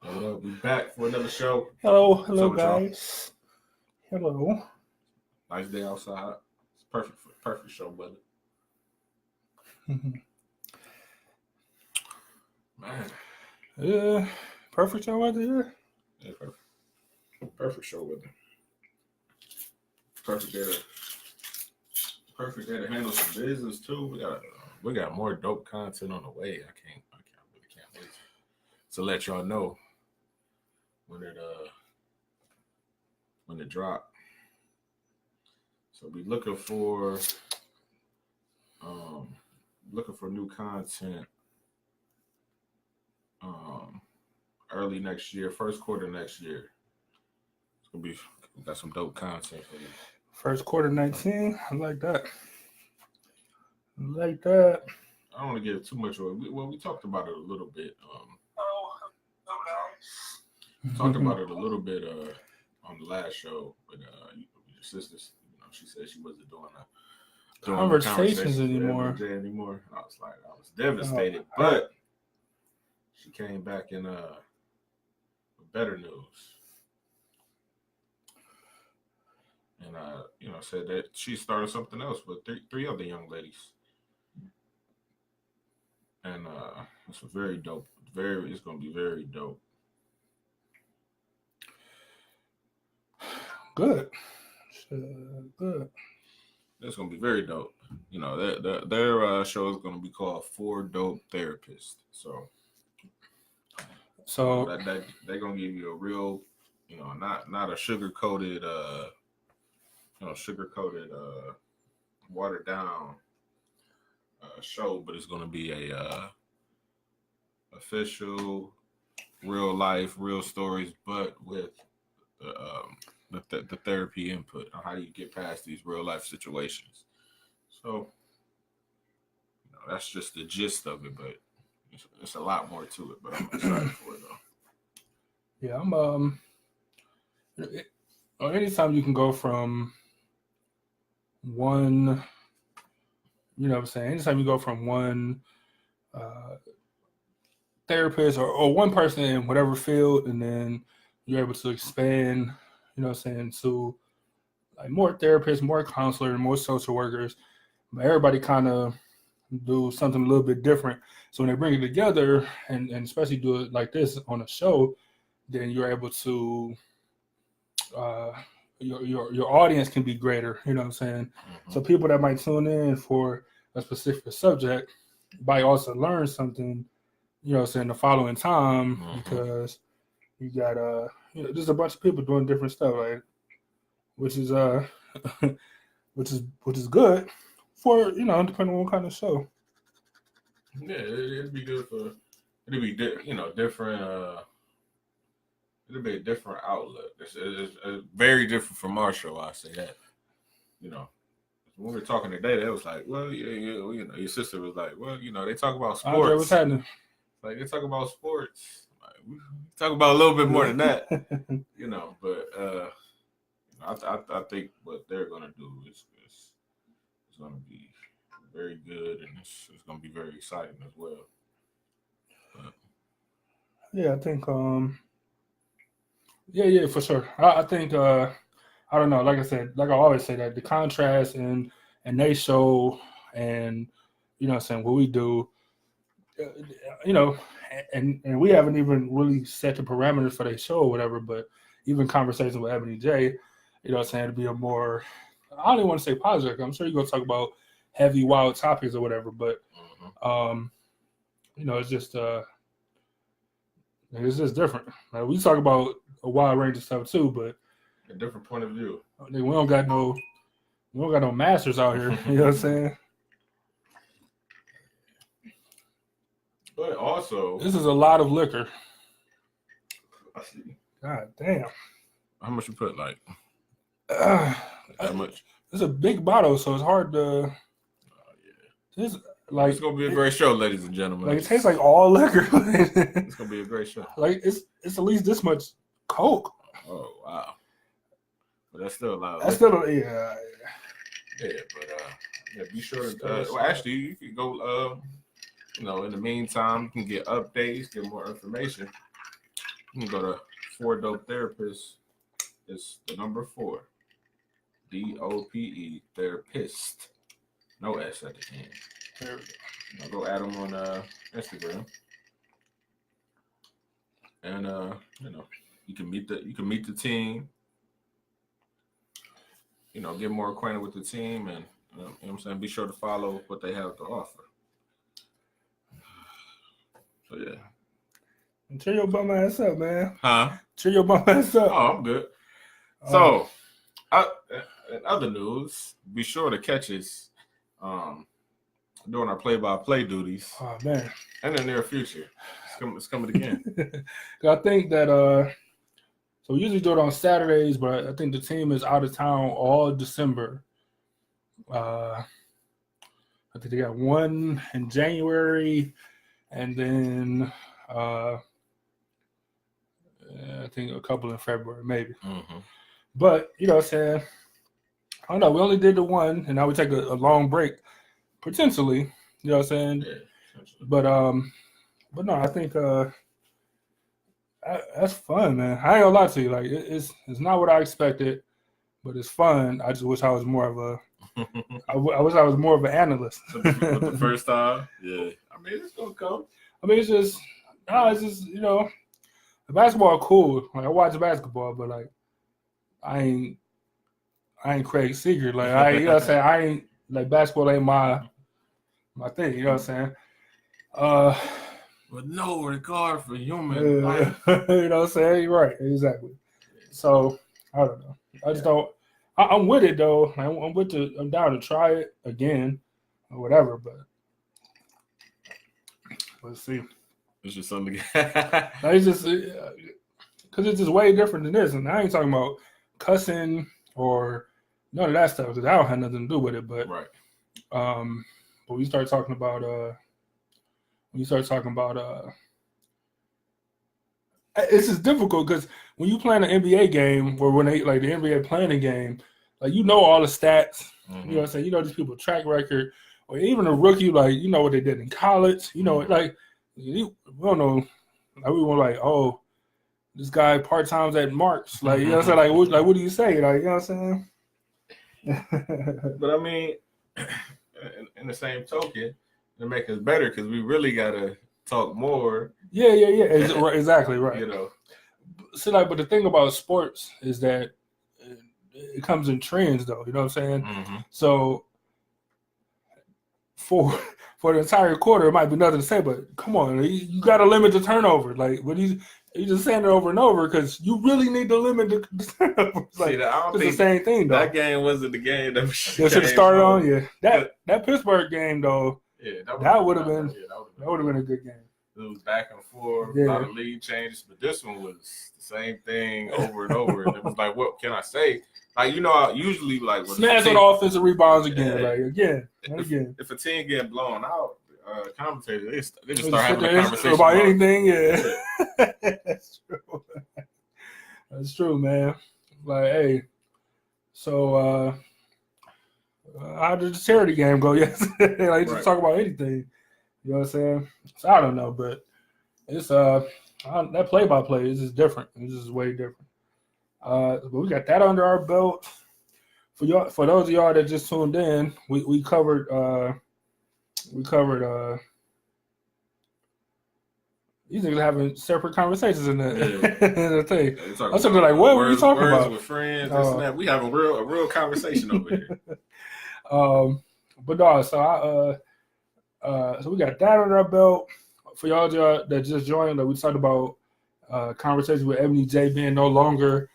What up? We back for another show. Hello, guys. Hello. Nice day outside. It's perfect show, brother. Man. Yeah, perfect show weather here. Yeah, perfect show weather. Perfect day to handle some business too. We got more dope content on the way. I really can't wait to let y'all know when it drop. So be looking for new content early next year, first quarter next year. It's gonna be got some dope content for you. First quarter 19. I like that. I don't want to get too much. We talked about it a little bit. Talked about it a little bit on the last show with your sisters. You know, she said she wasn't doing conversations anymore. I was devastated, but she came back in with better news, and said that she started something else with three other young ladies, and it's very dope. It's gonna be very dope. Good. It's gonna be very dope. You know, their show is gonna be called Four Dope Therapists. So that they're gonna give you a real, not a sugar coated, watered down show, but it's gonna be a official, real life, real stories, but with the therapy input on how you get past these real life situations. So that's just the gist of it, but it's a lot more to it. But I'm excited for it though. Yeah, anytime you can go from one, anytime you go from one therapist or one person in whatever field, and then you're able to expand, to like more therapists, more counselors, more social workers. But everybody kind of do something a little bit different. So when they bring it together and especially do it like this on a show, then you're able to your audience can be greater, you know what I'm saying? Mm-hmm. So people that might tune in for a specific subject might also learn something, the following time, mm-hmm. because you got there's a bunch of people doing different stuff, right? Which is which is good for, depending on what kind of show. Yeah, it'd be good for different. It'll be a different outlet. It's very different from our show. I say that. When we were talking today, they was like, well, your sister was like, well, they talk about sports. Okay, what's happening? Like, they talk about sports. Like, we talk about a little bit more than that, But I think what they're gonna do is gonna be very good, and it's gonna be very exciting as well. But, yeah, I think yeah, for sure. I think I don't know. Like I said, like I always say, that the contrast and they show, and what we do, and we haven't even really set the parameters for their show or whatever. But even conversations with Ebony J, to be a more, I don't even want to say positive. I'm sure you're gonna talk about heavy, wild topics or whatever. But it's just different. Like, we talk about a wide range of stuff too, but a different point of view. We don't got no masters out here. You know what I'm saying? But also, this is a lot of liquor. I see. God damn. How much you put? Like how much? It's a big bottle, so it's hard to. Yeah. It's gonna be a great show, ladies and gentlemen. Like, it tastes like all liquor. It's gonna be a great show. Like, it's at least this much Coke. Oh wow! But that's still a lot. That's still yeah. Yeah, but be sure to. Well, actually, you can go. In the meantime, you can get updates, get more information. You can go to 4 Dope Therapists. It's the number 4. DOPE Therapist. No S at the end. There we go. Go add them on Instagram. And you can meet the team. Get more acquainted with the team, and you know what I'm saying, be sure to follow what they have to offer. So yeah. And cheer your bum ass up, man. Huh? Cheer your bum ass up. Oh, I'm good. So, in other news, be sure to catch us doing our play-by-play duties. Oh man. In the near future. It's coming again. I think that so we usually do it on Saturdays, but I think the team is out of town all December. I think they got one in January, and then I think a couple in February, maybe. Mm-hmm. But you know what I'm saying? I don't know. We only did the one, and now we take a long break, potentially. You know what I'm saying? Yeah. But no, I think that's fun, man. I ain't gonna lie to you. Like it's not what I expected, but it's fun. I just wish I was more of a. I wish I was more of an analyst. The first time, yeah. I mean, it's gonna come. I mean, it's just the basketball cool. Like I watch basketball, but like I ain't Craig Seeger. Like you know what I'm saying? I ain't like basketball ain't my thing. You know what I'm saying? With no regard for human life. You know what I'm saying? You're right. Exactly. So I don't know. I just don't. I'm with it though. I'm down to try it again or whatever. But let's see. It's just something. It's just because it's just way different than this, and I ain't talking about cussing or none of that stuff because I don't have nothing to do with it. But right. But we start talking about it's just difficult because when you play an NBA game or when they like the NBA playing a game, like you know all the stats, Mm-hmm. you know what I'm saying? You know these people's track record, or even a rookie, like you know what they did in college, you know, like we don't know, like we were like, oh, this guy part times at Marks, like you know what I'm saying? Like what do you say? Like you know what I'm saying? But I mean, in the same token, to make us better because we really gotta talk more. Yeah. Exactly right. You know. So like, but the thing about sports is that it comes in trends, though. You know what I'm saying? Mm-hmm. So for the entire quarter, it might be nothing to say, but come on, you got to limit the turnover. Like, what you just saying it over and over because you really need to limit the turnover. Like, I don't it's think the same thing, though. That game wasn't the game that should have started on. Yeah, that Pittsburgh game though. Yeah, that would have been a good game. It was back and forth, a lot of lead changes, but this one was the same thing over and over. And it was like, what can I say? Like, you know, I usually like smash on offensive rebounds again, like again. If a team get blown out, commentators they just start having a conversation about anything. Yeah, that's true. That's true, man. Like, hey, so how did the charity game go yesterday? Like, just talk about anything. You know what I'm saying? So I don't know, but it's that play-by-play is just different. It's just way different. But we got that under our belt. For those of y'all that just tuned in, we covered these niggas having separate conversations in the thing. I was like, what were you talking about? With friends, this and that. We having a real conversation over here. But no, so so we got that under our belt. For y'all that just joined, we talked about conversations with Ebony J being no longer,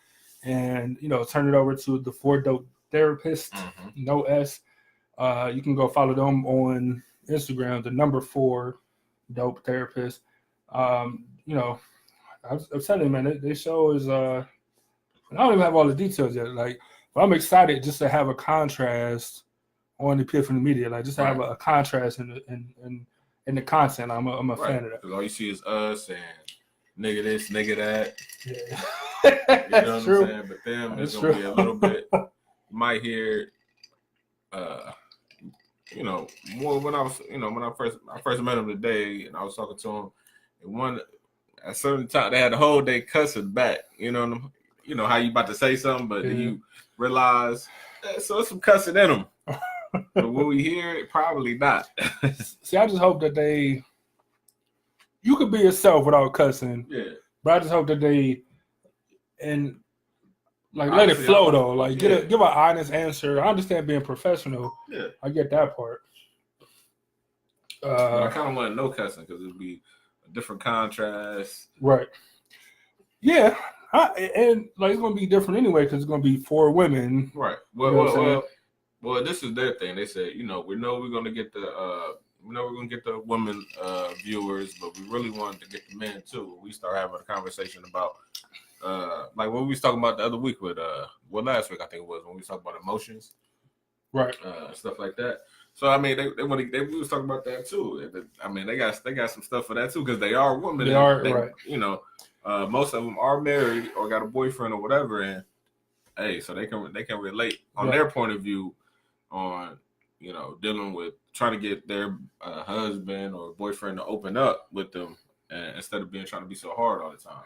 and turn it over to the 4 Dope Therapist, no S. You can go follow them on Instagram, the number 4 Dope Therapist. I'm telling you, man, this show is. I don't even have all the details yet, but I'm excited just to have a contrast on the ePIFFany Media, just to have a contrast in the content. I'm a fan of that. Because all you see is us and nigga this, nigga that. Yeah. You know what I'm saying? But them, it's gonna be a little bit. You might hear, more when I was, when I first met him today, and I was talking to him. And at certain time they had the whole day cussing back. You know how you about to say something, but then you realize so there's some cussing in them. But will we hear it? Probably not. See, I just hope that you could be yourself without cussing. Yeah. But I just hope that let it flow though. Like give an honest answer. I understand being professional. Yeah. I get that part. I kind of want no cussing because it'd be a different contrast. Right. Yeah. And it's gonna be different anyway because it's gonna be 4 women. Right. Well, this is their thing. They said, we know we're gonna get the women viewers, but we really wanted to get the men too. We start having a conversation about like what we was talking about the other week with last week I think it was when we was talking about emotions, right? Stuff like that. So I mean, we was talking about that too. I mean, they got some stuff for that too because they are women. They are right. Most of them are married or got a boyfriend or whatever, and hey, so they can relate on their point of view on dealing with trying to get their husband or boyfriend to open up with them instead of trying to be so hard all the time.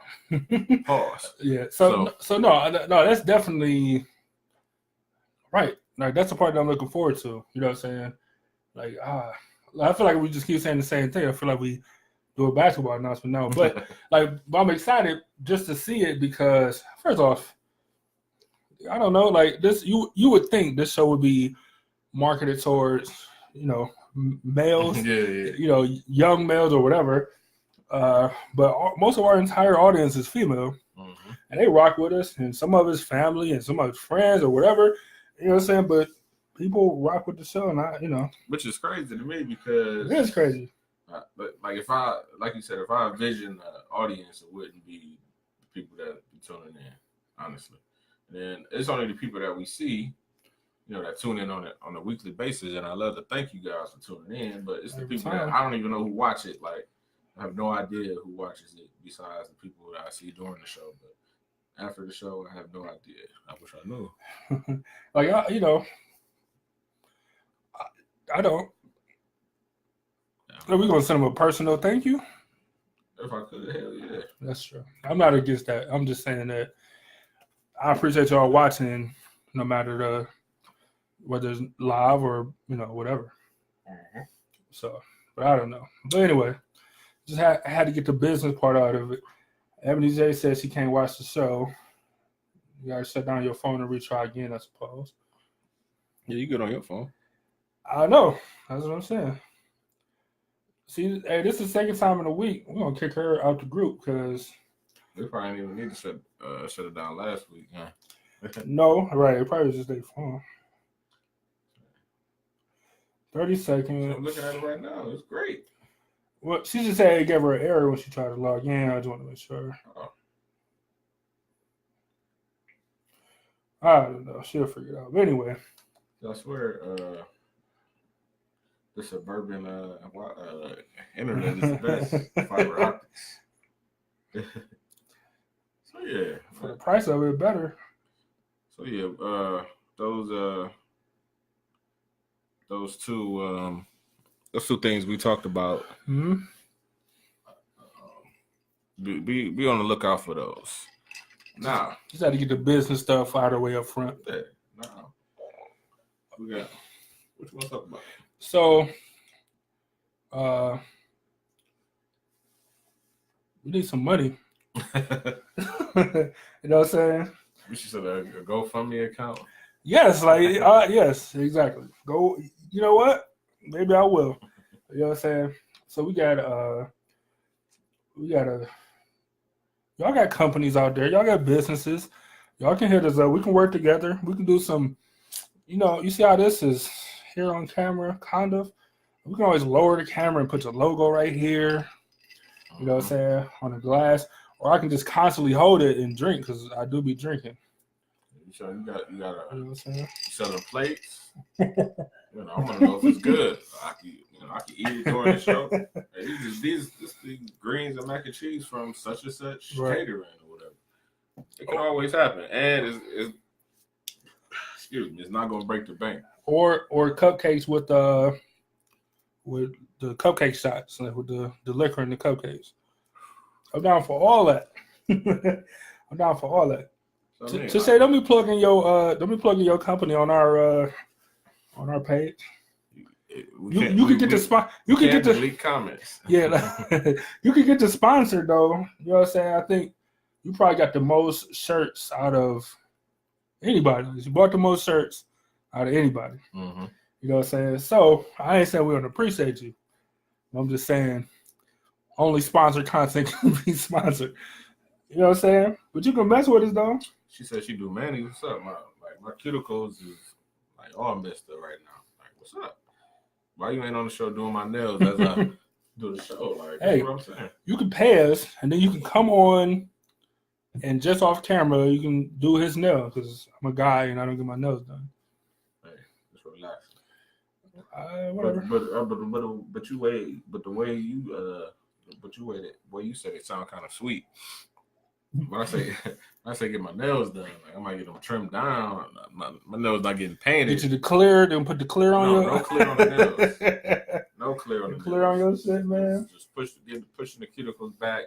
Pause. Yeah. So no, that's definitely right. Like that's the part that I'm looking forward to. You know what I'm saying? Like I feel like we just keep saying the same thing. I feel like we do a basketball announcement now, but but I'm excited just to see it because first off, I don't know, like this. You would think this show would be marketed towards males, young males or whatever. But most of our entire audience is female, and they rock with us. And some of his family and some of his friends or whatever. You know what I'm saying? But people rock with the show, and which is crazy to me because it is crazy. But like you said, if I envision the audience, it wouldn't be the people that be tuning in, honestly. And then it's only the people that we see, that tune in on a weekly basis. And I love to thank you guys for tuning in, but it's the people that I don't even know who watch it. Like, I have no idea who watches it besides the people that I see during the show. But after the show, I have no idea. I wish I knew. I don't. Are we gonna send them a personal thank you? If I could, hell yeah. That's true. I'm not against that. I'm just saying that I appreciate y'all watching, no matter whether it's live or whatever. So, but I don't know. But anyway, just had to get the business part out of it. Ebony J says she can't watch the show. You gotta shut down your phone and retry again, I suppose. Yeah, you good on your phone. I know. That's what I'm saying. See, hey, this is the second time in a week. We're gonna kick her out the group because they probably didn't even need to shut it down last week, huh? No, right. It probably was just their phone. 30 seconds. I'm looking at it right now. It's great. Well, she just said it gave her an error when she tried to log in. I just want to make sure. Oh. I don't know. She'll figure it out. But anyway. I swear, the suburban internet is the best fiber optics. So yeah, for the price of it, better. So yeah, those two things we talked about. Mm-hmm. Be on the lookout for those. Now, just had to get the business stuff out of the way up front. Yeah. Now, we got. What you want to talk about? So, we need some money. You know what I'm saying? We should set a GoFundMe account. Yes, yes, exactly. Go. You know what? Maybe I will. You know what I'm saying? So we got y'all got companies out there. Y'all got businesses. Y'all can hit us up. We can work together. We can do some. You see how this is here on camera, kind of. We can always lower the camera and put your logo right here. You know what I'm saying? On the glass. Or I can just constantly hold it and drink because I do be drinking. So you got you know what I'm saying? Selling plates. I want to know if it's good. I can eat it during the show. Hey, these greens and mac and cheese from such and such catering or whatever. It can always happen, and it's not going to break the bank. Or cupcakes with the cupcake shots, like with the liquor in the cupcakes. I'm down for all that. I'm down for all that. So, To say, don't be plugging your company on our page. You could get the spot. You could get the delete comments. Yeah, you could get the sponsor though. You know what I'm saying? I think you probably got the most shirts out of anybody. You bought the most shirts out of anybody. Mm-hmm. You know what I'm saying? So I ain't saying we don't appreciate you. I'm just saying only sponsored content can be sponsored. You know what I'm saying? But you can mess with us though. She said she do Manny. What's up? My cuticles is like all messed up right now. Like, what's up? Why you ain't on the show doing my nails as I do the show? Like, hey, that's what I'm saying. You can pay us, and then you can come on, and just off camera, you can do his nails because I'm a guy and I don't get my nails done. Hey, just relax. Whatever. But you wait. But the way you way you said it sound kind of sweet. When I say get my nails done, like I might get them trimmed down. My nails not getting painted. Get you the clear, then put the clear on your. No clear on the nails. No clear on the clear nails. on your shit, man. Just pushing the cuticles back.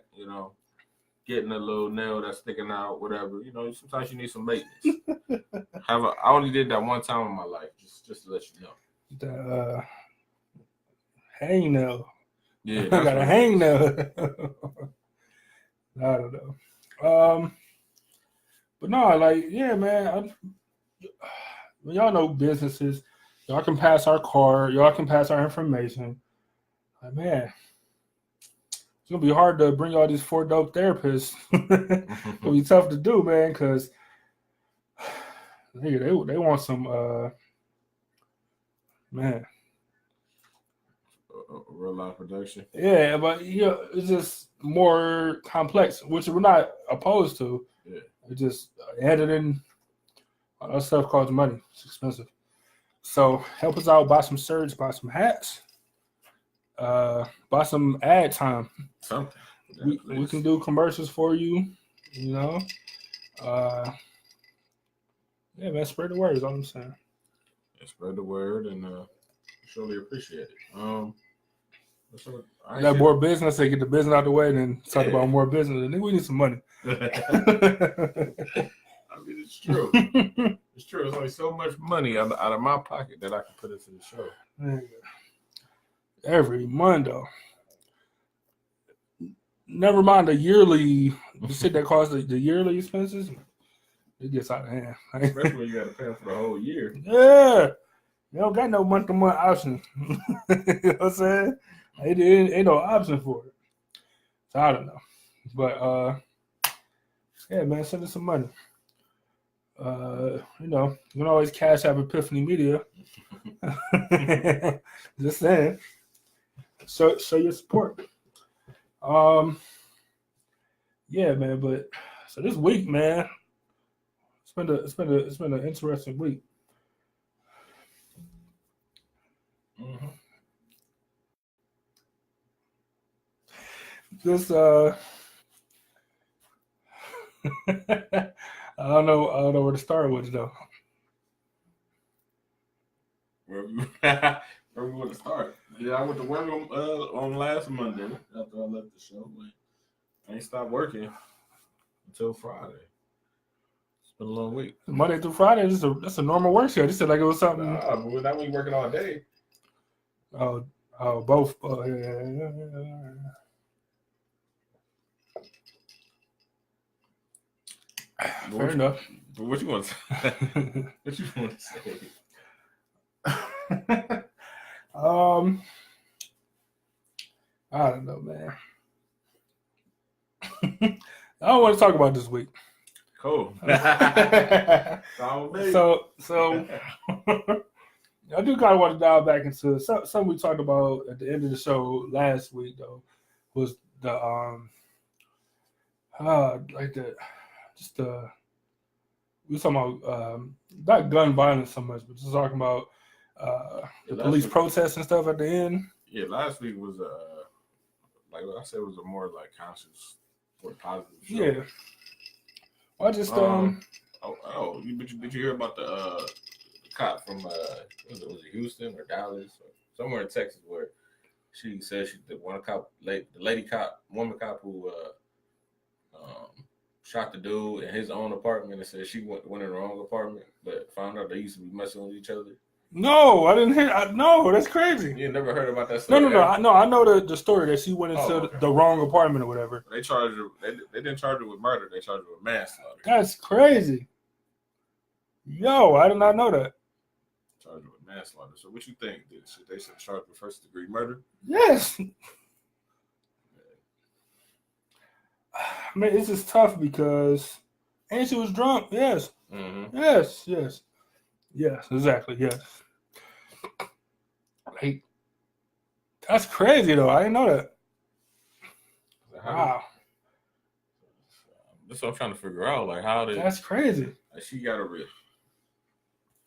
Getting a little nail that's sticking out, whatever. Sometimes you need some maintenance. I only did that one time in my life, just to let you know. The hang nail. Yeah, I got a hang nail. I don't know. But no, like, yeah, man. Y'all know businesses. Y'all can pass our card. Y'all can pass our information. Like, man, it's gonna be hard to bring all these 4 dope therapists. It'll be tough to do, man, because they want some man. Real life production. Yeah, but it's just more complex, which we're not opposed to. Yeah. It's just editing, all that stuff costs money. It's expensive. So help us out, buy some shirts, buy some hats, buy some ad time. Something. We can do commercials for you, Yeah, man, spread the word is all I'm saying. Yeah, spread the word and surely appreciate it. So got more business, they get the business out of the way, and then talk about more business. I think we need some money. I mean, it's true. It's true. There's only so much money out of my pocket that I can put into the show. Every month, though. Never mind the yearly shit that costs the yearly expenses. It gets out of hand. Especially when you got to pay for the whole year. Yeah. You don't got no month-to-month option. You know what I'm saying? Ain't no option for it. So I don't know. But yeah, man, send us some money. You can always cash out ePIFFany Media. Just saying. Show your support. Yeah, man, but so this week, man, it's been an interesting week. Mm-hmm. Just I don't know where to start with though. Where we want to start? Yeah, I went to work on last Monday after I left the show. But I ain't stopped working until Friday. It's been a long week. Monday through Friday, that's a normal work schedule. You said like it was something. Nah, but that we working all day. Oh, both. Yeah. Fair enough. But what you want to say? What you want to say? I don't know, man. I don't want to talk about this week. Cool. So I do kind of want to dive back into something we talked about at the end of the show last week, though, was the we were talking about not gun violence so much, but just talking about the police protests and stuff at the end. Yeah, last week was like I said, it was a more like conscious or positive show. Yeah. Well, I just did you hear about the cop from was it Houston or Dallas or somewhere in Texas where she said the woman cop who shot the dude in his own apartment and said she went in the wrong apartment, but found out they used to be messing with each other. No, I didn't hear. No, that's crazy. You never heard about that story? No. I know the story that she went into the wrong apartment or whatever. They charged her. They didn't charge her with murder. They charged her with manslaughter. That's crazy. Yo, I did not know that. Charged her with manslaughter. So what you think? They should charge her with first degree murder? Yes. I mean, it's just tough because, and she was drunk. Yes. Mm-hmm. Yes. Exactly. Yes. Like, that's crazy though. I didn't know that. Wow. That's what I'm trying to figure out. Like, how did that's crazy? Like, she got a real.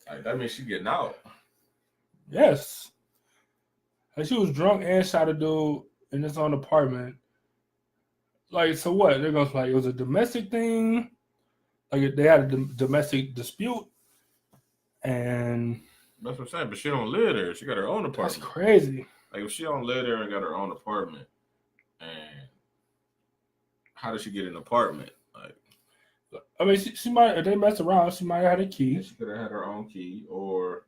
Like, that means she getting out. Yes. Like, she was drunk and shot a dude in his own apartment. Like, so what? They're going to like, it was a domestic thing. Like, they had a domestic dispute. And that's what I'm saying. But she don't live there. She got her own apartment. That's crazy. Like, if she don't live there and got her own apartment, and how did she get an apartment? Like, I mean, she might, if they messed around, she might have had a key. She could have had her own key, or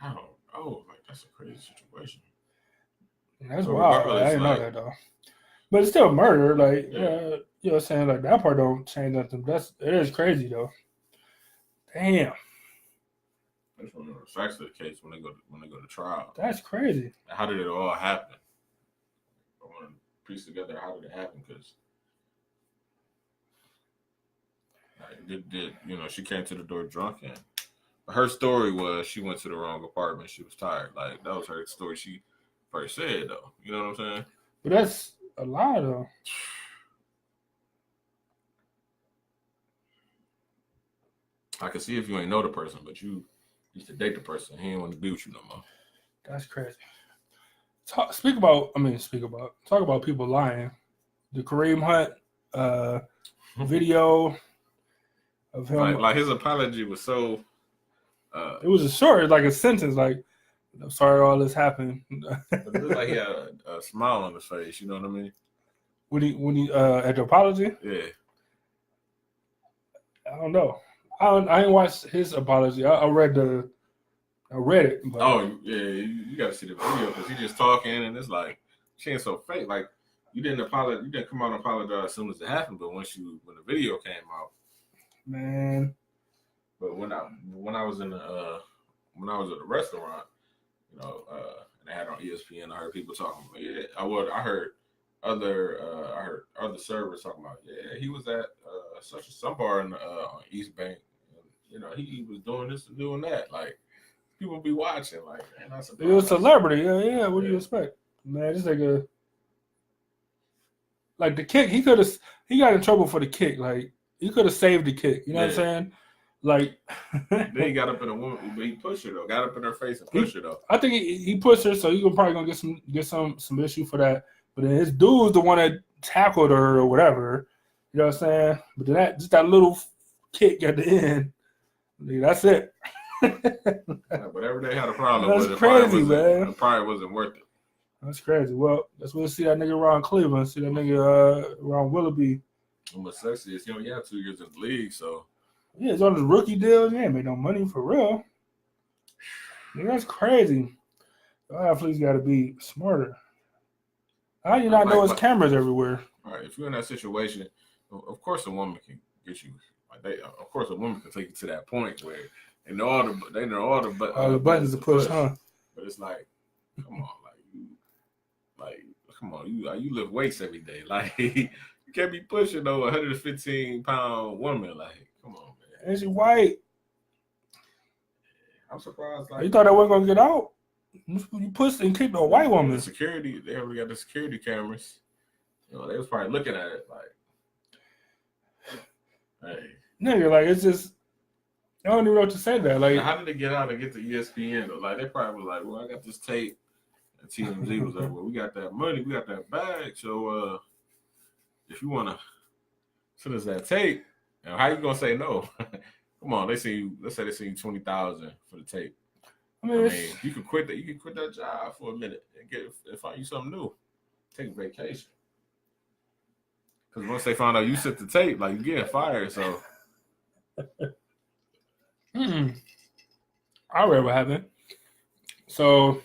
I don't know. Like, that's a crazy situation. That's wild. I didn't know that though. But it's still murder. Like, you know what I'm saying? Like, that part don't change nothing. It is crazy though. Damn. I just want to know the facts of the case when they go to trial. That's crazy. How did it all happen? I want to piece together how did it happen, because she came to the door drunk, and her story was she went to the wrong apartment. She was tired. Like, that was her story. She first said though. You know what I'm saying? But that's a lie though. I can see if you ain't know the person, but you used to date the person. He didn't want to be with you no more. That's crazy. Talk about people lying. The Kareem Hunt video of him. Like his apology was so. It was a short, like a sentence, like, "I'm sorry all this happened." But it looked like he had a smile on his face. You know what I mean? When he at the apology? Yeah. I don't know. I ain't watched his apology. I read it. But oh yeah, you got to see the video because he just talking and it's like she ain't so fake. Like, you didn't apologize. You didn't come out and apologize as soon as it happened. But when the video came out, man. But when I was at the restaurant, and they had on ESPN, I heard people talking about I heard other servers talking about he was at such some bar on East Bank, and he was doing this and doing that. Like, people be watching, like, man, that's he was a celebrity. Yeah. What do you expect, man? This nigga, like the kick, he got in trouble for the kick. Like, he could have saved the kick. You know what I'm saying? Like, then he got up in a woman, but he pushed her though. Got up in her face and pushed her though. I think he pushed her, so you're probably gonna get some issue for that. But then his dude's the one that tackled her or whatever. You know what I'm saying? But then that little kick at the end, that's it. Whatever they had a problem that's with, crazy, man. It probably wasn't worth it. That's crazy. Well, we'll see that nigga around Cleveland. See that nigga around Willoughby. What's sexy is he only had 2 years in the league, so. Yeah, it's on his rookie deal. He ain't made no money for real. Yeah, that's crazy. The athletes got to be smarter. How do you not know his cameras everywhere? All right, if you're in that situation, of course a woman can get you. Of course a woman can take you to that point where they know all the buttons to push, huh? But it's like, come on, you lift weights every day. Like, you can't be pushing no 115-pound woman. Like, come on, man. And she white. I'm surprised. Like, you thought that wasn't gonna get out? You push and keep a white woman. The security, they already got the security cameras. They was probably looking at it like, hey. Nigga, like, it's just, I don't even know what to say that. Like, how did they get out and get to ESPN though? Like, they probably was like, well, I got this tape. And TMZ was like, well, we got that money, we got that bag. So if you wanna send us that tape, how you gonna say no? Come on, let's say they see you 20,000 for the tape. I mean, you can quit that. You can quit that job for a minute and find you something new. Take a vacation. Because once they found out you sent the tape, like, you getting fired. So I read what happened. So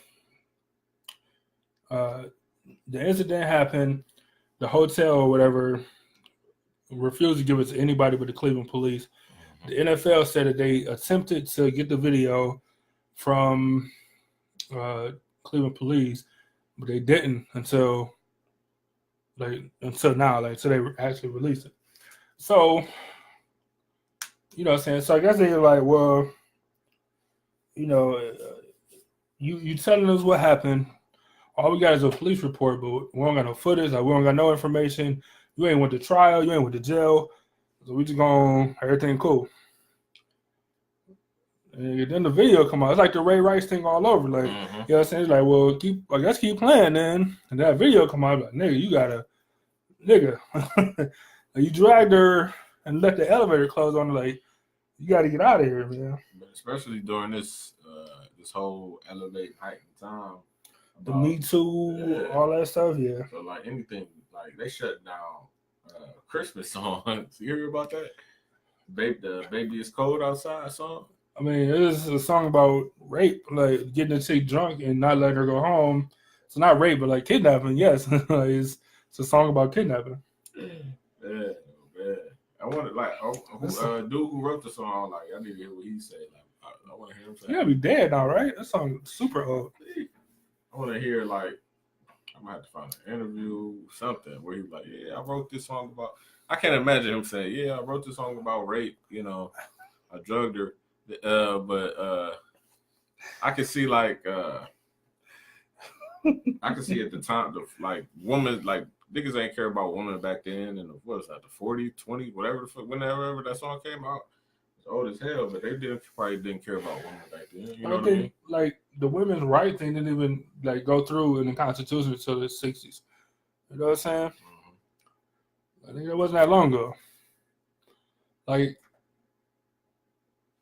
the incident happened. The hotel or whatever refused to give it to anybody but the Cleveland police. The NFL said that they attempted to get the video from Cleveland police, but they didn't until now, until they actually released it. So, you know what I'm saying? So I guess they're like, well, you know, you telling us what happened. All we got is a police report, but we don't got no footage. Like, we don't got no information. You ain't went to trial. You ain't went to jail. So we just gonna everything cool. And then the video come out. It's like the Ray Rice thing all over. Like, you know what I'm saying? It's like, well, keep playing then. And that video come out, like, nigga, you dragged her and let the elevator close on her. Like, you got to get out of here, man. But especially during this whole elevate heightened time. The Me Too, all that stuff, yeah. So, like, anything, like, they shut down Christmas songs. You hear about that? The Baby It's Cold Outside song? I mean, it is a song about rape, like getting a chick drunk and not letting her go home. It's not rape, but like kidnapping, yes. It's a song about kidnapping. Man. I wanted, like, dude who wrote the song, like, I need to hear what he said. Like, I want to hear him say. He gotta be dead now, right? That song super old. I want to hear, like, I'm gonna have to find an interview, something where he was like, yeah, I wrote this song about. I can't imagine him saying, yeah, I wrote this song about rape. You know, I drugged her, but I can see like I can see at the time like women like niggas ain't care about women back then and what was that the 40, 20, whatever the fuck whenever that song came out. It's old as hell, but they probably didn't care about women back then. You know what I mean? Like the women's right thing didn't even like go through in the Constitution until the 60s. You know what I'm saying? Mm-hmm. I think it wasn't that long ago. Like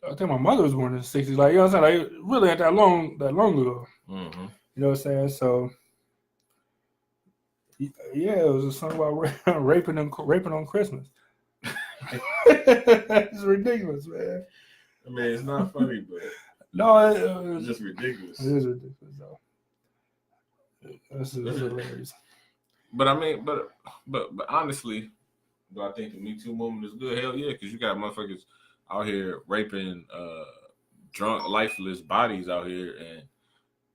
I think my mother was born in the 60s. Like, you know what I'm saying? Like, really ain't that long ago. Mm-hmm. You know what I'm saying? So, yeah, it was a song about raping on Christmas. It's ridiculous, man. I mean, it's not funny, but no, it's just ridiculous. It is ridiculous, though. This is hilarious. But I mean, but honestly, do I think the Me Too movement is good? Hell yeah, because you got motherfuckers out here raping drunk, lifeless bodies out here, and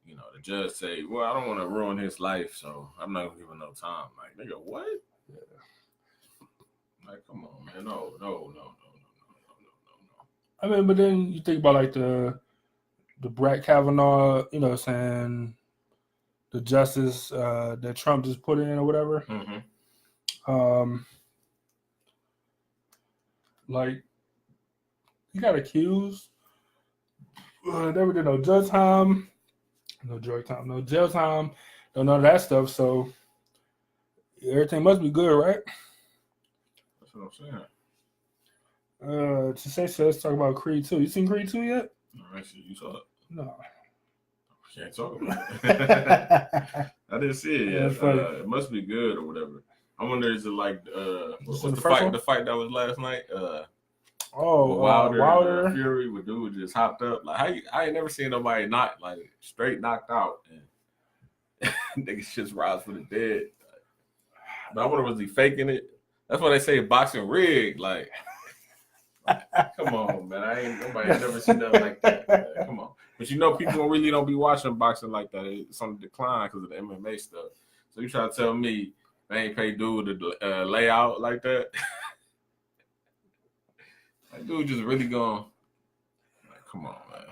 you know the judge say, "Well, I don't want to ruin his life, so I'm not gonna give him no time." Like, nigga, what? Yeah. Like, come on, man. No. I mean, but then you think about like the Brett Kavanaugh, you know what I'm saying, the justice that Trump just put in or whatever. Mm-hmm. Like, he got accused. Never did no jail time, no drug time, no jail time, no none of that stuff. So everything must be good, right? That's what I'm saying. To say so, let's talk about Creed 2. You seen Creed 2 yet? No, actually, you saw it. No. Can't talk about it. I didn't see it yet. It must be good or whatever. I wonder, is it like what's the fight? One? The fight that was last night. Wilder and Fury, with dude just hopped up. Like, I ain't never seen nobody not like straight knocked out and niggas just rise from the dead. But I wonder, was he faking it? That's why they say boxing rigged. Like, come on, man. Nobody never seen nothing like that. Man. Come on. But you know, people really don't be watching boxing like that. It's on the decline because of the MMA stuff. So you try to tell me they ain't pay dude to lay out like that? That dude just really going, like, come on, man.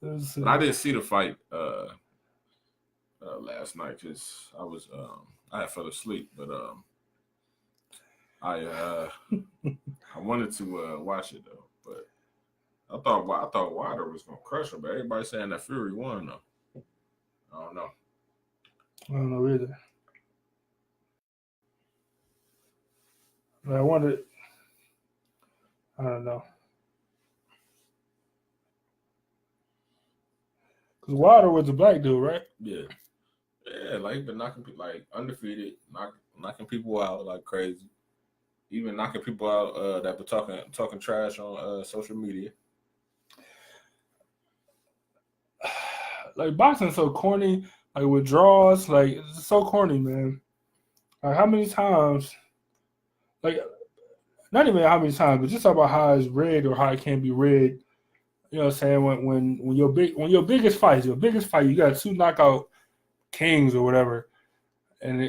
But I didn't see the fight last night because I had fell asleep. But I wanted to watch it though. But I thought Wilder was gonna crush him. But everybody's saying that Fury won though. I don't know. I don't know either. But I don't know. Because Wilder was a black dude, right? Yeah. Yeah, like he been knocking people like undefeated, knocking people out like crazy. Even knocking people out that been talking trash on social media. Like boxing's so corny. Like withdrawals, like it's so corny, man. Like how many times? Like not even how many times, but just talk about how it's rigged or how it can be rigged. You know what I'm saying? When your biggest fight, you got two knockout kings or whatever, and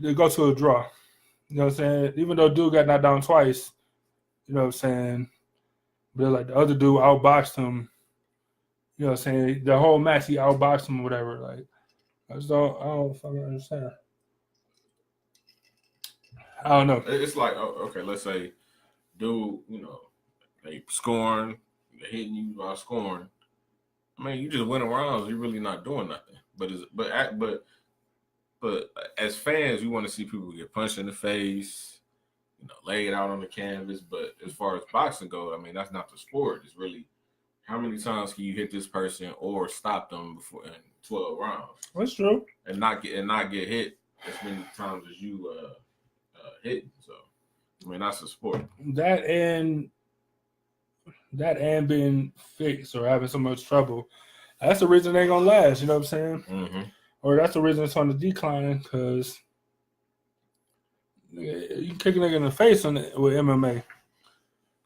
they go to a draw. You know what I'm saying? Even though dude got knocked down twice, you know what I'm saying? But like the other dude outboxed him. You know what I'm saying? The whole match he outboxed him or whatever. Like I don't fucking understand. I don't know. It's like, okay, let's say, dude, they scoring, they hitting you while scoring. I mean, you just win around. You're really not doing nothing. But as fans, we want to see people get punched in the face, laid out on the canvas. But as far as boxing goes, I mean, that's not the sport. It's really how many times can you hit this person or stop them before in 12 rounds? That's true. And not get hit as many times as you hit. So I mean, that's a sport. That and being fixed or having so much trouble. That's the reason they ain't gonna last. You know what I'm saying? Mm-hmm. Or that's the reason it's on the decline because you kick a nigga in the face with MMA.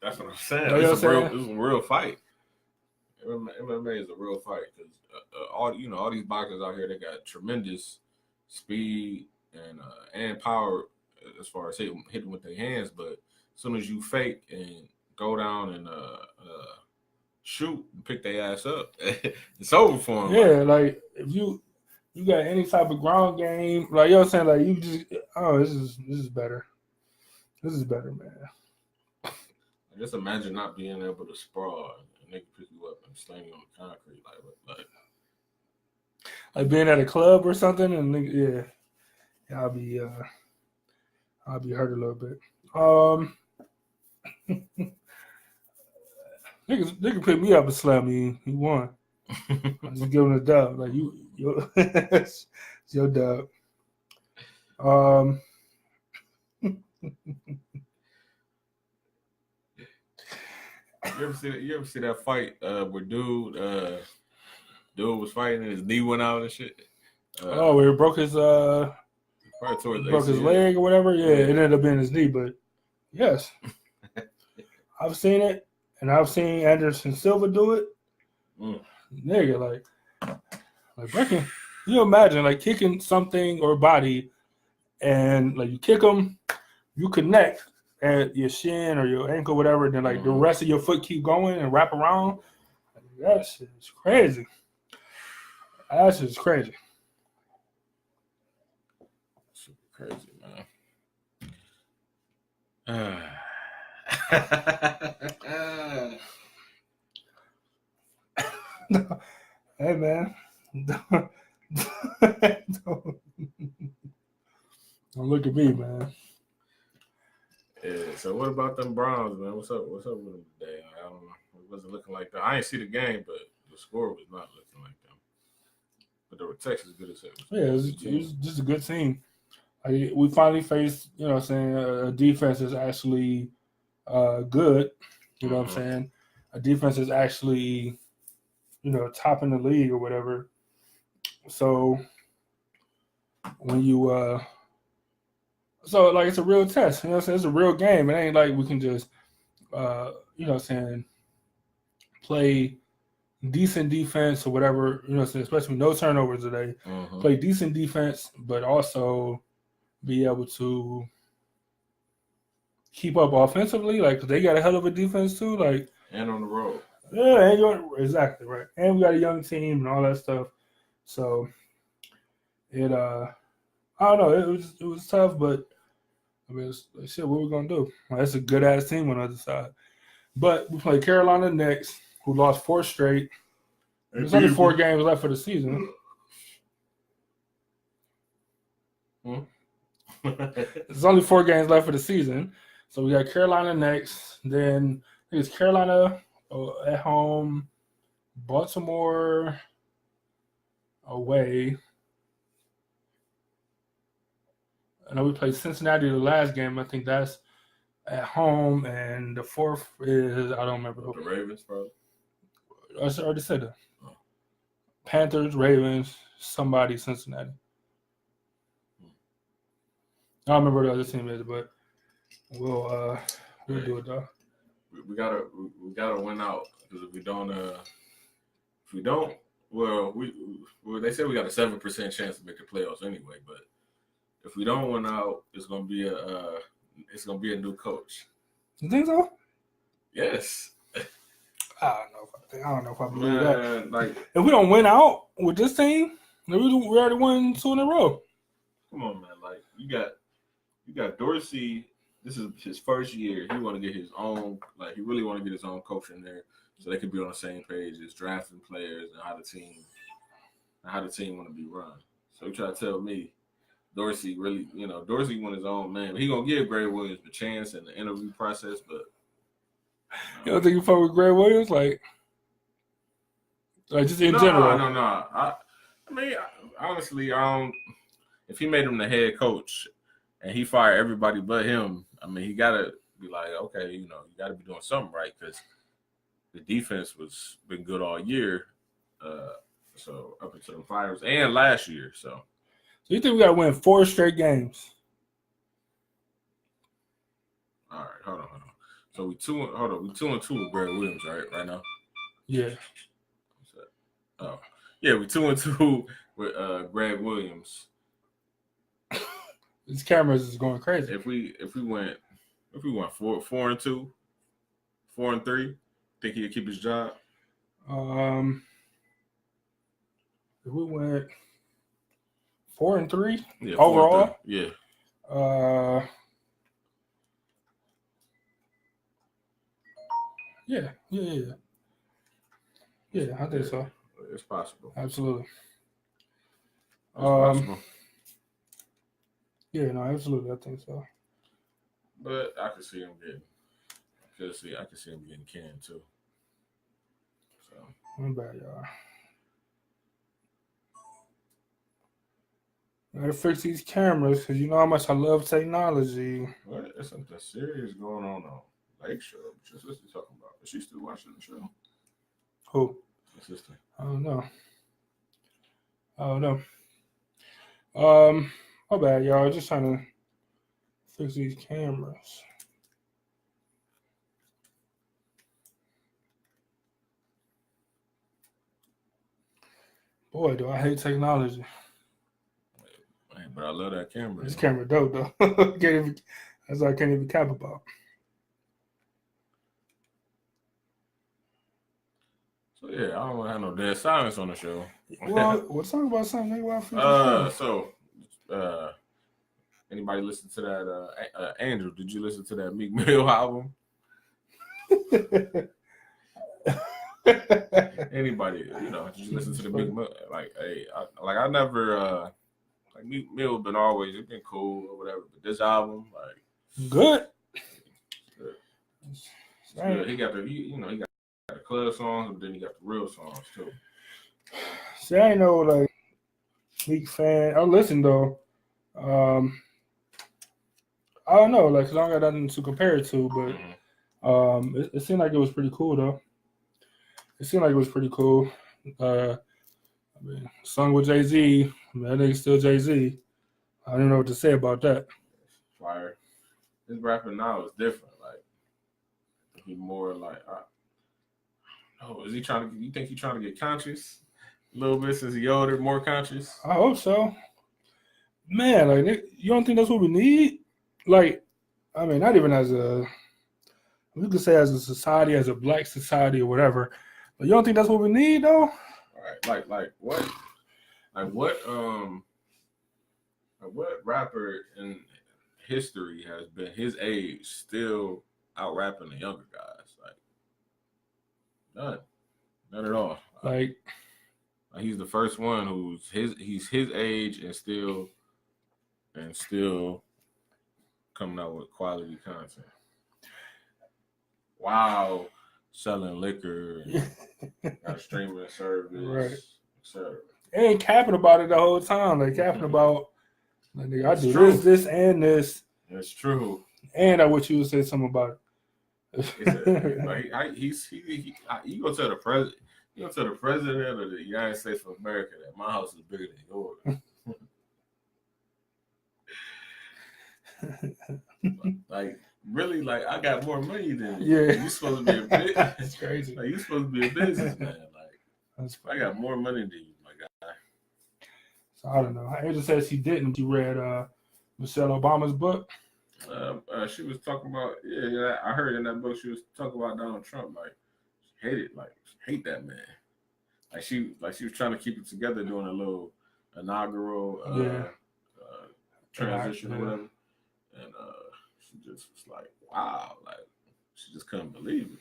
That's what I'm saying. You know It's a real fight. MMA is a real fight because all these boxers out here, they got tremendous speed and power as far as hitting with their hands. But as soon as you fake and go down and shoot and pick their ass up, it's over for them. Yeah, like if you got any type of ground game, like you know what I'm saying, like you just this is better. This is better, man. Just imagine not being able to sprawl and they can pick you up and sling you on the concrete like being at a club or something, and yeah, I'll be hurt a little bit. They can pick me up and slam me. He won. I just give him a dub. Like it's your dub. You ever see that fight where dude was fighting and his knee went out and shit? Where he broke his his leg or whatever. Yeah, it ended up being his knee, but yes, I've seen it, and I've seen Anderson Silva do it. Nigga, like breaking. You imagine like kicking something or body, and like you kick them, you connect at your shin or your ankle, whatever. Then like the rest of your foot keep going and wrap around. That shit's crazy. That shit's crazy. Super crazy, man. Hey man, don't look at me, man. Yeah. So what about them Browns, man? What's up with them today? I don't know. It wasn't looking like that. I ain't see the game, but the score was not looking like them. But the Texas good as hell. Yeah, it was just a good team. We finally faced, you know what I'm saying, a defense that's actually good. You know what I'm saying? A defense is actually, top in the league or whatever. So when you so like it's a real test, you know what I'm saying? It's a real game. It ain't like we can just you know what I'm saying, play decent defense or whatever, you know what I'm saying, especially with no turnovers today. Play decent defense, but also be able to keep up offensively, like, 'cause they got a hell of a defense too, like, and on the road. Yeah, exactly right, and we got a young team and all that stuff. So it, I don't know, it was tough, but I mean, it's like, shit, what we gonna do? Well, that's a good ass team on the other side. But we play Carolina next, who lost 4 straight. There's only 4 games left for the season. There's only 4 games left for the season. So we got Carolina next. Then it's Carolina at home, Baltimore away, I know we played Cincinnati the last game. I think that's at home, and the fourth is I don't remember who. The Ravens, probably. I already said that. Oh. Panthers, Ravens, somebody, Cincinnati. I don't remember what the other team is, but we'll do it though. We gotta win out, because if we don't, well, they say we got a 7% chance to make the playoffs anyway. But if we don't win out, it's gonna be a new coach. You think so? Yes. I don't know if I believe that. Like, if we don't win out with this team, we already won 2 in a row. Come on, man. Like, you got Dorsey. This is his first year. He want to get his own. Like, he really want to get his own coach in there, so they could be on the same page as drafting players and how the team want to be run. So you try to tell me Dorsey really, Dorsey want his own man. He gonna give Greg Williams a chance in the interview process, but you don't think you fuck with Greg Williams, like just in general? No. I mean, honestly, I don't. If he made him the head coach and he fired everybody but him, I mean, he gotta be like, okay, you gotta be doing something right, because the defense been good all year. So up until the finals and last year. So you think we gotta win 4 straight games? All right, hold on. So we 2-2 with Greg Williams, right now. Yeah. Oh, yeah, we 2-2 with Greg Williams. These cameras is going crazy. If we went 4-2, 4-3, think he'd keep his job? If we went 4-3 overall, 4-3. Yeah. Yeah, I think so. It's possible. Absolutely. It's possible. Yeah, no, absolutely, I think so. But I could see him getting. I could see him getting canned too. So I'm bad, y'all. Gotta fix these cameras, because you know how much I love technology. What? There's something serious going on Lakeshore. What's your sister talking about? Is she still watching the show? Who? My sister. I don't know. My bad, y'all. Just trying to fix these cameras. Boy, do I hate technology. But I love that camera. This camera dope, though. That's what I can't even cap about. So, yeah, I don't want to have no dead silence on the show. Well, we'll talk about something. Anybody listen to that? Andrew, did you listen to that Meek Mill album? Anybody, did you listen to the Meek Mill? I never, Meek Mill been cool or whatever, but this album, good. Good. He got he got the club songs, but then he got the real songs too. See, I ain't no Meek fan. I listen though. I don't know, because I don't got nothing to compare it to, but it seemed like it was pretty cool though. Sung with Jay-Z. That nigga still Jay-Z. I don't know what to say about that. Fire. His rapping now is different. He's more is he trying to? You think he's trying to get conscious a little bit since he older, more conscious? I hope so. Man, you don't think that's what we need? Not even as we could say as a society, as a black society or whatever. But you don't think that's what we need, though? All right, what? What rapper in history has been his age still out rapping the younger guys? None at all. He's the first one who's he's his age and still coming out with quality content. Wow, selling liquor, and got a streaming service, right, etc. They ain't capping about it the whole time. They capping about Like, nigga, I do this, and this. That's true. And I wish you would say something about it. You gonna tell the president? You gonna tell the president of the United States of America that my house is bigger than yours? Like really? Like I got more money than you. Yeah. You supposed to be a bitch. That's crazy. Like you supposed to be a businessman. Like I got more money than you, my guy. So I don't know. Angel says she didn't. She read Michelle Obama's book. She was talking about I heard in that book she was talking about Donald Trump. Like she hated, hate that man. Like she was trying to keep it together doing a little inaugural transition or whatever, and she just was like, wow, like she just couldn't believe it.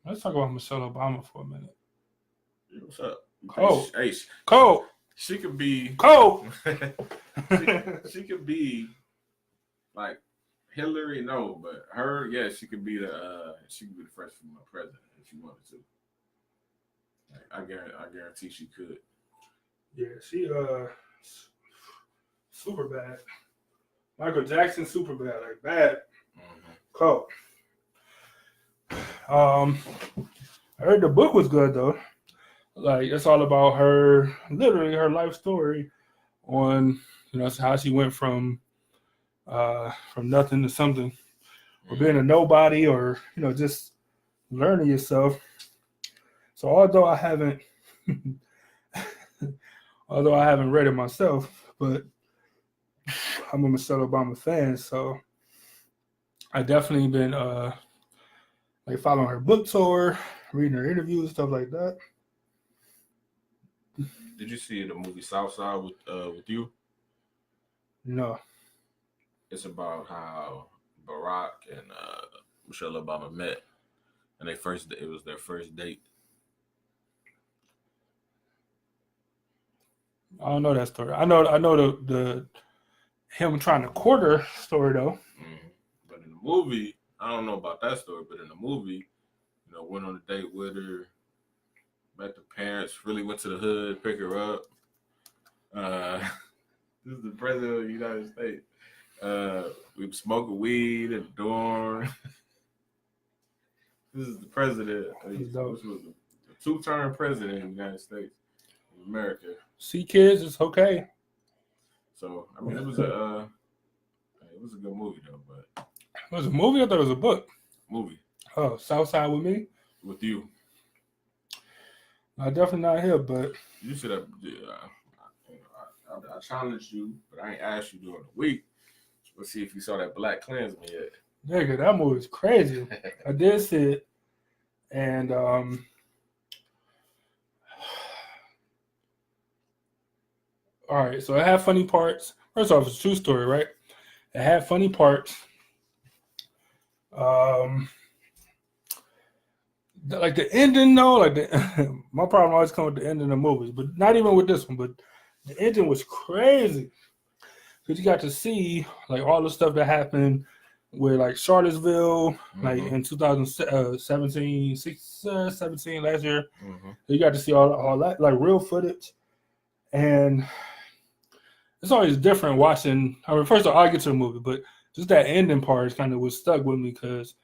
Let's talk about Michelle Obama for a minute. Yeah, what's up? Cold. Hey, Cold. She could be cold. she could be like Hillary, no, but her, yeah, she could be the first female president if she wanted to. Like, I guarantee she could. Yeah, she super bad. Michael Jackson, super bad, like bad. Mm-hmm. Cold. I heard the book was good though. Like it's all about her, literally her life story on, how she went from nothing to something, or being a nobody, or just learning yourself. So although I haven't read it myself, but I'm a Michelle Obama fan, so I definitely been following her book tour, reading her interviews, stuff like that. Did you see the movie Southside with you? No. It's about how Barack and Michelle Obama met, and it was their first date. I don't know that story. I know the him trying to court her story though. Mm-hmm. But in the movie, I don't know about that story. But in the movie, went on a date with her, met the parents, really went to the hood, pick her up. This is the president of the United States. We were smoking weed in the dorm. This is the president. This was a 2-term president of the United States of America. See, kids, it's okay. So I mean, it was a good movie though. But it was a movie. I thought it was a book. Movie. Oh, Southside with me. With you. I definitely not here, but you should have. I challenged you, but I ain't asked you during the week. Let's see if you saw that Black Klansman yet. Nigga, that movie's crazy. I did see it, and all right. So it had funny parts. First off, it's a true story, right? It had funny parts. Like the ending, though, my problem always comes with the ending of movies, but not even with this one. But the ending was crazy because you got to see all the stuff that happened with Charlottesville, in 2017, 17 last year. Mm-hmm. You got to see all that real footage, and it's always different watching. I mean, first of all, I'll get to the movie, but just that ending part is kind of was stuck with me because.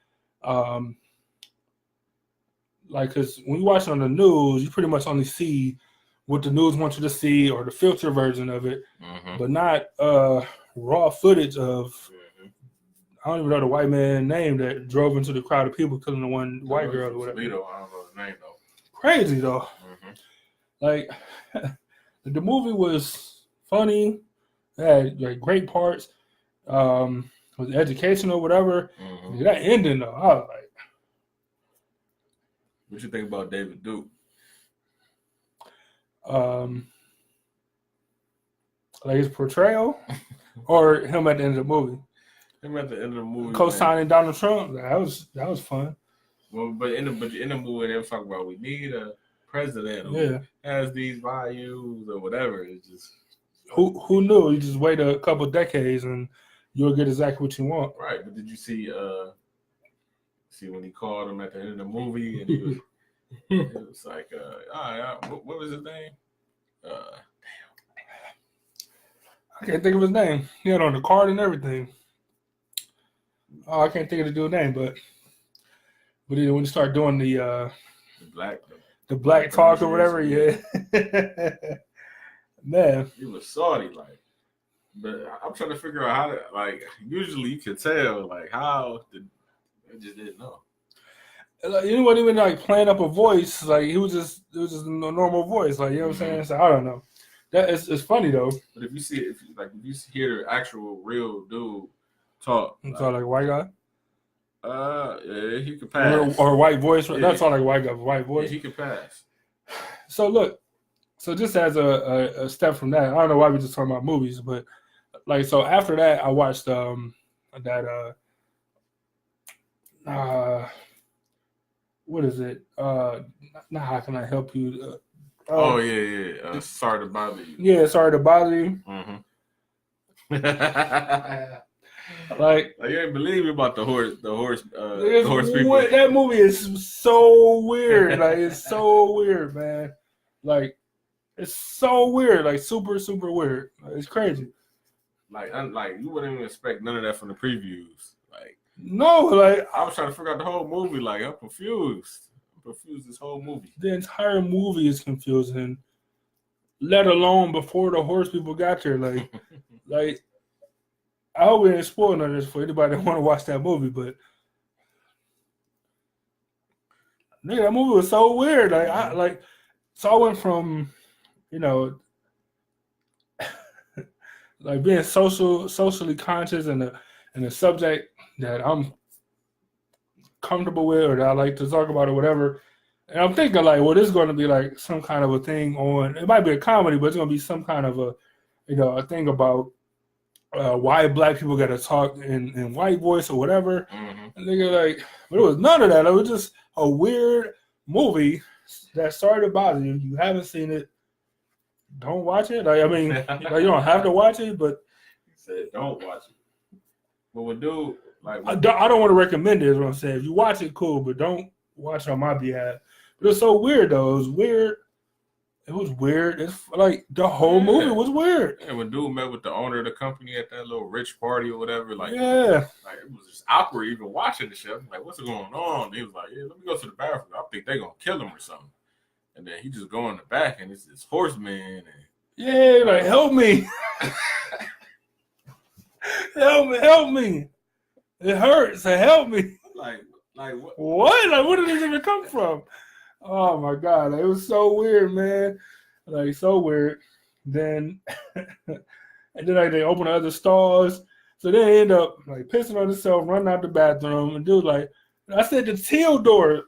Because when you watch it on the news, you pretty much only see what the news wants you to see or the filter version of it, but not raw footage of, I don't even know the white man name that drove into the crowd of people killing the one white girl or whatever. I don't know his name, though. Crazy, though. The movie was funny, it had great parts, was educational, whatever. That ending, though, I was like, what you think about David Duke? His portrayal, or him at the end of the movie? Him at the end of the movie, co-signing Donald Trump. That was fun. Well, but in the movie, they were talking about we need a president who has these values or whatever. It's just who knew? You just wait a couple decades and you'll get exactly what you want. Right, but did you see when he called him at the end of the movie and he was, it was like, what was his name? I can't think of his name. He had on the card and everything. Oh, I can't think of the dude's name, but when you start doing The black talk or whatever, yeah. Man, he was salty, like. But I'm trying to figure out how to, like, usually you can tell, like, I just didn't know. like, he wasn't even like playing up a voice. Like it was just a normal voice. Like you know what I'm saying. So I don't know. That is it's funny though. But if you see it, if you hear the actual real dude talk, It's all like a white guy. Yeah, he could pass. Or white voice. Yeah. That's all like white guy, white voice. Yeah, he could pass. So look, so just as a step from that, I don't know why we just talking about movies, but like so after that, I watched that what is it? Now how can I help you? Oh yeah. Sorry to bother you. Yeah, sorry to bother you. Mm-hmm. Like you ain't believe me about the horse people. That movie is so weird. Like it's so weird, man. Like it's so weird. Like super weird. Like, it's crazy. Like you wouldn't even expect none of that from the previews. Like no, like I was trying to figure out the whole movie. Like I'm confused. This whole movie. The entire movie is confusing. Let alone before the horse people got there. Like like. I hope we didn't spoil none of this for anybody that want to watch that movie, but nigga, that movie was so weird. Like I went from, you know, like being socially conscious and a subject that I'm comfortable with or that I like to talk about or whatever. And I'm thinking like, well, this is going to be like some kind of a thing on. It might be a comedy, but it's going to be some kind of a thing about. Why black people got to talk in white voice or whatever. Mm-hmm. And nigga, like, but it was none of that. It was just a weird movie that started to bother you. You haven't seen it. Don't watch it. Like, I mean, like, you don't have to watch it, but he said don't watch it. But what do like? I don't want to recommend it. Is what I'm saying. If you watch it, cool, but don't watch it on my behalf. But it's so weird though. It was weird. It was weird. It's like the whole movie was weird. And when dude met with the owner of the company at that little rich party or whatever, like like it was just awkward even watching the show. Like, what's going on? And he was like, yeah, let me go to the bathroom. I think they're gonna kill him or something. And then he just go in the back and it's this horseman and like help me. help me. It hurts. Help me. Like what? What? Like where did this even come from? Oh my god, like, it was so weird, man. Like so weird. Then and then like they open other stalls. So they end up like pissing on themselves, running out the bathroom, and dude like I said the teal door.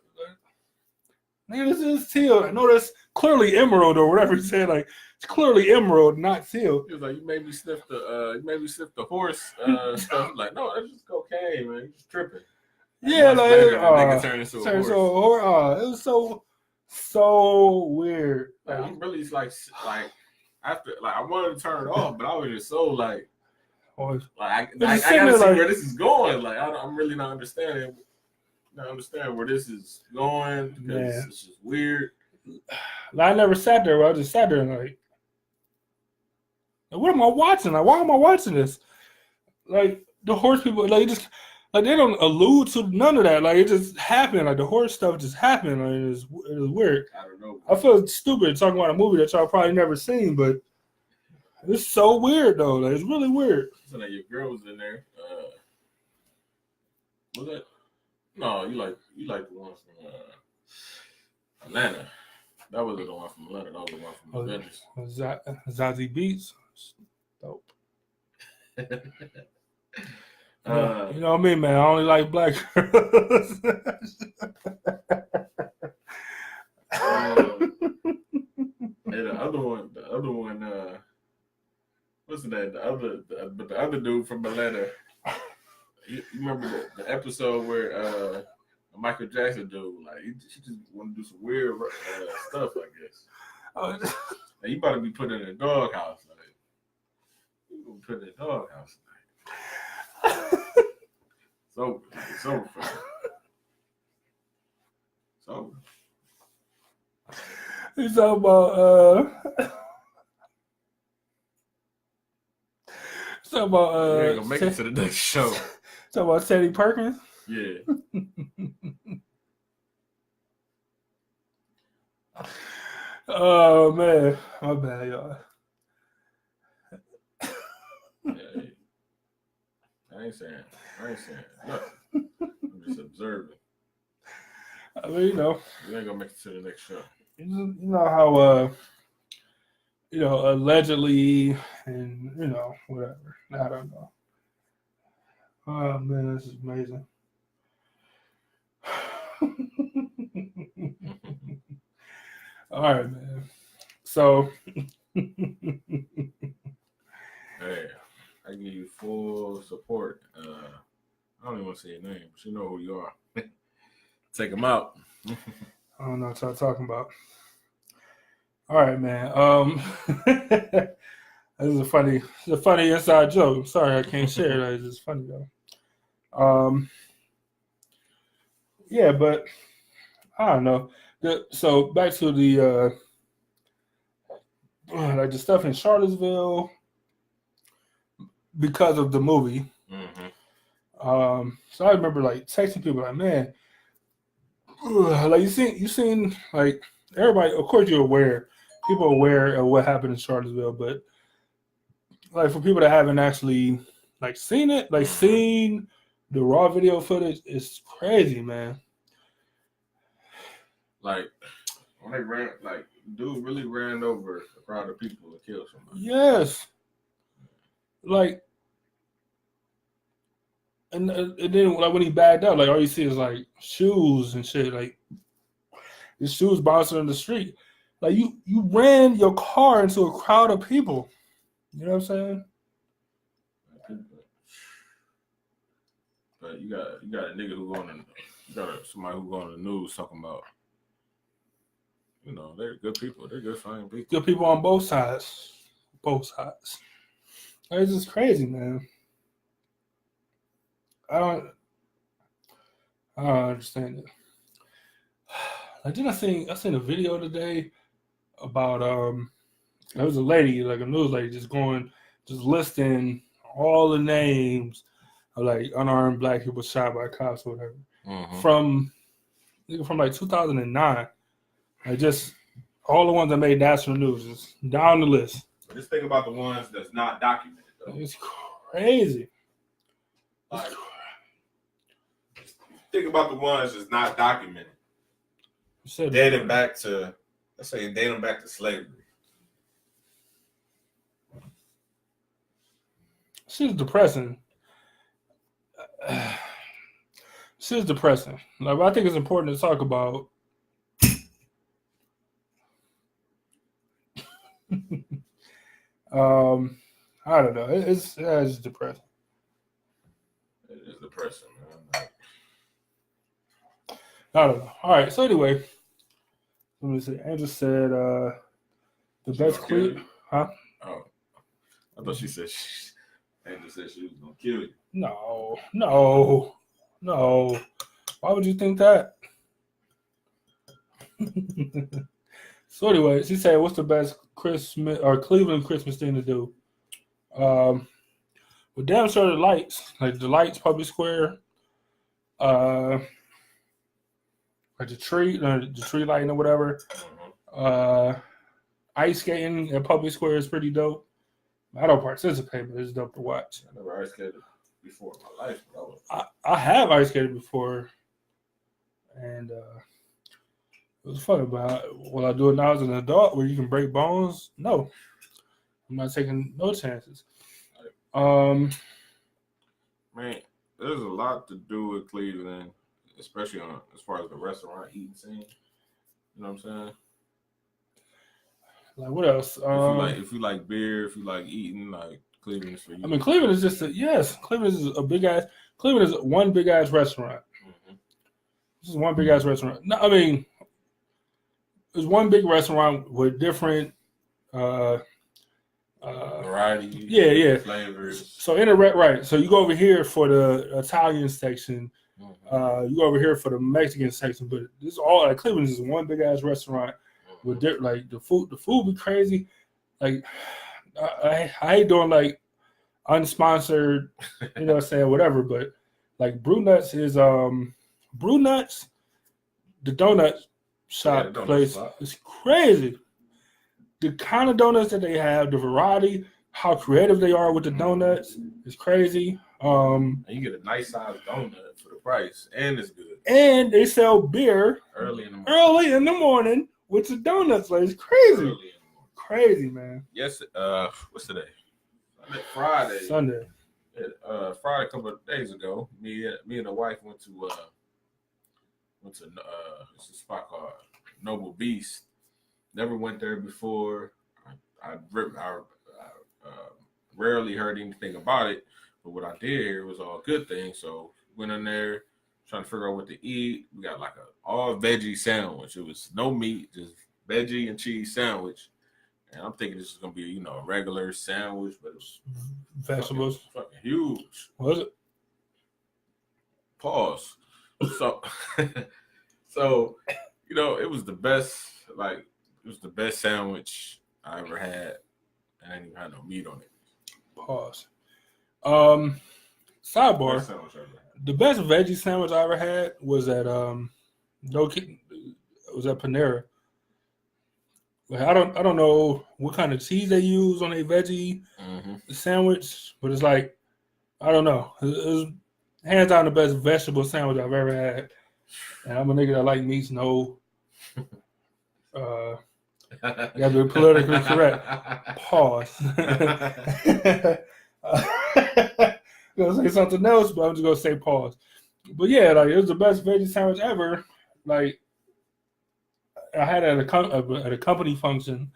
Nigga, this is teal. I know that's clearly emerald or whatever he said. Like it's clearly emerald, not teal. He was like, you made me sniff the horse stuff. Like, no, that's just cocaine, man. You just tripping. Yeah, like nigga turned into a horse. It was so weird. Like, I'm really like after like I wanted to turn it off, but I was just so like I gotta see where this is going. Like I'm really not understanding where this is going because it's just weird. Like, I never sat there. I just sat there and like, what am I watching? Like, why am I watching this? Like the horse people, like just. Like they don't allude to none of that. Like it just happened. Like the horse stuff just happened. Like it was weird. I don't know. I feel stupid talking about a movie that y'all probably never seen, but it's so weird though. Like it's really weird. So that your girl was in there. Was that? No, you like the one from Atlanta. That wasn't the one from Atlanta. That was the one from Avengers. Zazie Beetz. Dope. You know what I mean, man? I only like black girls. And the other one, what's the name? The other dude from Atlanta. You remember the episode where Michael Jackson dude, like she just want to do some weird stuff, I guess. And you about to be put in a doghouse, like you gonna put in a doghouse. So funny. So he's talking about Talk about You ain't gonna make it to the next show. Talk about Teddy Perkins. Yeah. Oh man, my bad, y'all. Yeah. I ain't saying. No. I'm just observing. I mean, You ain't gonna make it to the next show. you know how allegedly and whatever. I don't know. Oh man, this is amazing. All right, man. So hey, I give you full support. I don't even want to say your name, but you know who you are. Take them out. I don't know what y'all talking about. All right, man. This is a funny inside joke. I'm sorry I can't share that. It's just funny though. Yeah, but I don't know. So back to the like the stuff in Charlottesville because of the movie. Mm-hmm. So I remember like texting people like, man, like you seen like everybody. Of course, you're aware. People are aware of what happened in Charlottesville, but like for people that haven't actually like seen it, like seen the raw video footage, it's crazy, man. Like when they ran, like dude really ran over a crowd of people and killed somebody. Yes, like, and then like when he bagged out, like all you see is like shoes and shit, like his shoes bouncing in the street. Like you ran your car into a crowd of people. You know what I'm saying? But you got a nigga who somebody who go on the news talking about, they're good people. They're good fine people. Good people on both sides. Both sides. It's just crazy, man. I don't understand it. I seen a video today about there was a lady, like a news lady, just listing all the names of like unarmed black people shot by cops or whatever. Mm-hmm. From like 2009. Like just all the ones that made national news, just down the list. Just think about the ones that's not documented though. It's crazy. Like, think about the ones that's not documented. Dating back to slavery. She's depressing. She's depressing. Like, I think it's important to talk about. I don't know. It's depressing. It is depressing, man. I don't know. All right. So anyway, let me see. Angel said the best clip. Huh? Oh, I thought she said Angel said she was gonna kill you. No. Why would you think that? So anyway, she said, "What's the best Christmas or Cleveland Christmas thing to do?" Well, damn sure the lights, like the lights, public square, like the tree lighting or whatever. Ice skating at public square is pretty dope. I don't participate, but it's dope to watch. I never ice skated before in my life. I have ice skated before, and it was fun. But will I do it now as an adult where you can break bones? No, I'm not taking no chances. Man, there's a lot to do with Cleveland, especially as far as the restaurant eating scene. You know what I'm saying? Like what else? If you like beer, if you like eating, like Cleveland is for you. I mean, Cleveland is just Cleveland is a big ass. Cleveland is one big ass restaurant. Mm-hmm. This is one big ass restaurant. No, I mean, it's one big restaurant with different variety. Yeah. Flavors. So right. So you go over here for the Italian section. Mm-hmm. You go over here for the Mexican section. But this is all like Cleveland is one big ass restaurant. With like the food be crazy. Like I hate doing like unsponsored, you know what I'm saying, whatever. But like Brew Nuts is Brew Nuts, the donut shop place is crazy. The kind of donuts that they have, the variety, how creative they are with the donuts is crazy. And you get a nice sized donut for the price, and it's good. And they sell beer early in the morning with the donuts. Like, it's crazy. Crazy, man. Yes, what's today? Friday. Sunday. Friday a couple of days ago, me and the wife went to it's a spot called Noble Beast. Never went there before. I rarely heard anything about it, but what I did hear was all good things. So went in there trying to figure out what to eat. We got like a all veggie sandwich. It was no meat, just veggie and cheese sandwich. And I'm thinking this is gonna be a regular sandwich, but it was vegetables, fucking huge. Was it? Pause. So, it was the best. Like, it was the best sandwich I ever had, and I didn't even have no meat on it. Pause. Sidebar. The best veggie sandwich I ever had was at Panera. Like, I don't know what kind of cheese they use on a veggie sandwich, but it's like, I don't know. It was hands down the best vegetable sandwich I've ever had. And I'm a nigga that like meats. No, you have to be politically correct. Pause. I'm gonna say something else, but I'm just gonna say pause. But yeah, like, it was the best veggie sandwich ever. Like, I had it at a company function,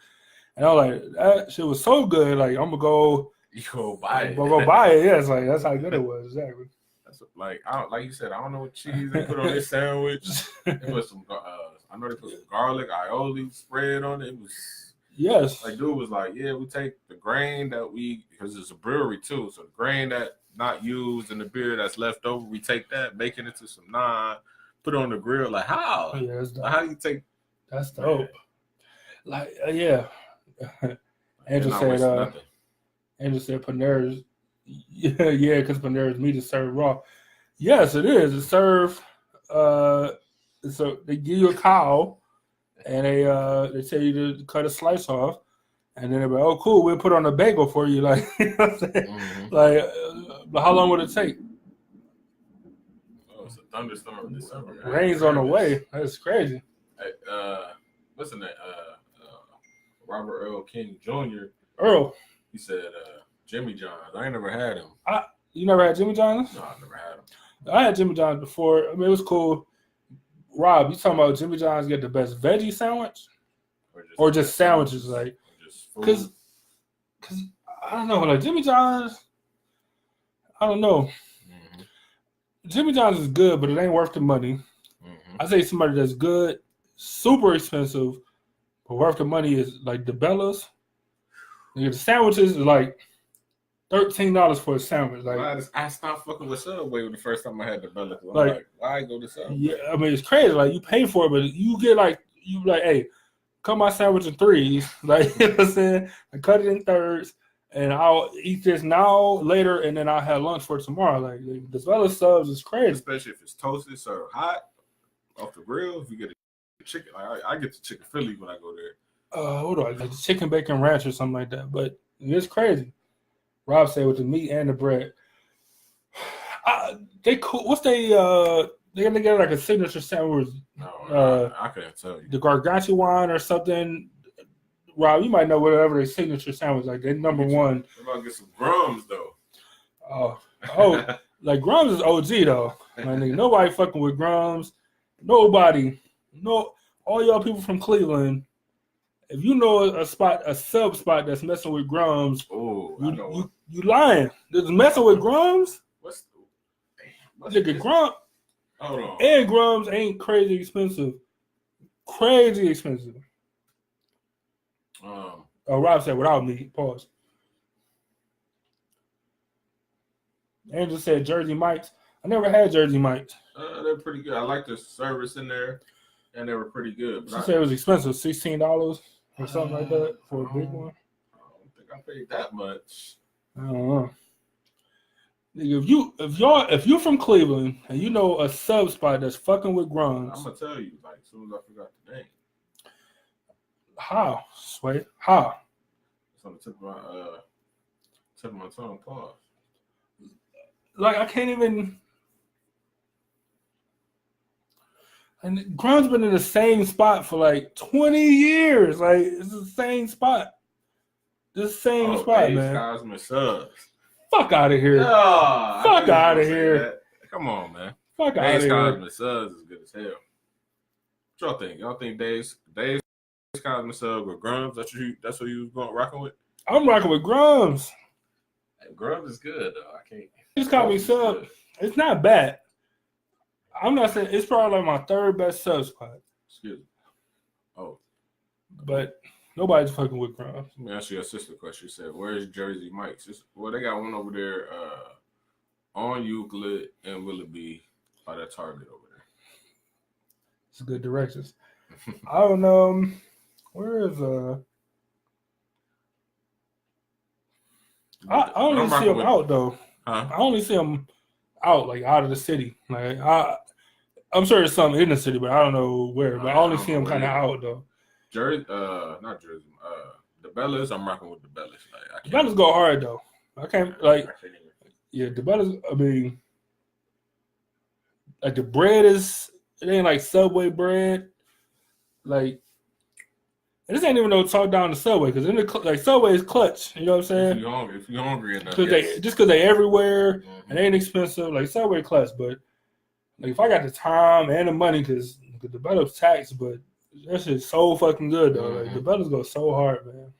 and I was like, that shit was so good. Like, I'm gonna go. You go buy it. I'm gonna go buy it. Yeah, it's like, that's how good it was. Exactly. That's like you said. I don't know what cheese they put on this sandwich. It was some. I know they put some garlic aioli spread on it. It was. Yes. Like, dude was like, yeah, we take the grain because it's a brewery too, so the grain that not used in the beer that's left over, we take that, make it into some naan, put it on the grill. Like, how? Yeah, that's dope. Like, how do you take? That's dope. Man. Like, yeah. Andrew said Panera's. Yeah, because Panera's meat is served raw. Yes, it is. It's served. So they give you a cow, and they tell you to cut a slice off, and then they're like, "Oh, cool, we'll put on a bagel for you." Like, you know what I'm saying? Mm-hmm. Like, how long would it take? Oh, it's a thunderstorm this summer. Rain's on the way. That's crazy. Hey, listen to Robert Earl King Jr. Earl. He said Jimmy John's. I ain't never had him. You never had Jimmy John's? No, I never had him. I had Jimmy John's before. I mean, it was cool. Rob, you talking about Jimmy John's get the best veggie sandwich? Or just sandwiches, like, because I don't know, like Jimmy John's, I don't know. Mm-hmm. Jimmy John's is good, but it ain't worth the money. Mm-hmm. I say somebody that's good, super expensive, but worth the money is like the Bellas. The sandwiches are like $13 for a sandwich. Like, I stopped fucking with Subway the first time I had the Bellas. Like, why go to Subway? Yeah, I mean, it's crazy. Like, you pay for it, but you get hey, cut my sandwich in threes. Like, you know what I'm saying? I cut it in thirds, and I'll eat this now, later, and then I'll have lunch for tomorrow. Like, the Bellas subs is crazy. Especially if it's toasted, served hot, off the grill. If you get a chicken, I get the chicken Philly when I go there. What do I like? The chicken bacon ranch or something like that. But it's crazy. Rob said with the meat and the bread. They cool. What's they get like a signature sandwich? No, I couldn't tell you. The gargantuan or something. Rob, you might know whatever their signature sandwich like. They number one. I'm about to get some Grums though. Oh, like Grums is OG though. My nigga, nobody fucking with Grums. Nobody. No, all y'all people from Cleveland. If you know a sub spot that's messing with Grums, you lying. There's messing with Grums. What's nigga Grums? Hold on. And Grums ain't crazy expensive. Crazy expensive. Rob said without me. Pause. Angel said Jersey Mike's. I never had Jersey Mike's. They're pretty good. I like the service in there, and they were pretty good. She said it was expensive, $16 or something like that for a big one. I don't think I paid that much. I don't know. If you're from Cleveland and you know a sub spot that's fucking with Grums, I'm gonna tell you, like, as soon as I forgot the name. how? Sway? How? It's on the tip of my tongue. Pause. Like I can't even. And Grums been in the same spot for like 20 years. Like it's the same spot. The same spot, Dave's man. Cosmic Subs. Fuck out of here. Oh, Fuck out of here. Come on, man. Fuck out of Dave's here. Cosmic Subs is good as hell. What y'all think? Y'all think Dave's Cosmic Subs with Grums? That's what you was going rocking with? I'm rocking with Grums. Hey, Grums is good though. I can't. Dave's Cosmic Sub. It's not bad. I'm not saying it's probably like my third best sub spot. Excuse me. Oh. But nobody's fucking with Grums. Let me ask you a sister question. She said, where's Jersey Mike's? Well, they got one over there on Euclid and Willoughby by that Target over there. It's good directions. I don't know. Where is I only see them out though. Huh? I only see them out like out of the city. Like I'm sure there's some in the city, but I don't know where. But I only see them kind of out though. Jersey, not Jersey. The Bellas, I'm rocking with the Bellas. Like, the Bellas go hard though. I can't like. Yeah, the Bellas. I mean, like the bread is. It ain't like Subway bread. Like, and this ain't even no talk down the Subway because in the like Subway is clutch. You know what I'm saying? If you're hungry enough, because they everywhere and they ain't expensive. Like Subway clutch, but like if I got the time and the money, because the Bellas taxed, but that shit's so fucking good though. Like the Bellas go so hard, man.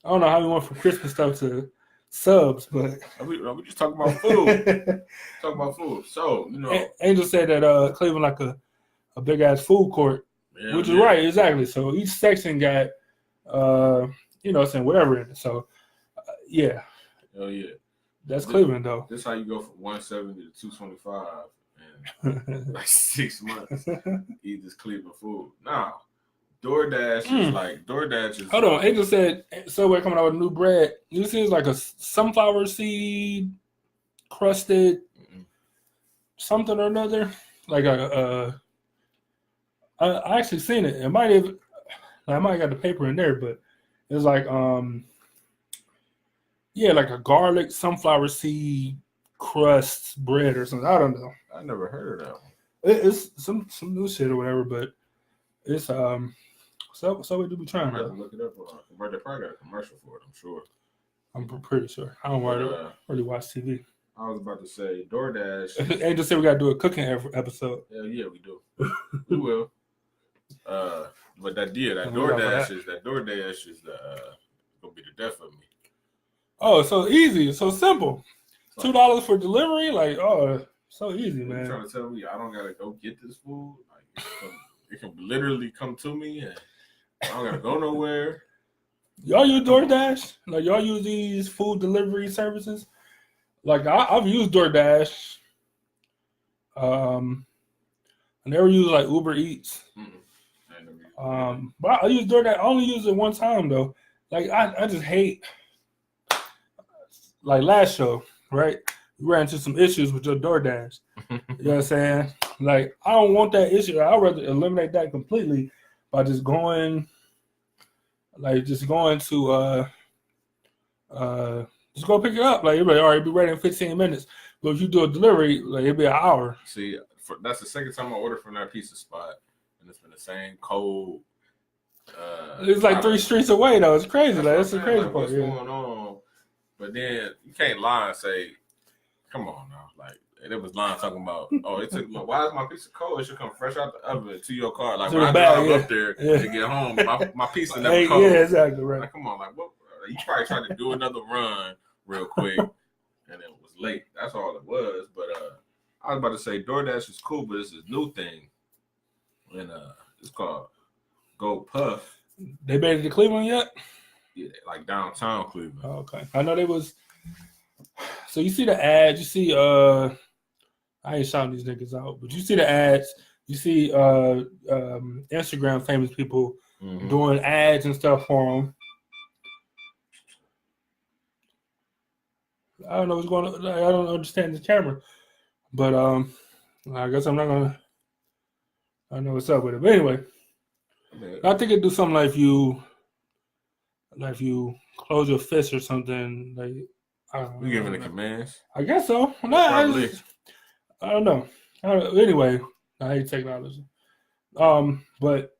I don't know how we went from Christmas stuff to subs, but we just talking about food. So Angel said that Cleveland like a big ass food court, which is right, exactly. So each section got saying whatever in it. So yeah. Hell yeah. That's Cleveland though. This how you go from 170 to 225 in like 6 months. Eat this Cleveland food. Now, DoorDash is Hold on, Angel said Subway coming out with new bread. This is like a sunflower seed crusted something or another. Like I actually seen it. I might have got the paper in there, but it's like like a garlic sunflower seed crust bread or something. I don't know. I never heard of that one. It's some new shit or whatever, but it's so we do be trying. I'm gonna have to look it up. They probably got a commercial for it. I'm sure. I'm pretty sure. I don't really watch TV. I was about to say DoorDash. Angel said we gotta do a cooking episode. Hell yeah, we do. We will. But DoorDash is gonna be the death of me. Oh, so easy, so simple. $2 for delivery, like so easy, man. You're trying to tell me I don't gotta go get this food? Like it can literally come to me, and I don't gotta go nowhere. Y'all use DoorDash? Like y'all use these food delivery services? Like I've used DoorDash. I never use like Uber Eats. But I use DoorDash. I only use it one time though. Like I just hate. Like last show, right? We ran into some issues with your DoorDash. You know what I'm saying? Like I don't want that issue. I'd rather eliminate that completely by just going to just go pick it up. Like everybody already be ready in 15 minutes. But if you do a delivery, like it'll be an hour. See, that's the second time I ordered from that pizza spot, and it's been the same cold. It's like 3 streets away though. It's crazy. Like it's a crazy part. What's going on? But then you can't lie and say, "Come on now!" Like there was line talking about, "Oh, it took. Why is my pizza cold? It should come fresh out the oven to your car." Like when I drive up there to get home, my pizza never cold. Yeah, exactly right. Like, come on, like what? You probably tried to do another run real quick, and it was late. That's all it was. But I was about to say DoorDash is cool, but it's this new thing, and it's called Go Puff. They made it to Cleveland yet? Yeah, like downtown Cleveland. Oh, okay. I know they was. So you see the ads. You see, I ain't shouting these niggas out, but you see the ads. You see Instagram famous people doing ads and stuff for them. I don't know what's going on. I don't understand the camera, but I guess I'm not gonna. I know what's up with it, but anyway, I think it'd do something like if you close your fist or something. Like I don't know. You giving the commands? I guess so. No, Probably. I don't know. Anyway, I hate technology. But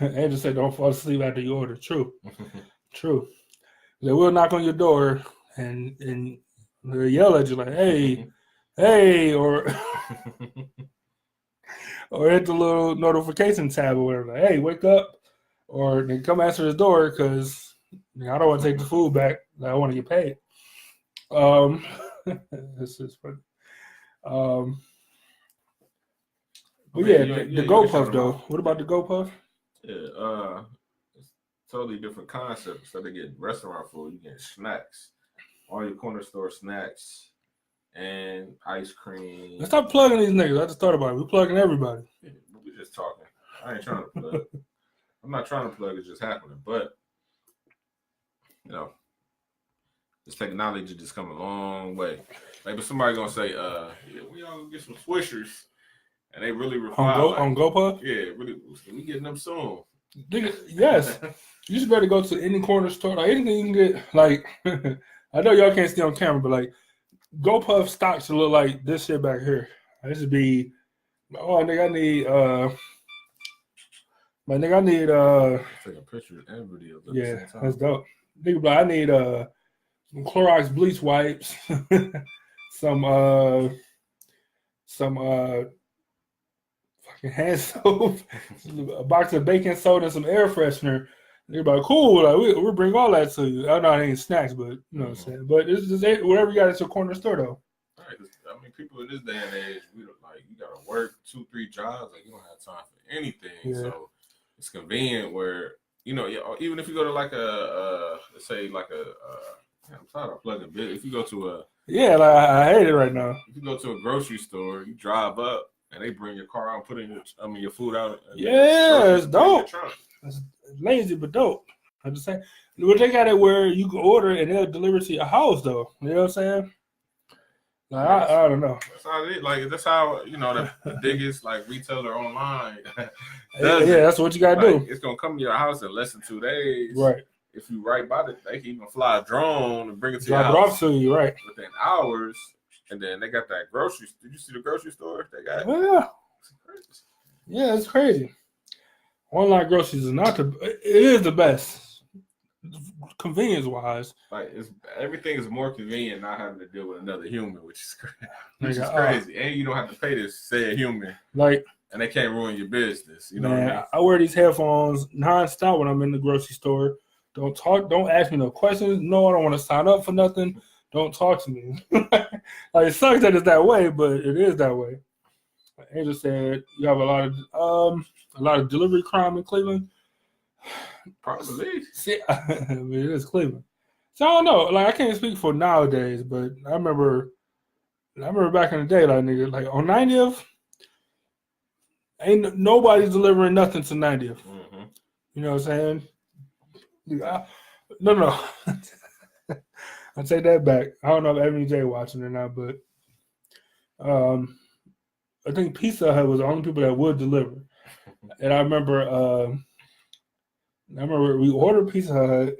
Andrew said, "Don't fall asleep after you order." True, true. They will knock on your door and they'll yell at you like, "Hey, hey," or or hit the little notification tab or whatever. Like, "Hey, wake up!" Or they come answer the door because I don't want to take the food back. I want to get paid. This is funny. But yeah, the GoPuff though. What about the GoPuff? Yeah, it's totally different concept. Instead of getting restaurant food, you get snacks. All your corner store snacks and ice cream. Let's stop plugging these niggas. I just thought about it. We're plugging everybody. Yeah, we're just talking. I ain't trying to plug. I'm not trying to plug. It's just happening. But you know, this technology just come a long way. Like, but somebody gonna say, yeah, we all gonna get some Swishers. And they really refine on GoPuff? Yeah, really. We getting them soon. Yes. You just better go to any corner store. Like anything you can get. Like, I know y'all can't see on camera, but like, GoPuff stocks look like this shit back here. This would be, oh, nigga, I need, my nigga, I need, take a picture and video. Yeah, that's dope. Nigga, but I need, some Clorox bleach wipes, some fucking hand soap, a box of baking soda, and some air freshener. They're like, cool, like we'll bring all that to you. I know it ain't snacks, but you know what I'm saying. But it's just whatever you got at your corner store though. Right. I mean, people in this day and age, we don't like you gotta work 2-3 jobs, like you don't have time for anything. Yeah. So it's convenient where even if you go to like let's say like I'm tired of plugging bit. If you go to a like I hate it right now. If you go to a grocery store, you drive up and they bring your car out, your food out. Yeah, it's dope. It's lazy but dope. I'm just saying. But they got it where you can order and they'll deliver to your house though. You know what I'm saying? Like, I don't know. That's how it is. Like that's how the biggest like retailer online. That's what you gotta do. It's gonna come to your house in less than 2 days. Right. If you right by it, they can even fly a drone and bring it to your house. Drop it off to you, right? Within hours. And then they got that grocery. Did you see the grocery store? They got. Yeah. Yeah, it's crazy. Online groceries is not it is the best, convenience wise. Like everything is more convenient not having to deal with another human, which is crazy. And you don't have to pay this said human. Like, and they can't ruin your business. You know what I mean? I wear these headphones nonstop when I'm in the grocery store. Don't ask me no questions. No, I don't want to sign up for nothing. Don't talk to me. Like it sucks that it's that way, but it is that way. Like Angel said, you have a lot of delivery crime in Cleveland. Probably. See, I mean, it is Cleveland. So I don't know. Like I can't speak for nowadays, but I remember back in the day, like nigga, like on 90th, ain't nobody's delivering nothing to 90th. Mm-hmm. You know what I'm saying? No. I take that back. I don't know if Ebony J watching or not, but I think Pizza Hut was the only people that would deliver. And I remember we ordered Pizza Hut,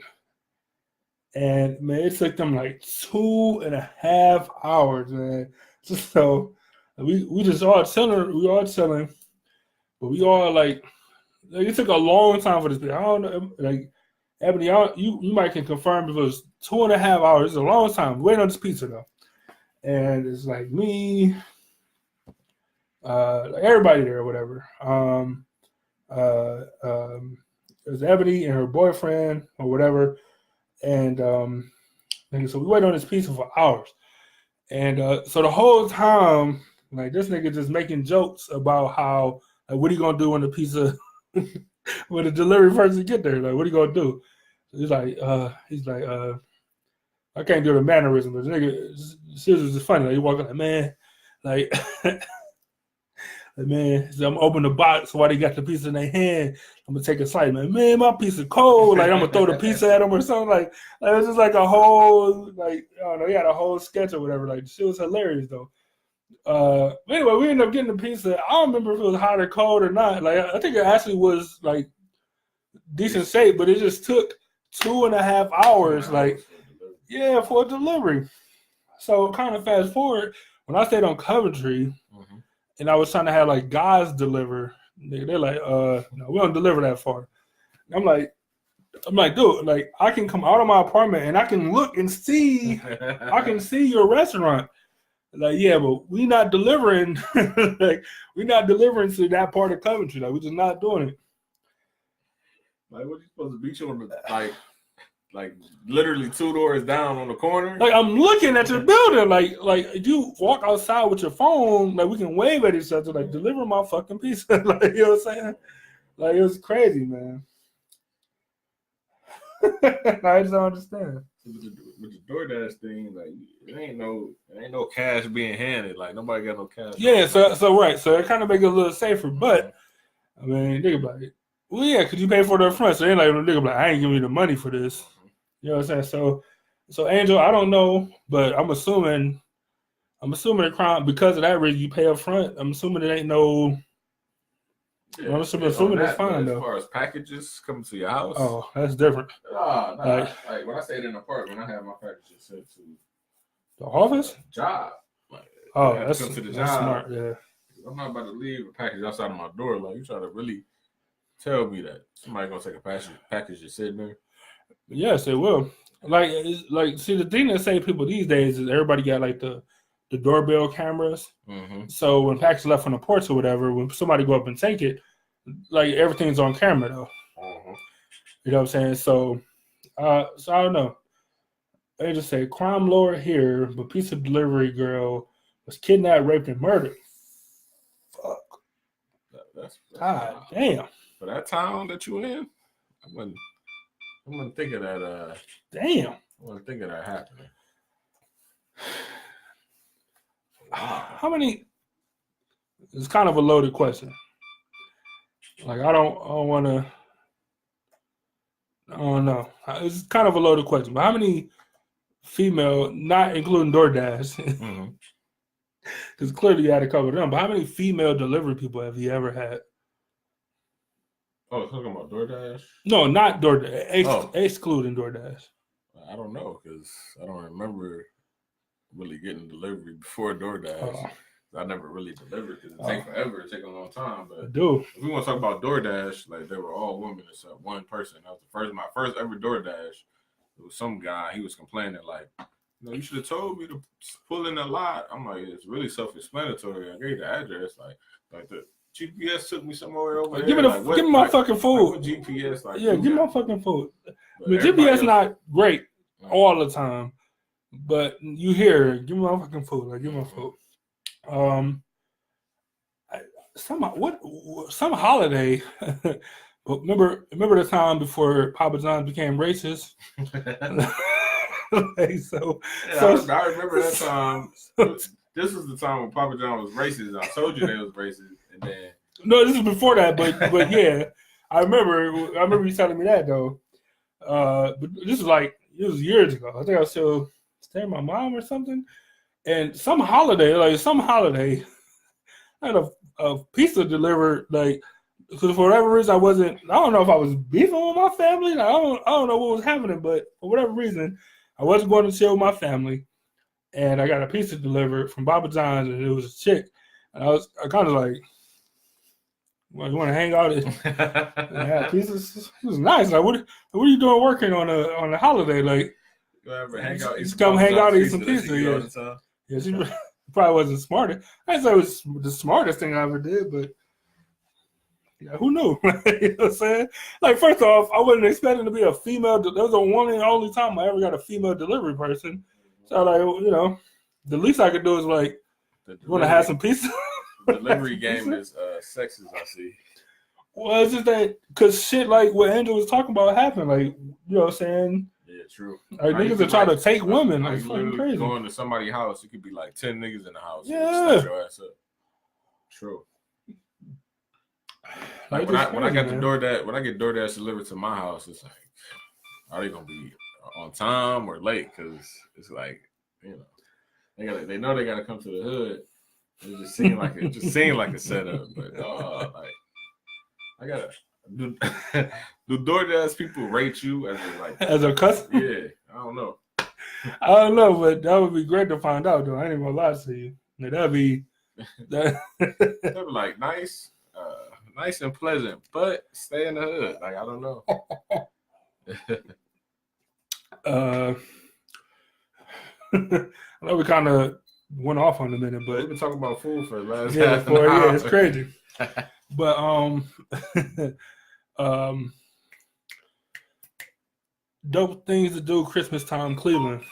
and man, it took them like 2.5 hours, man. So we just all chilling, but we all like it took a long time for this. I don't know, like Ebony, you might can confirm if it was 2.5 hours. It's a long time waiting on this pizza though, and it's like me, like everybody there or whatever. It was Ebony and her boyfriend or whatever, and so we waited on this pizza for hours, and so the whole time, like this nigga just making jokes about how like what are you gonna do when the pizza when the delivery person get there? Like what are you gonna do? He's like I can't do the mannerism, but the nigga, shit was just funny. Like he walking like man, like Man, so I'm open the box while they got the pizza in their hand. I'm gonna take a slice, man, my pizza cold. Like I'm gonna throw the pizza at them or something. Like it was just like a whole, like I don't know, he had a whole sketch or whatever. Like shit was hilarious though. Anyway, we ended up getting the pizza. I don't remember if it was hot or cold or not. Like I think it actually was like decent shape, but it just took 2.5 hours. Like yeah, for a delivery. So kind of fast forward when I stayed on Coventry. And I was trying to have like guys deliver. They're like, no, we don't deliver that far. I'm like, dude, like I can come out of my apartment and I can look and see, I can see your restaurant. Like, yeah, but we not delivering. Like, we not delivering to that part of Coventry. Like, we're just not doing it. Like, what you supposed to beat you on the like literally 2 doors down on the corner? Like I'm looking at your building. Like you walk outside with your phone, like we can wave at each other, like deliver my fucking pizza. Like you know what I'm saying? Like it was crazy, man. I just don't understand. With the DoorDash thing, like it ain't no cash being handed. Like nobody got no cash. Yeah, so right. So it kind of make it a little safer, but I mean, think about it. Well, yeah, because you pay for it up front. So they're like, nigga, I ain't giving you the money for this. You know what I'm saying? So Angel, I don't know, but I'm assuming the crime because of that reason you pay up front. I'm assuming it ain't no. Yeah, I'm assuming it's fine though. As far as packages coming to your house, oh, that's different. Nah. Like when I stayed in an apartment, I had my packages sent to the office, job. Like, that's smart. Yeah, I'm not about to leave a package outside of my door. Like you try to really tell me that somebody gonna take a package just sitting there. Yes, it will. Like, see, the thing that save people these days is everybody got like the doorbell cameras. Mm-hmm. So when packs left on the porch or whatever, when somebody go up and take it, like everything's on camera though. Mm-hmm. You know what I'm saying? So I don't know. They just say crime lower here, but pizza delivery girl was kidnapped, raped, and murdered. Fuck. That's God damn. For that town that you in, I wouldn't think of that. Damn. I wouldn't think of that happening. How many? It's kind of a loaded question. Like I don't want to. I don't know. It's kind of a loaded question. But how many female, not including DoorDash, because clearly you had a couple of them. But how many female delivery people have you ever had? Oh, talking about DoorDash? No, not DoorDash. Excluding DoorDash. I don't know because I don't remember really getting delivery before DoorDash. I never really delivered because it takes forever. It takes a long time. But if we want to talk about DoorDash, like they were all women except one person. That was my first ever DoorDash. It was some guy. He was complaining like, you should have told me to pull in a lot. I'm like, it's really self-explanatory. I gave the address. Like the GPS took me somewhere over there. Give me my fucking food. GPS, give me my fucking food. I mean, GPS not great all the time, but you hear, give me my fucking food. Like, give me my food. Some holiday. But remember the time before Papa John's became racist. I remember that time. This was the time when Papa John was racist. I told you they was racist, and then no, this is before that. But yeah, I remember you telling me that though. But this is like it was years ago. I think I was still staying with my mom or something, and some holiday, I had a pizza delivered like. Because for whatever reason, I don't know if I was beefing with my family. I don't know what was happening, but for whatever reason, I wasn't going to chill with my family. And I got a pizza delivered from Papa John's, and it was a chick. And I kind of like, well, you want to hang out? Yeah, pizzas. It was nice. Like, what are you doing working on a holiday? Like, just come hang out and eat some pizza. Yeah, she probably wasn't smart. I'd say it was the smartest thing I ever did, but. Yeah, who knew? You know what I'm saying? Like, first off, I wasn't expecting to be a female. That was the one and only time I ever got a female delivery person. So, like, the least I could do is, like, you want to have some pizza? The delivery game is sexist, I see. Well, it's just that, because shit like what Angel was talking about happened. Like, you know what I'm saying? Yeah, true. Like, niggas are trying to take women. Like, fucking crazy. Going to somebody's house, it could be like 10 niggas in the house. Yeah. Your ass up. True. Like when I got the DoorDash, when I get DoorDash delivered to my house, it's like, are they gonna be on time or late? Because it's like, you know, they know they gotta come to the hood. It just seemed like a setup, but like I gotta do. Do DoorDash people rate you as a customer? Yeah, I don't know. I don't know, but that would be great to find out, though. I ain't gonna lie to you. That'd be like nice and pleasant, but stay in the hood. Like I don't know. I know we kind of went off on a minute, but we've been talking about food for the last yeah, it's crazy. But dope things to do Christmas time, Cleveland.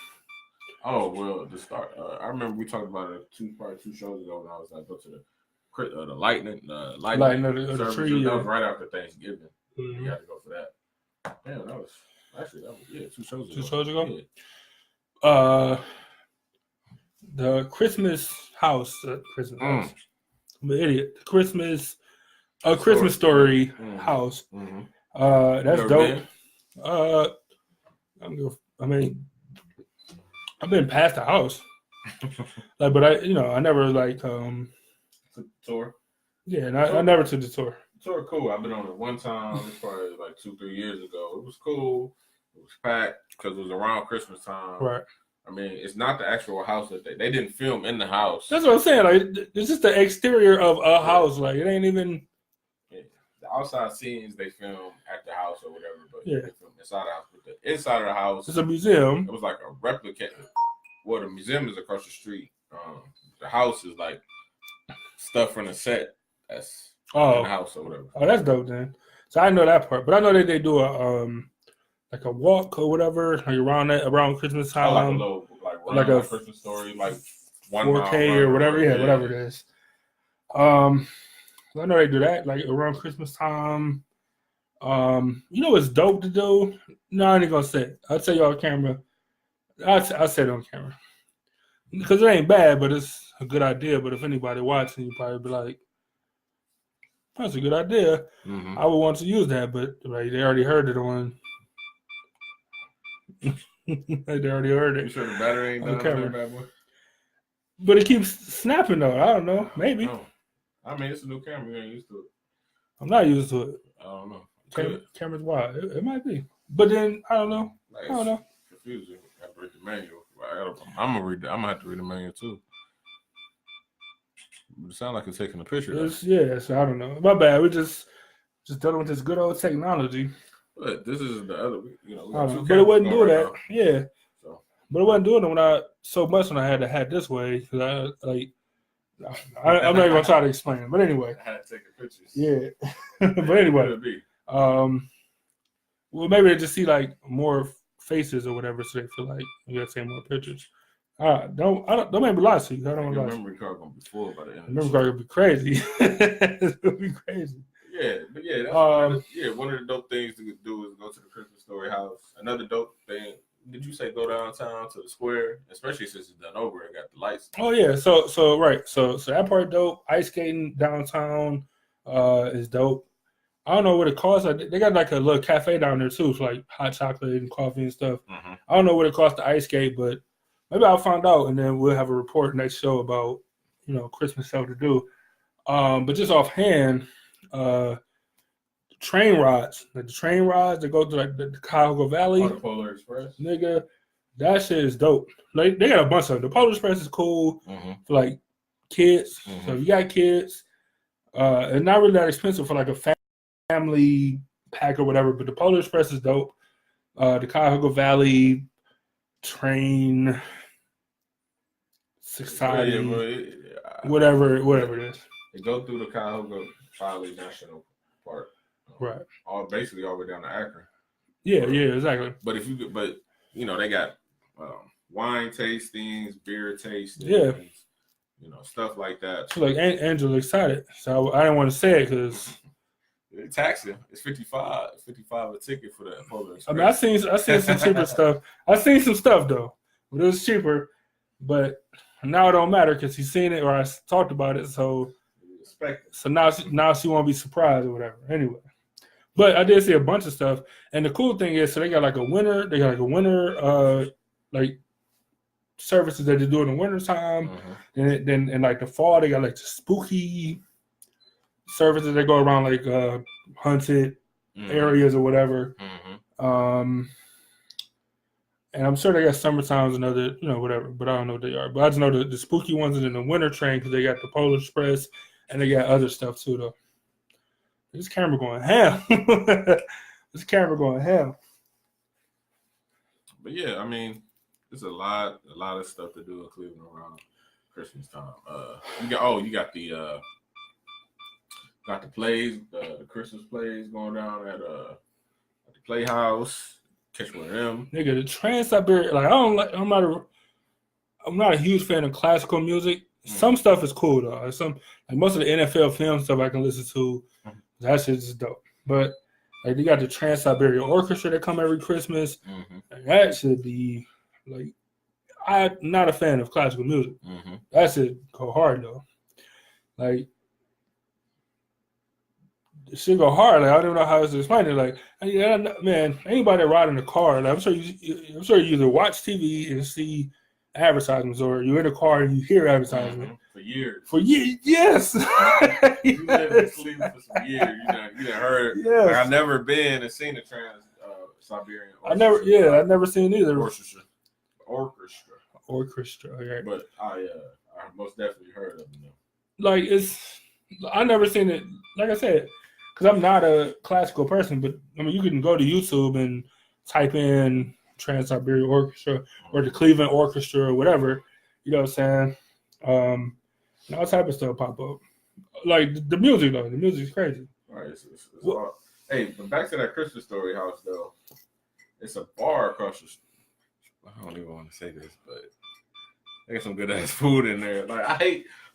Oh well, to start, I remember we talked about it two shows ago when I was like, go to the lightning of the tree. That was right after Thanksgiving. You got to go for that. Damn, that was 2 shows ago. 2 shows ago. Yeah. The Christmas house. I'm an idiot. Christmas Story house. Mm-hmm. That's dope. I mean, I've been past the house, like, but I never tour. Yeah, and I never took the tour. Tour cool. I've been on it one time. It was probably like 2-3 years ago. It was cool. It was packed because it was around Christmas time. Right. I mean, it's not the actual house that they didn't film in the house. That's what I'm saying. Like, it's just the exterior of a house. Like, it ain't even. Yeah. The outside scenes they film at the house or whatever, but yeah, they film inside the house. But the inside of the house, it's a museum. It was like a replica. Well, the museum is across the street. The house is like stuff from the set that's in the house or whatever. Oh, that's dope then. So I know that part, but I know that they do a like a walk or whatever, like around Christmas time, like a Christmas Story, like 4K or whatever, whatever it is. I know they do that like around Christmas time. You know what's dope to do? No, I ain't gonna say it. I'll tell you on camera. I'll say it on camera because it ain't bad, but it's a good idea. But if anybody watching, you probably be like, "That's a good idea." Mm-hmm. I would want to use that, but like they already heard it on. They already heard it. You sure the battery ain't done on that bad boy? But it keeps snapping though. I don't know. Maybe. No. I mean, it's a new camera. You ain't used to it. I'm not used to it. I don't know. Camera's wild. It might be. But then I don't know. Like, I don't know. Confusing. I have to read the manual. I'm gonna have to read the manual too. It sounds like it's taking a picture. Yeah. So I don't know. My bad. We just dealing with this good old technology. But this is the other, but it wasn't doing that. Yeah. So. But it wasn't doing it when I had to have this way because I'm not even gonna try to explain it. But anyway. I had to take the pictures. Yeah. But anyway. Well, maybe they just see like more faces or whatever, so they feel like you gotta take more pictures. Don't make me lie to you. I don't want to lie. Memory card gonna be full by the end. Memory card gonna be crazy. It'll be crazy. Yeah, but yeah, one of the dope things to do is go to the Christmas Story house. Another dope thing. Did you say go downtown to the square, especially since it's done over and got the lights? Oh yeah, so right, so that part dope. Ice skating downtown is dope. I don't know what it costs. They got like a little cafe down there too, for like hot chocolate and coffee and stuff. Mm-hmm. I don't know what it costs to ice skate, but maybe I'll find out and then we'll have a report next show about Christmas stuff to do. But just offhand, train rides, like the train rides that go to like the Cuyahoga Valley, the Polar Express, nigga, that shit is dope. Like they got a bunch of them. The Polar Express is cool for like kids. Mm-hmm. So if you got kids, it's not really that expensive for like a family pack or whatever. But the Polar Express is dope. The Cuyahoga Valley train society, whatever it is. They go through the Cuyahoga Valley National Park, right? Basically all the way down to Akron. Yeah, exactly. But they got wine tastings, beer tastings, stuff like that. So like Angela excited, so I didn't want to say it because it's taxing. It's $55 a ticket for the Polar Express. I mean, I seen some cheaper stuff. I seen some stuff though, but it was cheaper. But now it don't matter because he's seen it or I talked about it, so expecting. So now she won't be surprised or whatever. Anyway, but I did see a bunch of stuff, and the cool thing is, so they got like a winter. They got like a winter like services that they do in the winter time. And then in like the fall, they got like the spooky services that go around like haunted areas or whatever. And I'm sure they got summertimes and other, whatever, but I don't know what they are. But I just know the spooky ones are in the winter train because they got the Polar Express and they got other stuff too, though. This camera going ham. This camera going ham. But yeah, I mean, there's a lot of stuff to do in Cleveland around Christmas time. You got the plays, the Christmas plays going down at the Playhouse. Catch one of them. Nigga, the Trans-Siberian, like I'm not a huge fan of classical music. Some stuff is cool though. Like most of the NFL film stuff I can listen to. That shit's just dope. But like they got the Trans-Siberian Orchestra that come every Christmas. And that should be like, I'm not a fan of classical music. That should go hard though. Like it should go hard. Like I don't know how to explain it. Like, man, anybody that ride in the car, like, I'm sure you either watch TV and see advertisements, or you're in a car and you hear advertisements for years. Yes. You lived in Cleveland for some years. You done heard. Yes. Like, I've never been and seen the Trans-Siberian Orchestra. I've never seen either. Orchestra. Okay. But I most definitely heard of them. Like I never seen it. Like I said, because I'm not a classical person, but I mean, you can go to YouTube and type in Trans-Siberian Orchestra or the Cleveland Orchestra or whatever. You know what I'm saying? And all type of stuff pop up. Like the music though, the music's crazy. All right, it's hey, but back to that Christmas Story house though. It's a bar across the street. I don't even want to say this, but they got some good ass food in there.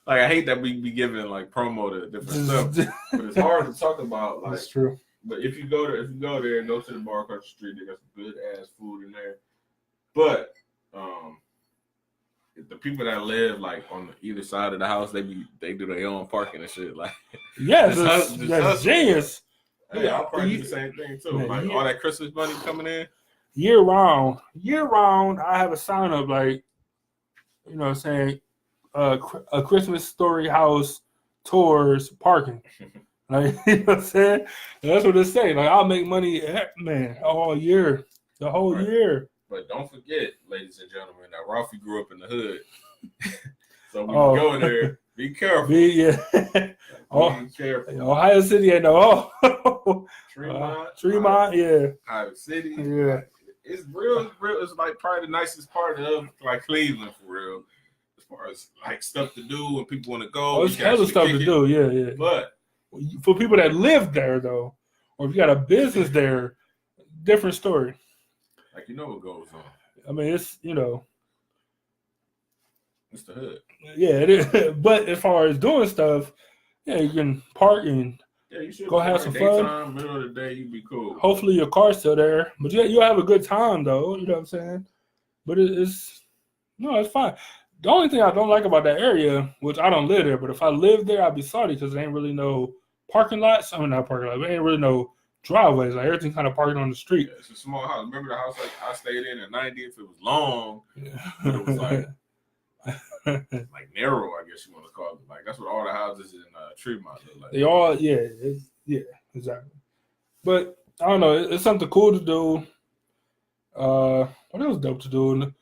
I hate that we be giving like promo to different stuff, but it's hard to talk about. Like, that's true. But if you go there and go to the bar across the street, they got some good ass food in there. But the people that live like on either side of the house, they do their own parking and shit. Like, yes, that's genius. Hey, I'll probably do the same thing too. Man, like all that Christmas money coming in year round. I have a sign up like, you know what I'm saying, a Christmas Story house tours parking. Like, you know what I'm saying? And that's what it's saying. Like, I'll make money, man, all year, the whole year. But don't forget, ladies and gentlemen, that Ralphie grew up in the hood. So when you go there, be careful. Be careful. Ohio City ain't no. Tremont, yeah. Ohio City, yeah. It's real. It's like probably the nicest part of like Cleveland for real. As far as like stuff to do and people want to go. It's hella stuff to do, yeah. But for people that live there though, or if you got a business there, different story. Like what goes on. I mean, it's it's the hood. Yeah, it is. But as far as doing stuff, yeah, you can park and you should go have some fun. Daytime, middle of the day, you'd be cool. Hopefully your car's still there, but you'll have a good time though. You know what I'm saying? But it's fine. The only thing I don't like about that area, which I don't live there, but if I lived there, I'd be sorry because there ain't really no parking lots. I mean, not parking lots, but ain't really no driveways. Like everything kind of parking on the street. Yeah, it's a small house. Remember the house like I stayed in 90th? It was long. Yeah. It was like narrow, I guess you want to call it. Like that's what all the houses in Tremont look like. They all, yeah, exactly. But I don't know. It's something cool to do. What else dope to do?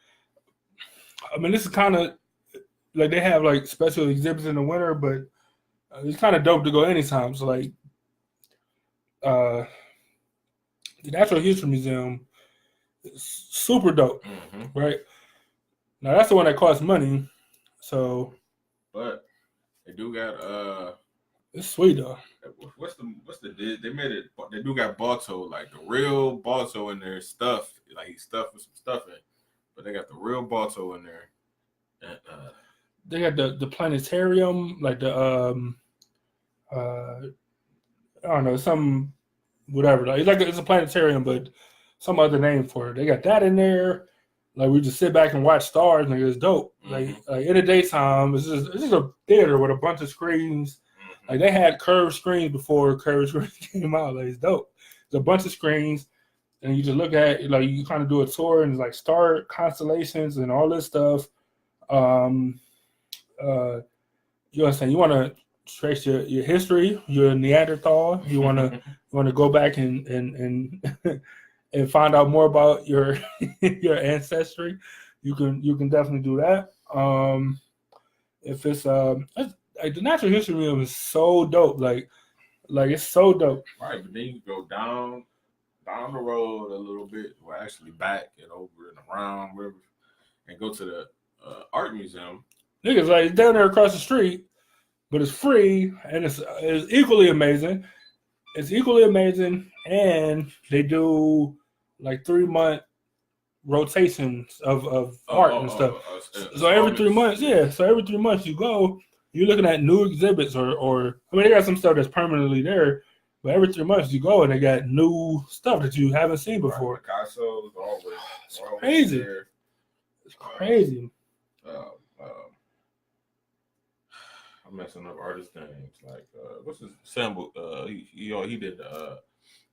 I mean, this is kind of like they have like special exhibits in the winter, but it's kind of dope to go anytime. So like, the Natural History Museum is super dope, right? Now that's the one that costs money. So, but they do got it's sweet though. What's the they made it? They do got Balto, like the real Balto in there stuffed, like he stuffed with some stuff in. But they got the real Balto in there. And, they got the planetarium, like the I don't know, some whatever. Like it's a planetarium, but some other name for it. They got that in there. Like we just sit back and watch stars, and it's dope. Like in the daytime, it's just a theater with a bunch of screens. Like they had curved screens before curved screens came out. Like it's dope. There's a bunch of screens, and you just look at it, like you kind of do a tour and it's like star constellations and all this stuff. You know what I'm saying? You want to trace your history. You're a Neanderthal. You want to go back and and find out more about your your ancestry. You can definitely do that. If it's like the Natural History Museum is so dope. Like it's so dope. Right, but then you go down the road a little bit, or actually back and over and around, wherever, and go to the art museum. Niggas, like, it's down there across the street, but it's free, and it's equally amazing. It's equally amazing, and they do like 3-month rotations of art and stuff. So every 3 months, So every 3 months you go, you're looking at new exhibits, or I mean, they got some stuff that's permanently there, but every 3 months you go and they got new stuff that you haven't seen before. Right, Picasso's always. It's crazy. There. It's crazy. I'm messing up artist names. Like, what's his Campbell? He did the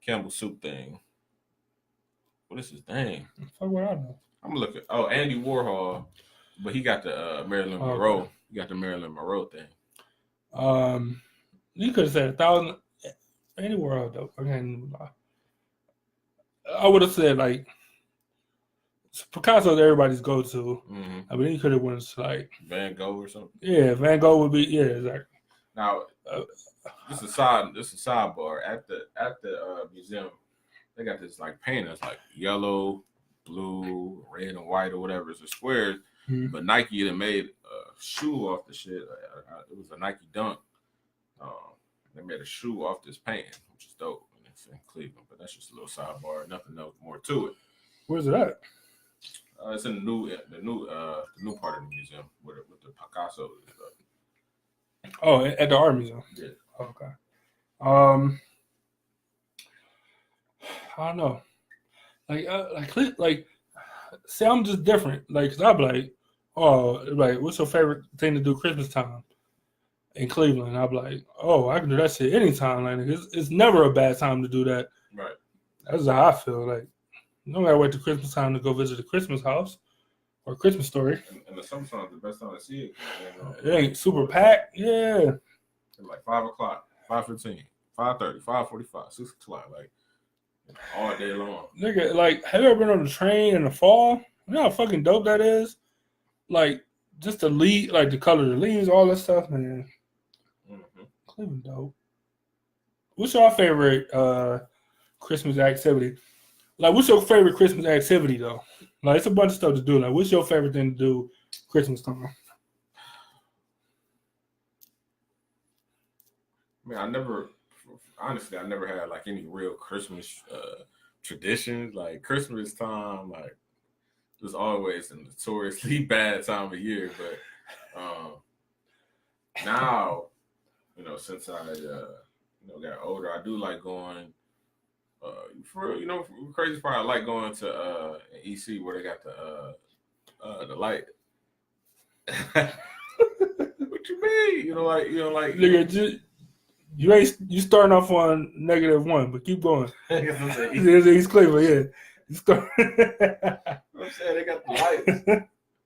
Campbell Soup thing. What is his name? Fuck what I know. I'm looking. Oh, Andy Warhol, but he got the Marilyn Monroe. Okay. He got the Marilyn Monroe thing. You could have said 1,000. Andy Warhol though. Again, I would have said like Picasso's everybody's go-to. Mm-hmm. I mean, he could have went to like Van Gogh or something. Yeah, Van Gogh would be. Yeah, exactly. Now, this is a sidebar at the museum. They got this like paint that's like yellow, blue, red, and white or whatever. It's a square. Mm-hmm. But Nike had made a shoe off the shit. It was a Nike Dunk. They made a shoe off this paint, which is dope. And it's in Cleveland, but that's just a little sidebar. Nothing else more to it. Where's it at? It's in the new part of the museum with the Picasso and stuff. Oh, at the art museum. Yeah. Okay. I don't know. Like, see, I'm just different. Like, cause I'm like, oh, like, what's your favorite thing to do Christmas time in Cleveland? I'm like, oh, I can do that shit anytime. Like, it's never a bad time to do that. Right. That's how I feel. Like, you don't gotta wait till Christmas time to go visit the Christmas house or Christmas story. And the summertime is the best time to see it. It ain't super packed. Yeah. It's like 5 o'clock, 5:15, 5:30, 5:45, 6 o'clock, like all day long. Nigga, like, have you ever been on the train in the fall? You know how fucking dope that is? Like, just the leaf, like the color of the leaves, all that stuff, man. Mm-hmm. Cleveland dope. What's your favorite Christmas activity? Like, what's your favorite Christmas activity, though? Like, it's a bunch of stuff to do. Like, what's your favorite thing to do Christmas time? I mean, I never had, like, any real Christmas traditions. Like, Christmas time, like, it was always a notoriously bad time of year. But now, you know, since I, got older, I do like going. For crazy part, I like going to EC where they got the light. What you mean? You like. Nigga, you starting off on -1, but keep going. He's Cleveland, yeah. I'm saying they got the lights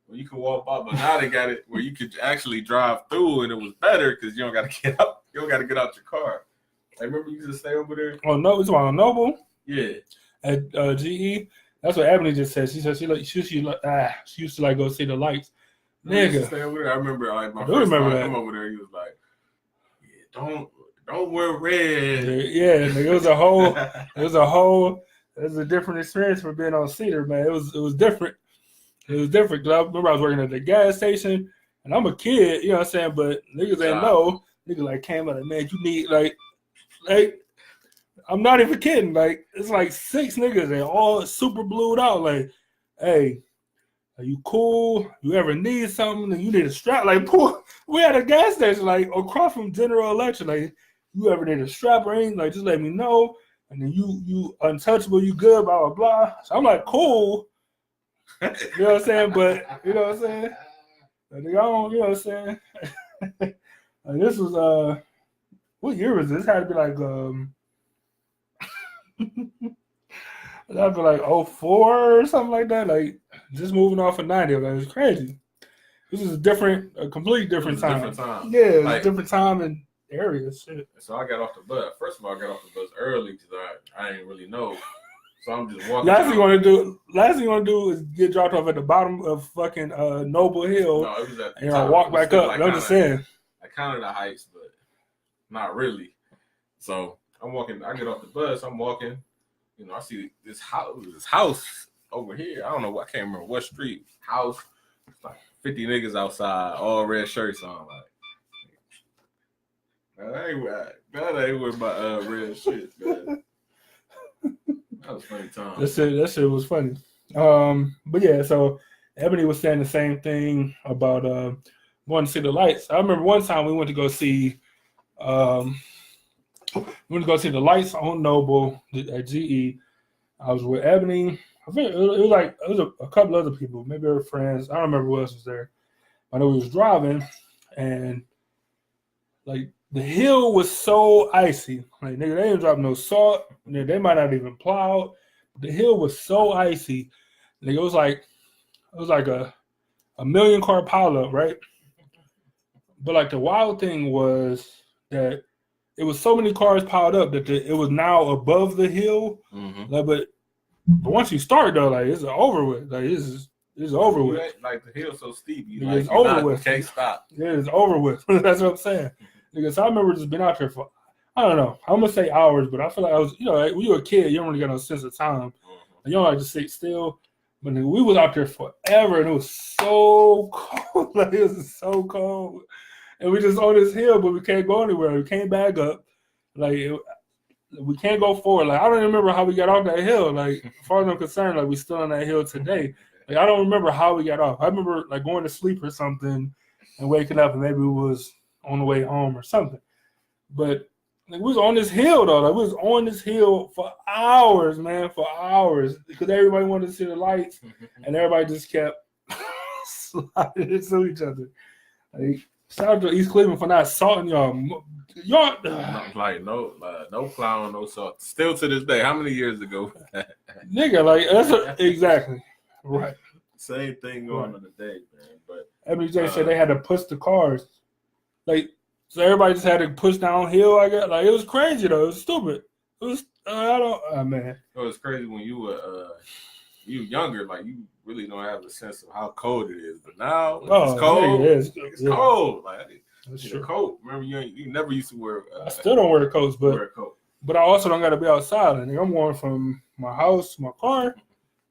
where you can walk by, but now they got it where you could actually drive through, and it was better because you don't got to get up. You don't got to get out your car. I remember you used to stay over there. Oh no, it's on Noble. Yeah. At GE. That's what Ebony just said. She said she used to like go see the lights. Nigga. Stay over there. I remember like my first time I come over there. He was like, "Yeah, don't wear red." Yeah, nigga, it was a different experience for being on Cedar, man. It was different. It was different because I remember I was working at the gas station, and I'm a kid, you know what I'm saying? But niggas ain't know. Niggas like came out, man, you need like. I'm not even kidding. Like, it's like 6 niggas and all super blued out. Like, hey, are you cool? You ever need something and you need a strap? Like, we at a gas station, like, across from General Electric. Like, you ever need a strap or anything? Like, just let me know. And then you untouchable, you good, blah, blah, blah. So I'm like, cool. You know what I'm saying? But, you know what I'm saying? Like, you know what I'm saying? Like, this was, what year was this? It had to be like that'd be like 04 or something like that. Like just moving off of 90. Like, it was crazy. This is a completely different time. Different time. Yeah, it's like, a different time and area. Shit. So I got off the bus. First of all, I got off the bus early because I didn't really know. So I'm just walking. Last thing you want to do is get dropped off at the bottom of fucking Noble Hill. No, it was at the and top. Walk back up. Like I'm just saying. I counted the heights, but not really. So I'm walking. I get off the bus. I'm walking. You know, I see this house over here. I don't know. I can't remember what street. House. It's like 50 niggas outside, all red shirts on. Like, that ain't with my red shit, man. That was funny time. That shit was funny. But yeah, so Ebony was saying the same thing about going to see the lights. I remember one time we went to go see the lights on Noble at GE. I was with Ebony. I think it was a couple other people, maybe they were friends. I don't remember who else was there. I know we was driving, and like the hill was so icy. Like, nigga, they didn't drop no salt. They might not even plow. The hill was so icy. Like, it was like a million car pileup, right? But like the wild thing was that it was so many cars piled up that it was now above the hill. Mm-hmm. Like, but once you start though, like, it's over with. Like, it's over with. Like the hill's so steep, it's over with. You can't stop. Yeah, it's over with. That's what I'm saying. Because I remember just being out there for, I don't know, I'm gonna say hours, but I feel like I was, you know, like, when you're a kid, you don't really got no sense of time. You don't like to sit still. But nigga, we was out there forever, and it was so cold. Like, it was so cold. And we just on this hill, but we can't go anywhere. We can't back up. Like, we can't go forward. Like, I don't remember how we got off that hill. Like, as far as I'm concerned, like, we still on that hill today. Like, I don't remember how we got off. I remember like going to sleep or something and waking up, and maybe it was on the way home or something. But like, we was on this hill though. Like, we was on this hill for hours, man, for hours, because everybody wanted to see the lights, and everybody just kept sliding into each other. Like, shout out to East Cleveland for not salting y'all. Y'all like no plowing, no salt. Still to this day. How many years ago? Nigga, like that's exactly right. Same thing going on today, man. But Ebony J said they had to push the cars. Like, so everybody just had to push downhill. I got, like, it was crazy though. It was stupid. It was man. It was crazy when you were younger. Like, you really don't have a sense of how cold it is. But now it's cold. Yeah, it's cold. Like, it's a coat. Remember, you never used to wear. I still don't wear the coats, but wear a coat. But I also don't got to be outside. And I'm going from my house to my car.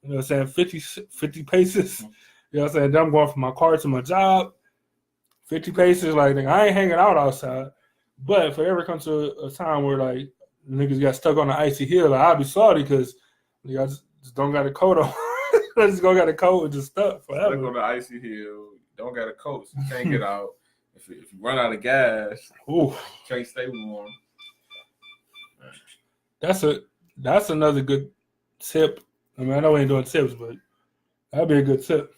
You know what I'm saying? 50 paces. You know what I'm saying? Then I'm going from my car to my job. 50 paces. Like, I ain't hanging out outside. But if it ever comes to a time where, like, niggas got stuck on the icy hill, like, I'll be salty because I just don't got a coat on. I just got a coat and just stuck forever. Stuck on the icy hill. Don't got a coat, so you can't get out. If you run out of gas, you can't stay warm. That's another good tip. I mean, I know we ain't doing tips, but that'd be a good tip.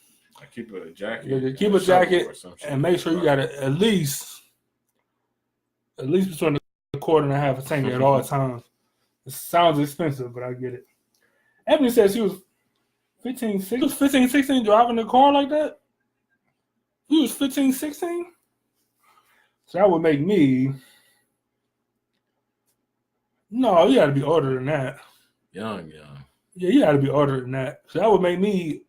Keep a jacket. Yeah, keep a jacket and make sure you got it at least between a quarter and a half a tank at all times. It sounds expensive, but I get it. Ebony said she was 15, 16 driving a car like that. He was 15, 16? So that would make me... No, you got to be older than that. Young. Yeah, you got to be older than that. So that would make me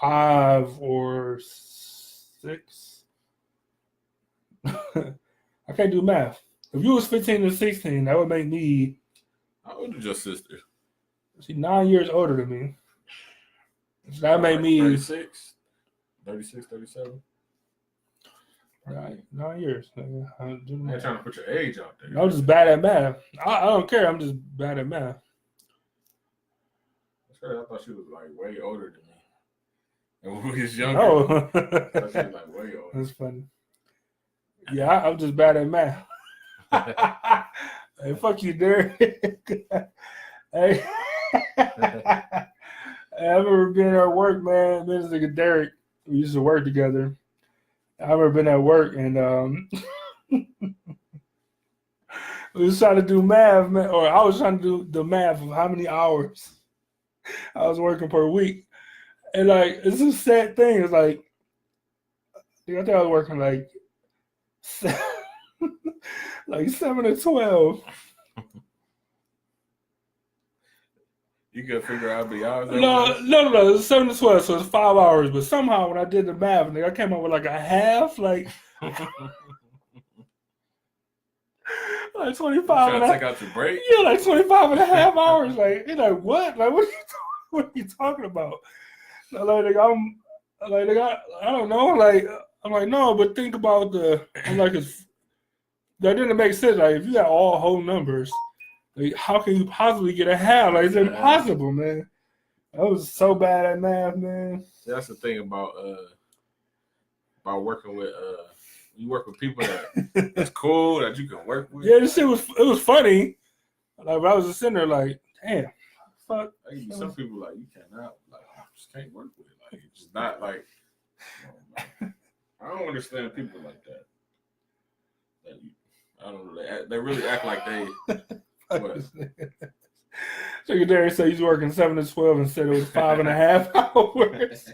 5 or 6. I can't do math. If you was 15 or 16, that would make me... How old is your sister? She's 9 years older than me. So that made me... 36, 37? Right, 9 years. I'm not trying to put your age out there. I'm just bad at math. I don't care. I'm just bad at math. I thought she was like way older than me. And when we was younger, oh. I thought she was like way older. That's funny. Yeah, I'm just bad at math. Hey, fuck you, Derek. Hey. I remember being at work, man. Me and this nigga Derek, we used to work together. I remember being at work and We was trying to do math, man, or I was trying to do the math of how many hours I was working per week. And like, it's a sad thing. It's like, I think I was working like like 7 to 12. You can figure out the hours. No. It's 7 to 12, so it's 5 hours. But somehow when I did the math, I came up with like a half, like 25 and a half. Take out your break? Yeah, like 25 and a half hours. Like, you're like, what? Like, what are you talking about? Like, I don't know. Like, I'm like, no, but think about I'm like, that didn't make sense. Like, if you got all whole numbers, like, how can you possibly get a half? Like, it's impossible, man. I was so bad at math, man. That's the thing about working with you work with people that's cool that you can work with. Yeah, this shit was funny. Like, but I was just sitting there like, damn, fuck. Like, some people like you cannot, like, I just can't work with it. Like, it's just not like, I don't understand people like that. I don't know. They really act like they. What? Secretary said he's working 7 to 12 and said it was 5.5 hours.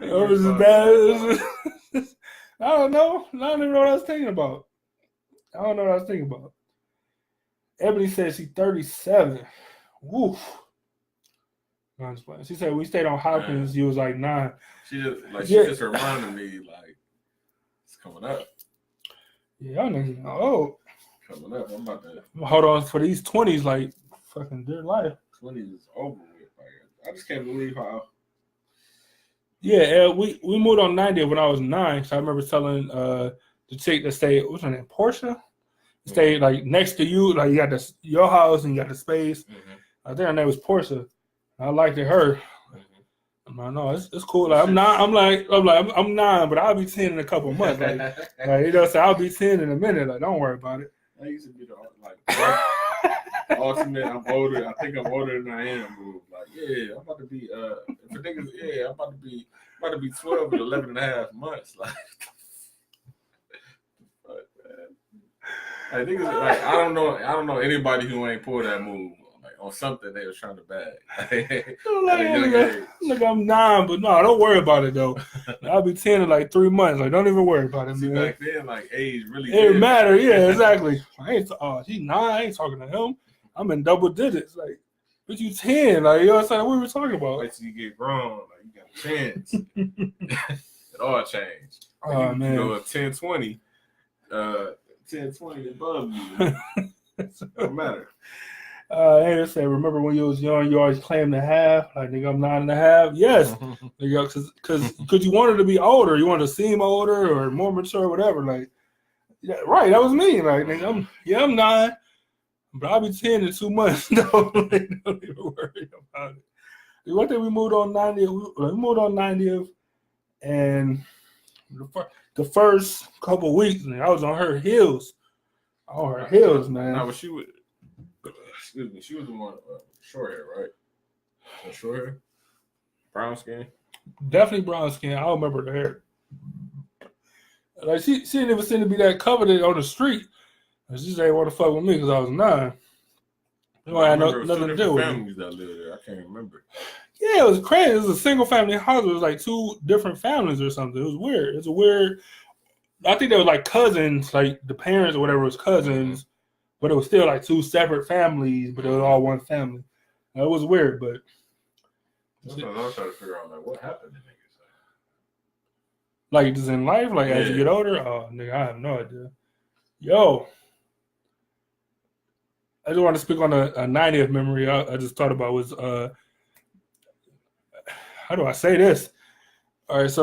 It was as bad. I don't know. I don't even know what I was thinking about. Ebony said she's 37. Woof. She said we stayed on Hopkins. You was like 9. She just reminded me like it's coming up. Yeah, y'all niggas old. Coming up, I'm about to hold on for these 20s. Like fucking dear life. 20s is over with. Like, I just can't believe how. Yeah, we moved on 90 when I was 9. So I remember telling the chick that stayed, what's her name, Portia? Stayed like next to you, like you got your house and you got the space. Mm-hmm. I think her name was Portia. I liked her. Mm-hmm. I'm like, no, it's cool. Like, I'm 9, but I'll be 10 in a couple of months. Like you know, so I'll be 10 in a minute. Like, don't worry about it. I used to be ultimate. I'm older. I think I'm older than I am. Like, yeah, I'm about to be for niggas, yeah, I'm about to be 12 in 11 and a half months. Like, I think it's like I don't know anybody who ain't pulled that move like on something they was trying to bag. Look, I'm 9, but no, don't worry about it though. I'll be 10 in like 3 months. Like, don't even worry about it. See, back then, like age really didn't matter. Yeah, exactly. She's 9. I ain't talking to him. I'm in double digits. Like, but you 10. Like, you know what I'm saying? What were we talking about? Wait till you get grown. Like, you got a chance. It all changed. Like, oh man, you know, 10, 20. 10, 20 above you. Don't matter. Hey, say, remember when you was young, you always claimed to have, like, nigga, I'm 9.5. Yes, because you wanted to be older, you wanted to seem older or more mature, or whatever. Like, yeah, right, that was me. Like, nigga, I'm 9, but I'll be 10 in 2 months. Don't even worry about it. One thing we moved on 90th. We moved on 90th, and the first couple of weeks, man, I was on her heels. Man. No, but she was. Excuse me. She was the one short hair, right? Short hair, brown skin. Definitely brown skin. I don't remember the hair. Like she didn't even seem to be that coveted on the street. She just ain't want to fuck with me because I was 9. I had nothing to do with families that lived there. I can't remember. Yeah, it was crazy. It was a single family house. It was like 2 different families or something. It was weird. It's a weird. I think they were like cousins, like the parents or whatever was cousins. Mm-hmm. But it was still like 2 separate families, but it was all one family. It was weird, but I was trying to figure out like what happened to niggas. Like just in life, like as you get older. Oh, nigga, I have no idea. Yo, I just want to speak on a 90th memory. I just thought about was how do I say this? All right,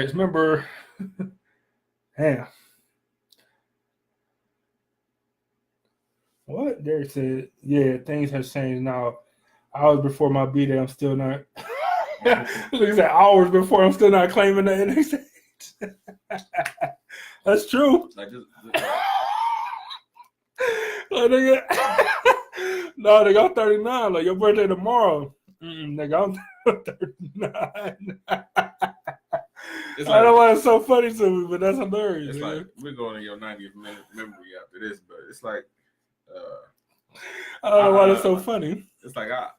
remember. Damn. What? Derek said, yeah, things have changed now. Hours before my B-Day, I'm still not. He said hours before, I'm still not claiming the NXH. That's true. Like just nigga. No, nigga, I'm 39. Like, your birthday tomorrow. Nigga, I'm 39. It's I don't know like why it's so funny to me, but that's hilarious. it's Man. like we're going to your 90th memory after this, but it's like I don't know why it's so funny. It's like I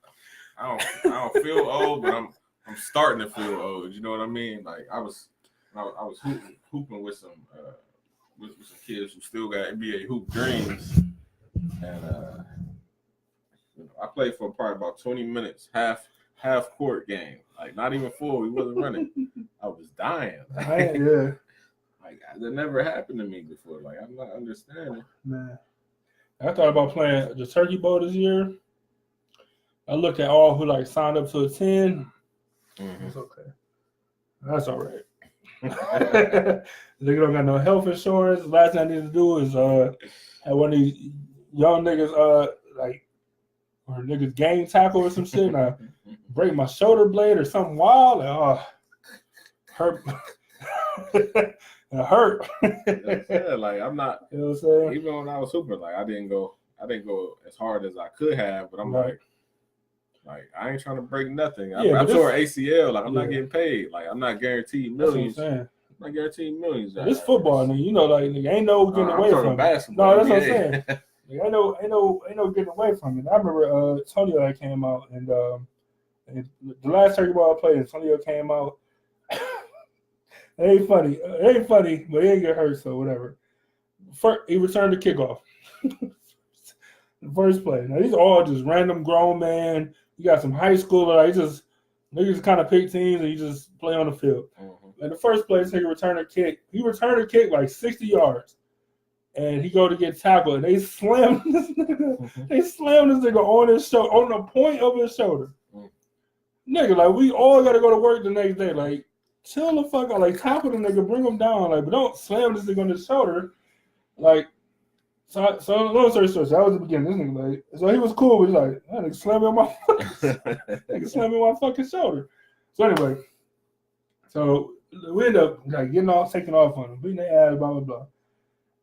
don't feel old, but I'm starting to feel old. You know what I mean? Like I was hooping with some kids who still got NBA hoop dreams, and I played for probably about 20 minutes, half court game, like not even full. We wasn't running. I was dying. Yeah. Like that never happened to me before. Like I'm not understanding. Man, I thought about playing the Turkey Bowl this year. I looked at all who like signed up to attend. Mm-hmm. It's okay. That's all right. They don't got no health insurance. The last thing I need to do is have one of these young niggas or niggas gang tackle or some shit. And I break my shoulder blade or something wild. Like, hurt. It hurt. Like I'm not. You know what I'm saying? Even when I was hooping, like I didn't go as hard as I could have. But I'm like I ain't trying to break nothing. I tore ACL. Like I'm not getting paid. Like I'm not guaranteed millions. I'm not guaranteed millions. This football, nigga, you know, like ain't no getting away from it. Basketball. No, that's what I'm saying. Like, ain't no getting away from it. I remember Antonio came out and the last Turkey Ball I played, Antonio came out. It ain't funny, but he ain't get hurt, so whatever. He returned the kickoff. The first play. Now these are all just random grown man. You got some high schooler. Niggas kind of pick teams and you just play on the field. Mm-hmm. And the first play, he returned a kick. He returned a kick like 60 yards. And he go to get tackled. And they slammed this nigga. Mm-hmm. They slammed this nigga on his shoulder, on the point of his shoulder. Mm-hmm. Nigga, like we all got to go to work the next day. Like, chill the fuck out. Like, tackle the nigga, bring him down. Like, but don't slam this nigga on his shoulder. Like, so long story short, that was the beginning. This nigga, like, so he was cool, but he's like, that nigga slammed me on my nigga slammed me on my fucking shoulder. So anyway, so we end up like taking off on him, beating their ass, blah blah blah.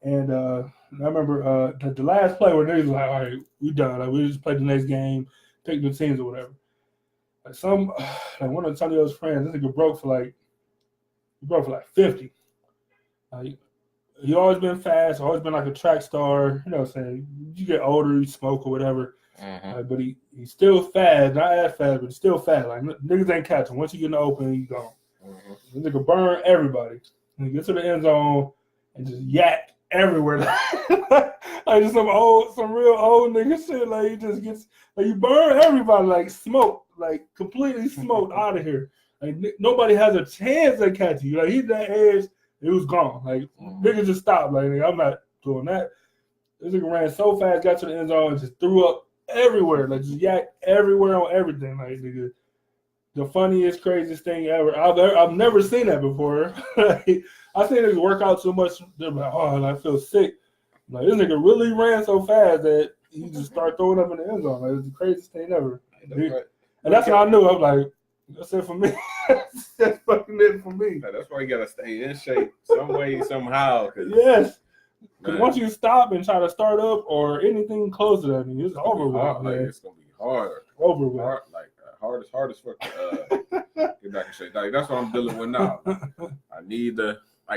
And I remember the last play where niggas was like, all right, we done. Like we just played the next game, pick new teams or whatever. Like one of Antonio's friends, this nigga broke for like 50. Like, he always been fast, always been like a track star. You know what I'm saying? You get older, you smoke or whatever. Mm-hmm. But he's still fast, not as fast, but he's still fast. Like niggas ain't catching. Once you get in the open, you gone. Mm-hmm. This nigga burn everybody. And he gets to the end zone and just yak everywhere. Like just some real old nigga shit. Like he just gets like you burn everybody like smoke, like completely smoked out of here. Like nobody has a chance to catch you. Like he's that edge. It was gone. Like, niggas just stopped. Like, I'm not doing that. This nigga ran so fast, got to the end zone, and just threw up everywhere. Like, just yacked everywhere on everything. Like, nigga, the funniest, craziest thing ever. I've never seen that before. Like, I seen niggas work out so much. They're like, oh, I feel sick. Like, this nigga really ran so fast that he just started throwing up in the end zone. Like, it was the craziest thing ever. And that's when I knew. I'm like, that's it for me. That's fucking it for me. That's why you gotta stay in shape some way, somehow. Yes. Because once you stop and try to start up or anything closer to that, it's over with. Like, it's gonna be hard. Over with. Hard as fuck. Get back in shape. Like that's what I'm dealing with now. I need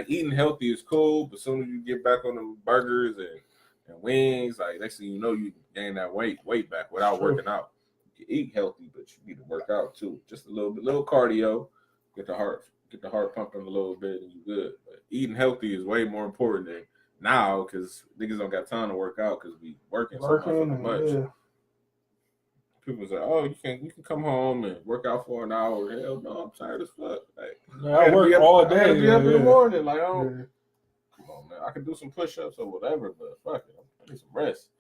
eating healthy is cool, but as soon as you get back on them burgers and wings, like next thing you know, you gain that weight back without working out. You eat healthy, but you need to work out too. Just a little cardio, get the heart pumping a little bit, and you good. But eating healthy is way more important than now because niggas don't got time to work out because we working so much. Yeah. People say, "Oh, you can come home and work out for an hour." Hell no, I'm tired as fuck. Like, I work all day. I gotta be up in the morning. Like, come on, man. I can do some push-ups or whatever, but fuck it, I need some rest.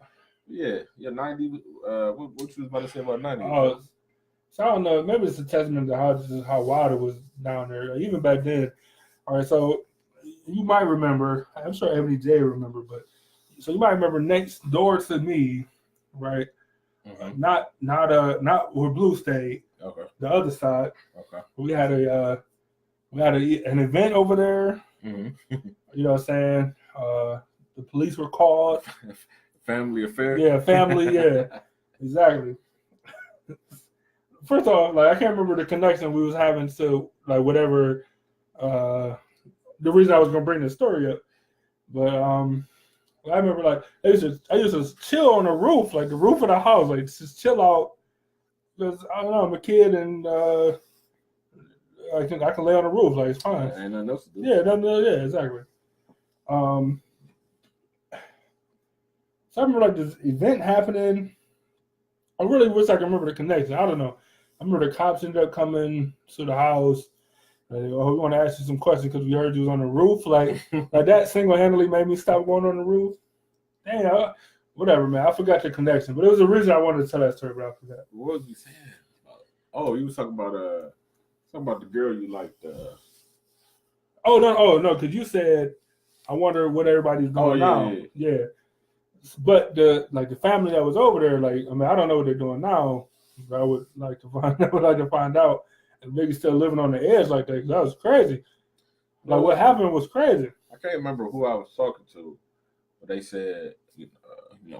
Yeah, 90. What you was about to say about 90? So I don't know. Maybe it's a testament to how wild it was down there, even back then. All right, so you might remember. I'm sure Ebony J remember, but so you might remember next door to me, right? Mm-hmm. Not where Blue stayed. Okay. The other side. Okay. We had an event over there. Mm-hmm. You know what I'm saying? The police were called. Family affair. Yeah, family. Yeah, exactly. First off, like I can't remember the connection we was having to like whatever the reason I was gonna bring this story up, but I remember like I used to chill on the roof, like the roof of the house, like just chill out. Because I don't know, I'm a kid and I can lay on the roof, like it's fine. Ain't nothing else to do. Yeah, exactly. So I remember like this event happening. I really wish I could remember the connection. I don't know. I remember the cops ended up coming to the house. Like, oh, we want to ask you some questions because we heard you was on the roof. Like that single-handedly made me stop going on the roof. Damn, whatever, man. I forgot the connection, but it was a reason I wanted to tell that story, but I forgot. What was we saying? Oh, you was talking about the girl you liked. Oh no, because you said I wonder what everybody's doing now. Yeah. But the family that was over there, like I mean, I don't know what they're doing now. But I would like to find out. And niggas still living on the edge like that, because that was crazy. Like what happened was crazy. I can't remember who I was talking to, but they said,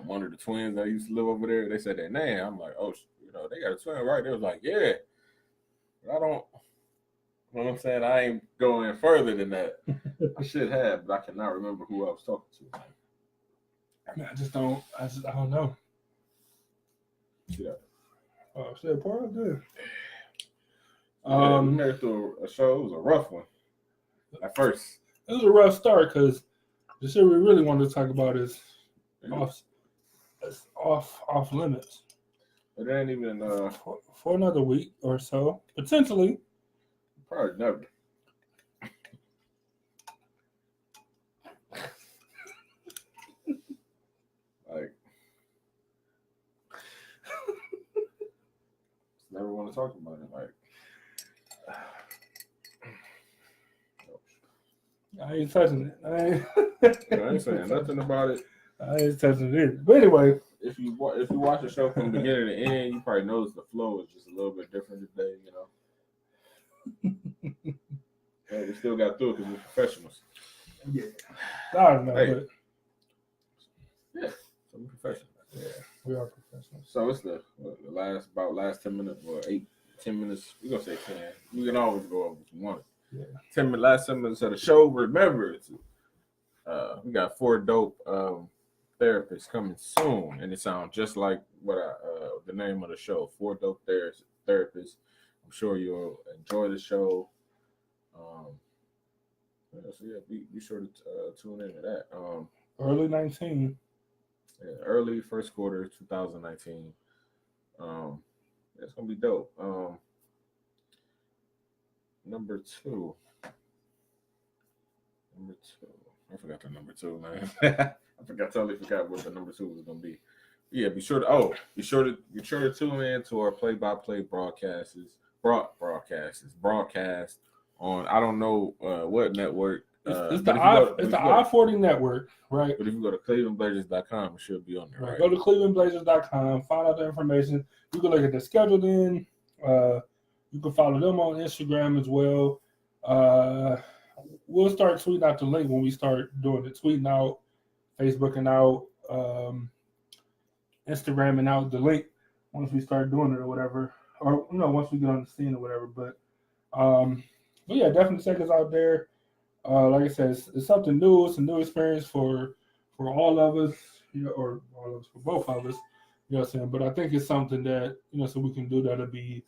one of the twins that used to live over there. They said their name. I'm like, oh, they got a twin, right? They was like, yeah. But I don't. You know what I'm saying? I ain't going further than that. I should have, but I cannot remember who I was talking to. I mean, I don't know. Yeah. Oh, shit, part of good. We made it through a show. It was a rough one at first. It was a rough start because the shit we really wanted to talk about is off limits. It ain't even for another week or so, potentially. Probably never. Like, never want to talk about it. Like, I ain't touching it. I ain't saying nothing about it. I ain't touching it. But anyway, if you watch the show from beginning to end, you probably notice the flow is just a little bit different today. Hey, we still got through it because we're professionals. Yeah, I don't know, but yeah, so we're professionals. Yeah, we are professionals. So it's the last 10 minutes or 10 minutes. We're gonna say 10. We can always go over if you want it. Yeah. Last 10 minutes of the show. Remember, we got 4 dope therapists coming soon, and it sounds just like what the name of the show. 4 dope therapists. I'm sure you'll enjoy the show. So yeah, be sure to tune into that. Early 19. Yeah, early first quarter 2019. It's gonna be dope. Number two. I forgot the number 2, man. Totally forgot what the number 2 was gonna be. Yeah, be sure to tune in to our play-by-play broadcast on I don't know what network. It's the I-40 network, right? But if you go to clevelandblazers.com, it should be on there, right? Go to clevelandblazers.com, find out the information. You can look at the schedule then. You can follow them on Instagram as well. We'll start tweeting out the link when we start doing it. Tweeting out, Facebooking out, Instagramming out the link once we start doing it or whatever. Or, once we get on the scene or whatever. But yeah, definitely check us out there. Like I said, it's something new. It's a new experience for all of us, or all of us, for both of us. You know what I'm saying? But I think it's something that, so we can do that'll be,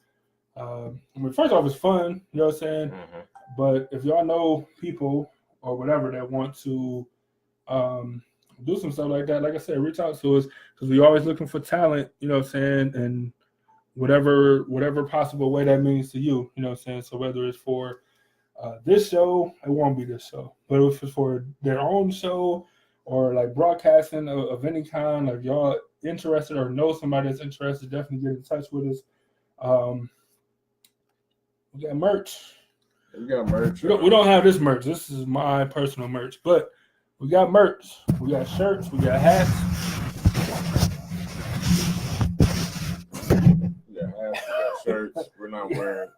first off, it's fun, you know what I'm saying? Mm-hmm. But if y'all know people or whatever that want to do some stuff like that, like I said, reach out to us because we're always looking for talent, you know what I'm saying? And whatever possible way that means to you, you know what I'm saying? So whether it's for this show, it won't be this show. But if it's for their own show or like broadcasting of any kind, like y'all interested or know somebody that's interested, definitely get in touch with us. We got merch. We don't have this merch. This is my personal merch, but we got merch. We got shirts. We got hats. We got shirts. We're not wearing.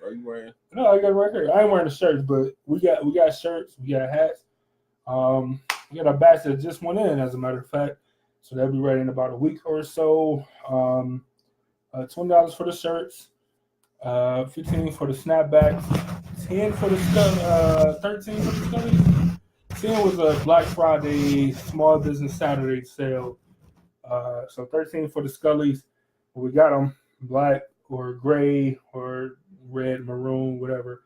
Are you wearing? No, I got it right here. I ain't wearing the shirts, but we got shirts. We got hats. We got a batch that just went in, as a matter of fact. So that'll be ready in about a week or so. $20 for the shirts. $15 for the snapbacks. 10 for the Scully, 13 for the Scullies. 10 was a Black Friday Small Business Saturday sale. So 13 for the Scullies. We got them black or gray or red, maroon, whatever.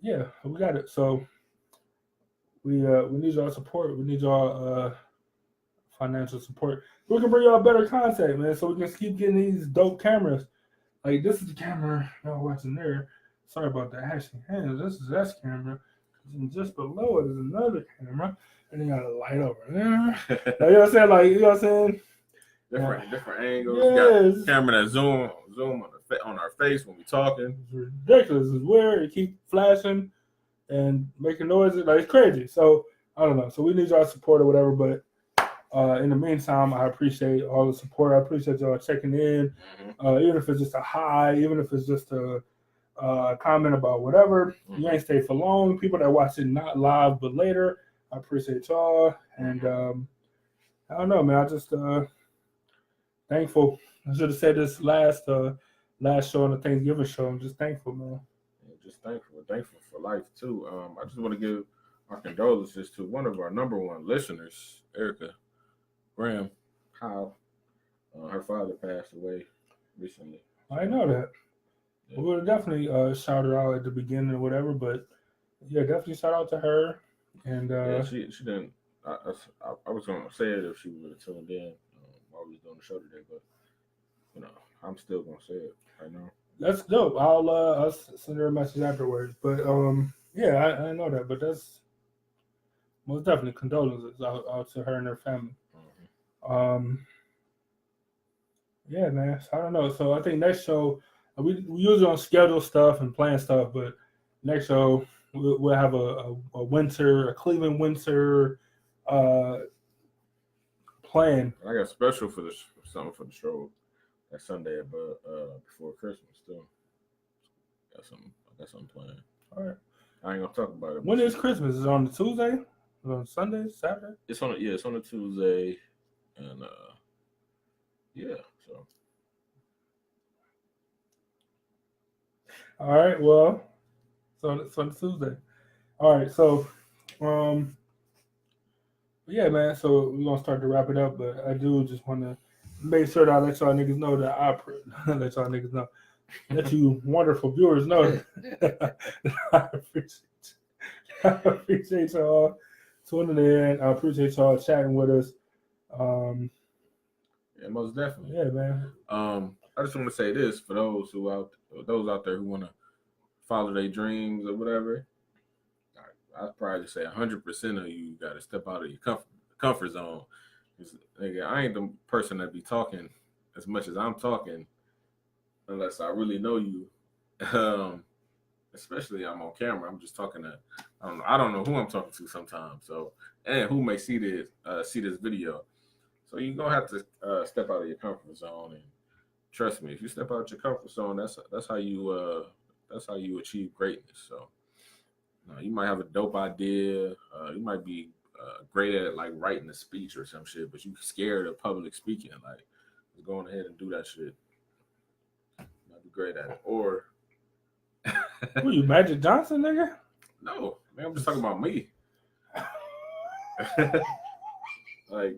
Yeah, we got it. So we need y'all support. We need y'all financial support. We can bring y'all better content, man. So we can keep getting these dope cameras. Like this is the camera y'all watching there. Sorry about the ashy hands. This is this camera. And just below it is another camera. And then got a light over there. Like, you know what I'm saying? Like, you know what I'm saying? Different angles. Yes. Got camera that zoom on our face when we talking. It's ridiculous. It's weird. It keep flashing and making noises. Like, it's crazy. So, I don't know. So, we need y'all support or whatever. But in the meantime, I appreciate all the support. I appreciate y'all checking in. Even if it's just a hi, even if it's just a comment about whatever. You ain't stay for long. People that watch it not live but later, I appreciate y'all. And I don't know, man. I just thankful. I should have said this last show on the Thanksgiving show. I'm just thankful, man. Yeah, just thankful for life too. I just want to give our condolences to one of our number one listeners, Erica Graham Howe. Her father passed away recently. I know that. Yeah. We would have definitely shout her out at the beginning or whatever, but yeah, definitely shout out to her. And yeah, she didn't. I was gonna say it if she would have tuned in while we was doing the show today, but you know, I'm still gonna say it right now. That's dope. I'll send her a message afterwards. But yeah, I know that. But that's most definitely condolences out to her and her family. Yeah, man. So I don't know. So I think next show we usually on schedule stuff and plan stuff, but next show we'll have a Cleveland winter plan. I got special for something for the show that Sunday, but before Christmas still. I got something planned. All right. I ain't gonna talk about it. When is Christmas? Is it on the Tuesday? Is it on Sunday? Saturday? It's on a Tuesday, and yeah. So. All right. Well, it's on Tuesday. All right. So, yeah, man. So we're gonna start to wrap it up, but I do just want to make sure that I let y'all niggas know that let y'all niggas know that you wonderful viewers know that I appreciate y'all tuning in. I appreciate y'all chatting with us. Yeah, most definitely. Yeah, man. I just want to say this for those out there who want to follow their dreams or whatever. I'd probably say 100% of you got to step out of your comfort zone. Nigga, I ain't the person that be talking as much as I'm talking unless I really know you. Especially I'm on camera. I'm just talking to I don't know who I'm talking to sometimes. So and who may see this video. So you're gonna have to step out of your comfort zone, and trust me, if you step out your comfort zone, that's how you achieve greatness. So you might have a dope idea, you might be great at like writing a speech or some shit, but you scared of public speaking. Like, just going ahead and do that shit. You might be great at it. Or who you, Magic Johnson, nigga? No, man, I'm just talking about me. Like,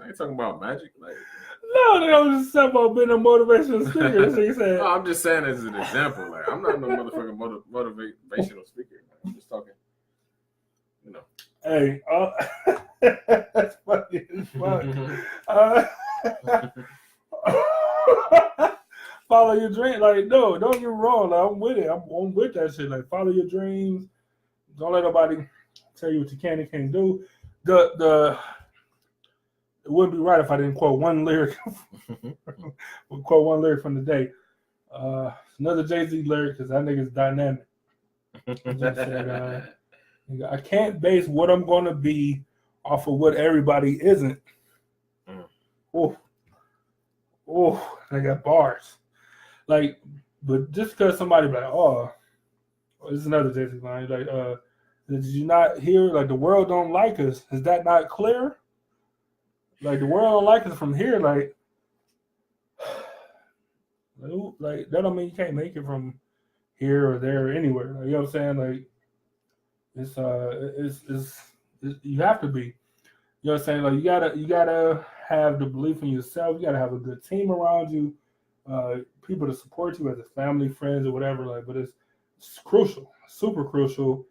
I ain't talking about magic. Like, no, they don't just talk about being a motivational speaker. So you said. No, I'm just saying as an example. Like, I'm not no motherfucking motivational speaker. I'm just talking, you know. Hey, that's funny as fuck. Follow your dream. Like, no, don't get me wrong. Like, I'm with it. I'm with that shit. Like, follow your dreams. Don't let nobody tell you what you can and can't do. It wouldn't be right if I didn't quote one lyric. Quote one lyric from the day. Another Jay-Z lyric because that nigga's dynamic. He just said, I can't base what I'm going to be off of what everybody isn't. Oh, I got bars. Like, but just because somebody be like, oh, this is another Jay-Z line. Like, did you not hear, like, the world don't like us? Is that not clear? Like, the world don't like us from here. Like that don't mean you can't make it from here or there or anywhere. Like, you know what I'm saying? Like it's you have to be. You know what I'm saying? Like you gotta have the belief in yourself. You gotta have a good team around you, people to support you as a family, friends, or whatever. Like, but it's crucial, super crucial.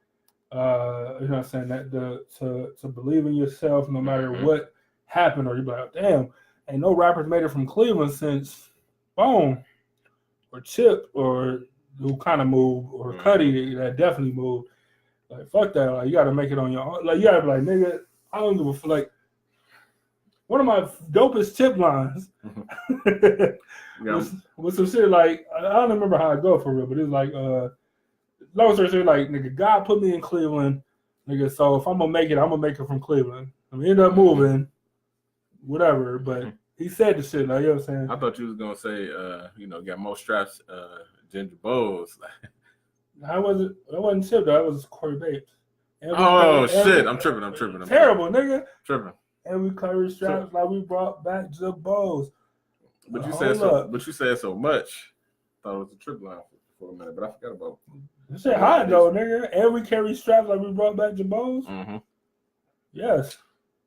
You know what I'm saying? That to believe in yourself no matter what happened, or you're like, damn, ain't no rappers made it from Cleveland since Bone or Chip or who kind of moved or Cuddy that definitely moved. Like, fuck that. Like, you gotta make it on your own. Like, you gotta be like, nigga, I don't give a fuck. Like, one of my dopest Chip lines was some shit like, I don't remember how it go for real, but it's like, long story short, like, nigga, God put me in Cleveland, nigga, so if I'm gonna make it, I'm gonna make it from Cleveland. I'm gonna end up moving, whatever, but he said the shit, like, you know what I'm saying? I thought you was gonna say, got more straps, Ginger Bowls. That wasn't Chip, though. That was Corey Bates. Shit, I'm tripping. Terrible, nigga. Tripping. And we carry straps like we brought back the Bows. But you said so. But you said so much. Thought it was a trip line for a minute, but I forgot about. This shit hot though, nigga. And we carry straps like we brought back Jabos. Mm-hmm. Yes.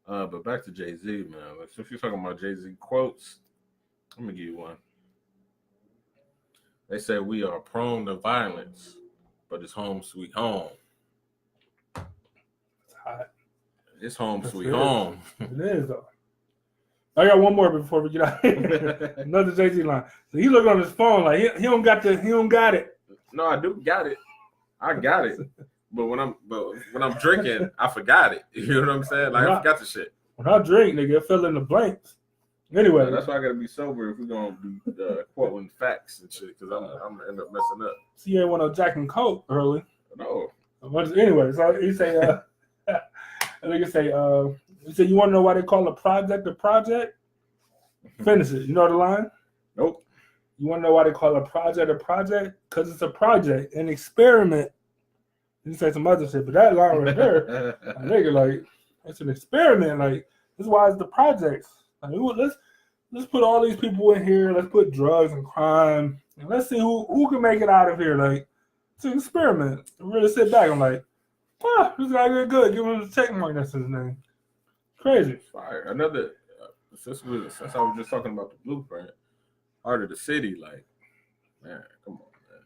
But back to Jay-Z, man. Like, since you're talking about Jay-Z quotes, let me give you one. They say we are prone to violence, but it's home sweet home. It's hot. It's home sweet home. It is though. I got one more before we get out. Another Jay-Z line. So he looked on his phone like he don't got it. No, I do got it. I got it. But when I'm drinking, I forgot it. You know what I'm saying? Like, I forgot the shit. When I drink, nigga, it fill in the blanks. Anyway, that's why I gotta be sober if we're gonna be quoting facts and shit, because I'm gonna end up messing up. See, you ain't want no Jack and Coke early. No. Anyway, so he say, nigga say, he said, you want to know why they call a project a project? Finish it. You know the line? Nope. You want to know why they call a project a project? Because it's a project, an experiment. You say some other shit, but that line right there, nigga, like, it's an experiment. Like, this is why it's the projects. Like, let's put all these people in here. Let's put drugs and crime, and let's see who can make it out of here. Like, it's an experiment. Really sit back and like, this guy good. Give him the check mark. That's his name. Crazy. Fire. Another. Since I was just talking about the blueprint, Heart of the City. Like, man, come on, man.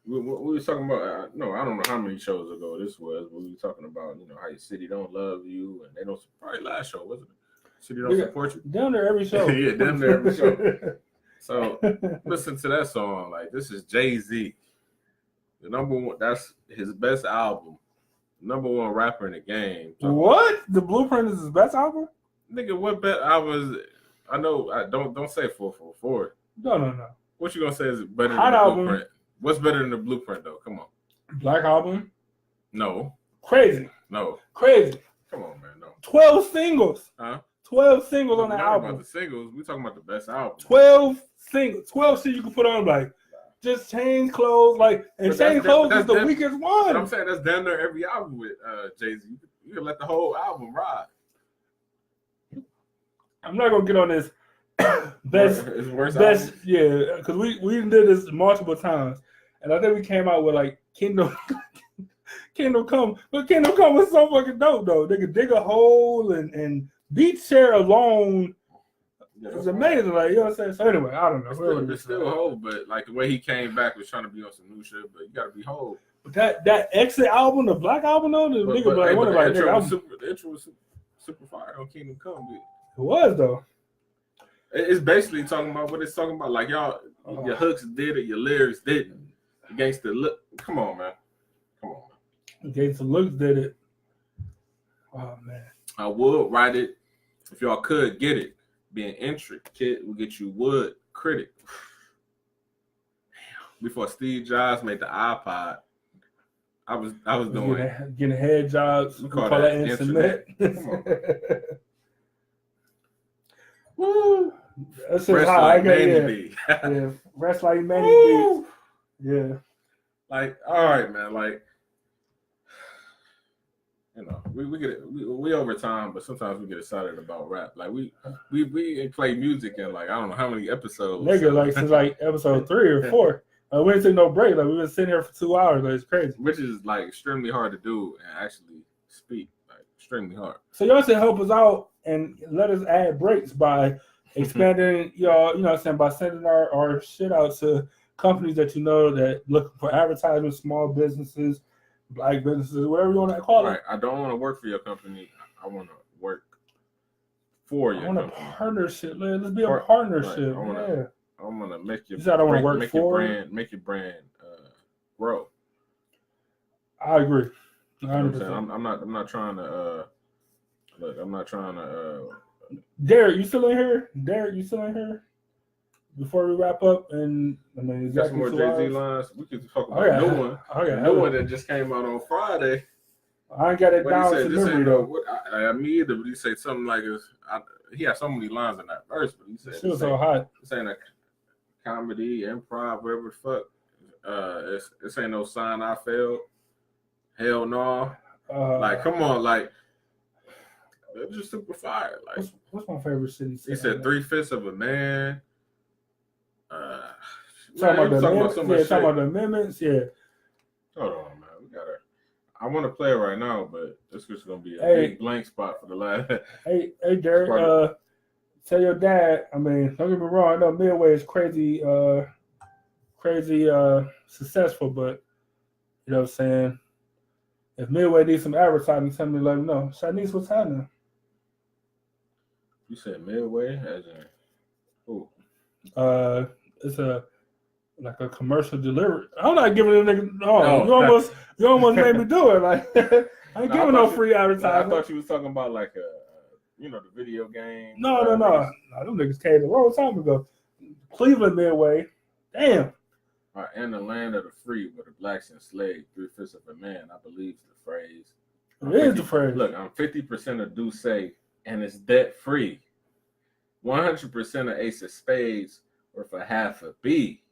We were talking about. No, I don't know how many shows ago this was. But we were talking about how your city don't love you and they don't. Probably last show, wasn't it? City don't support you. Down there every show. Yeah, down there every show. So listen to that song. Like, this is Jay-Z, the number one. That's his best album. Number one rapper in the game. What? The Blueprint is his best album? Nigga, what bet I know. I don't say 444. No. What you gonna say is better Hot than the album. Blueprint? What's better than the Blueprint though? Come on. Black Album? No. Crazy. No. Crazy. Come on, man. No. 12 singles. Huh? 12 singles on the album. album. About the singles. We talking about the best album. 12 singles. 12 shit you can put on like just change clothes, like, and change clothes is the weakest one. But I'm saying that's damn near every album with Jay-Z. You can let the whole album ride. I'm not gonna get on this best, album? Yeah, because we did this multiple times, and I think we came out with like Kingdom Come, but Kingdom Come was so fucking dope though. They could dig a hole and Beat Share alone. It's amazing, like, you know what I'm saying. So anyway, I don't know. It's still whole, but like the way he came back was trying to be on some new shit. But you gotta be whole. But that Exit album, the Black album, though, the nigga like one of like the intro was super fire on Kingdom Come, dude. It was though. It's basically talking about what it's talking about. Like, y'all, your hooks did it, your lyrics didn't. Against the look, come on, man. Against the looks did it. Oh man. I would write it if y'all could get it. Being intricate will get you wood critic. Before Steve Jobs made the iPod, I was doing getting head jobs. We call that internet. Woo! That's just how I got it. Yeah, rest like Manny B. Yeah. Like, all right, man. Like, we get it. We over time, but sometimes we get excited about rap. Like we play music in like I don't know how many episodes. Nigga, like since like episode 3 or 4. We didn't take no break. Like, we been sitting here for 2 hours. Like, it's crazy. Which is like extremely hard to do and actually speak. Like extremely hard. So y'all should help us out and let us add breaks by expanding y'all, you know what I'm saying, by sending our shit out to companies that you know that looking for advertisements, small businesses, black businesses, whatever you want to call it. Right. I don't want to work for your company. I want to work for your company. A partnership. Let's be a partnership. Right. I want to make your make your brand grow. I agree. 100%. You know I'm not trying to look. I'm not trying to. Derek, you still in here? Before we wrap up, and I mean, exactly got some more Jay-Z lines. We could talk about a new one. The new one that just came out on Friday. I ain't got it down to memory though. Me either, but he said something like he had so many lines in that verse, but he said it was so hot. This ain't a comedy, improv, whatever the fuck. This ain't no sign I failed. Hell no. Like, come on, like, they're just super fire. Like, what's my favorite city? He said 3/5 of a man. Talking about the amendments. Yeah. Hold on, man. I want to play it right now, but this is gonna be a big blank spot for the last. Hey, Derek. Tell your dad. I mean, don't get me wrong. I know Midway is crazy successful, but you know what I'm saying. If Midway needs some advertising, tell me to let him know. Shanice, what's happening? You said Midway as in who? It's like a commercial delivery. I'm not giving a nigga. No, you almost made me do it. Like I ain't giving no free advertising. I thought you was talking about like the video game. No. Them niggas came a long time ago. Cleveland Midway. Damn. And the land of the free, where the blacks enslaved, 3/5 of a man. I believe the phrase. It is the phrase. Look, I'm 50% of Duce, and it's debt free. 100% of Ace of Spades, or for half a B.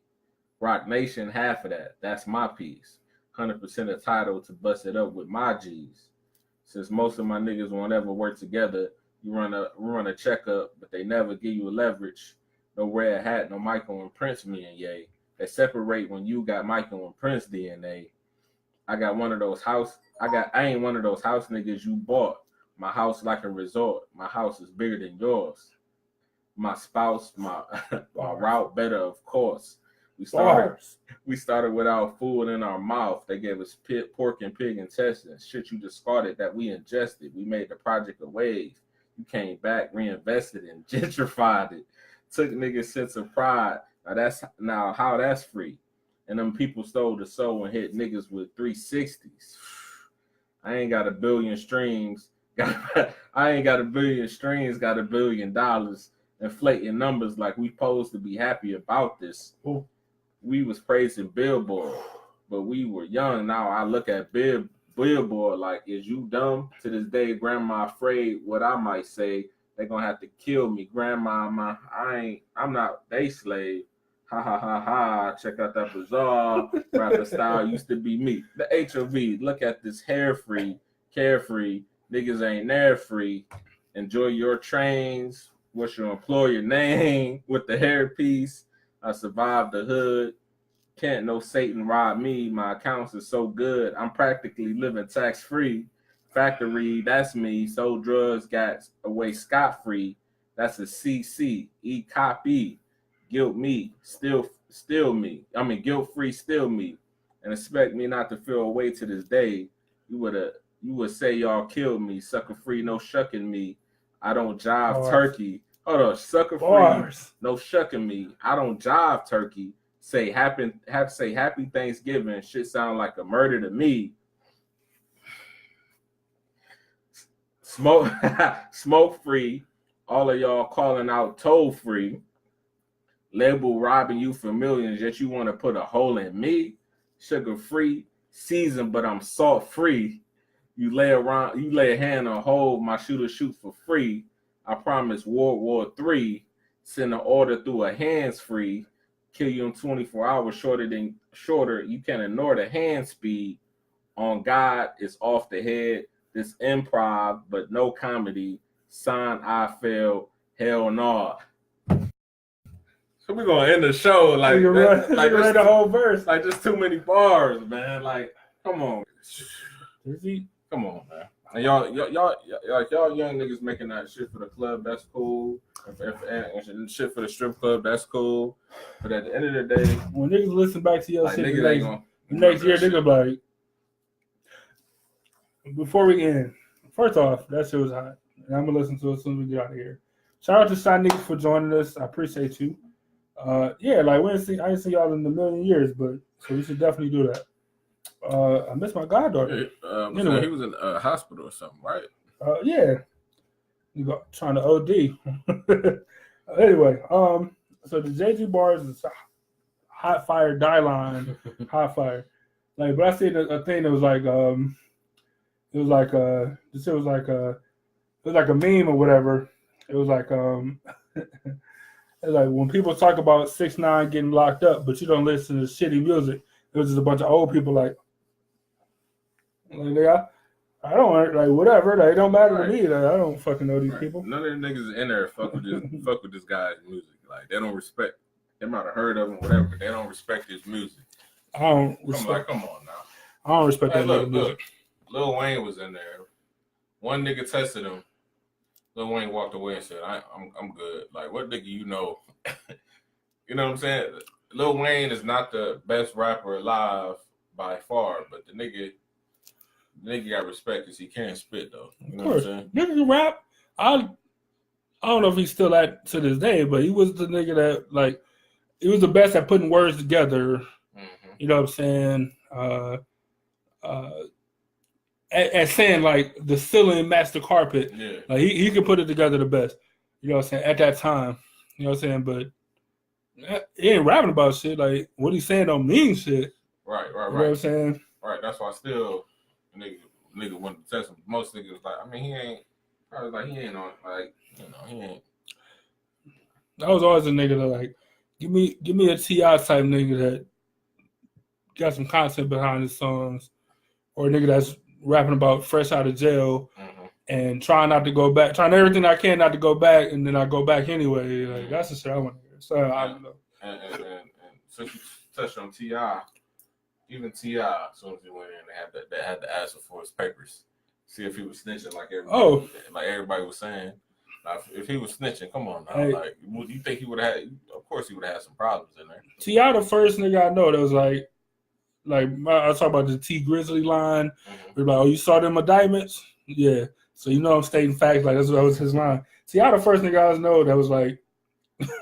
Rock Nation, half of that. That's my piece. 100% of title to bust it up with my G's. Since most of my niggas won't ever work together, you run a checkup, but they never give you a leverage. No red hat, no Michael and Prince, me and Ye. They separate when you got Michael and Prince DNA. I ain't one of those house niggas you bought. My house like a resort. My house is bigger than yours. My spouse, my route better, of course. We started without food in our mouth. They gave us pork and pig intestines. Shit you discarded that we ingested. We made the project a wave. You came back, reinvested and gentrified it. Took niggas' sense of pride. Now how that's free. And them people stole the soul and hit niggas with 360s. I ain't got a billion streams. Got $1 billion. Inflating numbers like we supposed to be happy about this. Ooh. We was praising Billboard, but we were young. Now I look at Billboard like, is you dumb? To this day, grandma afraid what I might say. They gonna have to kill me. Grandma, I'm not they slave. Ha ha ha ha. Check out that bizarre rapper style used to be me. The HOV, look at this carefree. Niggas ain't there free. Enjoy your trains. What's your employer name? With the hairpiece. I survived the hood. Can't no Satan rob me. My accounts is so good. I'm practically living tax-free. Factory, that's me. Sold drugs, got away scot-free. That's a CC. E-copy. Guilt me. Still me. I mean, guilt-free, still me. And expect me not to feel away to this day. You would say y'all killed me. Sucker free, no shucking me. I don't jive turkey. Hold on, sucker free, no shucking me. I don't jive turkey. Say happy Thanksgiving. Shit sound like a murder to me. Smoke free. All of y'all calling out toll free. Label robbing you for millions, yet you want to put a hole in me. Sugar free, seasoned, but I'm salt free. You lay a hand on hold, my shooter shoot for free. I promise World War III. Send an order through a hands free. Kill you in 24 hours shorter. You can ignore the hand speed. On God, it's off the head. This improv, but no comedy. Sign I failed. Hell no. we're gonna end the show like that, like read the whole verse. Like just too many bars, man. Like, come on. Come on, man. And y'all young niggas making that shit for the club, that's cool. If shit for the strip club, that's cool. But at the end of the day, when niggas listen back to your like, shit next year, niggas like, before we end, first off, that shit was hot. And I'm gonna listen to it as soon as we get out of here. Shout out to Shy Niggas for joining us. I appreciate you. Yeah, like I ain't seen y'all in a million years, but so we should definitely do that. I miss my goddaughter. Anyway, he was in a hospital or something, right? Yeah. You got trying to OD. Anyway, so the JG bars is hot fire die line, hot fire. Like, but I seen a thing that was like, it was like a meme or whatever. It was like it's like when people talk about 6ix9ine getting locked up, but you don't listen to shitty music. It was just a bunch of old people like I don't like whatever. Like, it don't matter to me. Like, I don't fucking know these people. None of the niggas in there fuck with this guy's music. Like, they don't respect. They might have heard of him, whatever, but they don't respect his music. I don't respect. Come on now. I don't respect that music. Look, Lil Wayne was in there. One nigga tested him. Lil Wayne walked away and said, "I'm good." Like, what nigga you know? You know what I'm saying? Lil Wayne is not the best rapper alive by far, but the nigga got respect because he can't spit though. You know what I'm saying? Nigga rap. I don't know if he's still at to this day, but he was the nigga that, like, he was the best at putting words together. Mm-hmm. You know what I'm saying? At saying like the ceiling matched the carpet. Yeah. Like he could put it together the best. You know what I'm saying? At that time. You know what I'm saying? But he ain't rapping about shit. Like, what he's saying don't mean shit. Right. You know what I'm saying? Right. That's why still nigga wanted to test him. Most niggas like, I mean, he ain't on, like, he ain't. I was always a nigga that, like, give me a T.I. type nigga that got some content behind his songs, or a nigga that's rapping about fresh out of jail and trying everything I can not to go back, and then I go back anyway. Like, that's the shit I want to hear. So I don't know. And since you touched on T.I., even T.I., as soon as he went in, they had to ask him for his papers, see if he was snitching like everybody was saying. Now, if he was snitching, come on now. Hey, like, you think he would have had? Of course, he would have had some problems in there. T.I. the first nigga I know that was like I talk about the T Grizzly line. We're like, oh, you saw them indictments? Yeah. So you know I'm stating facts. Like, that was his line. T.I. the first nigga I know that was like,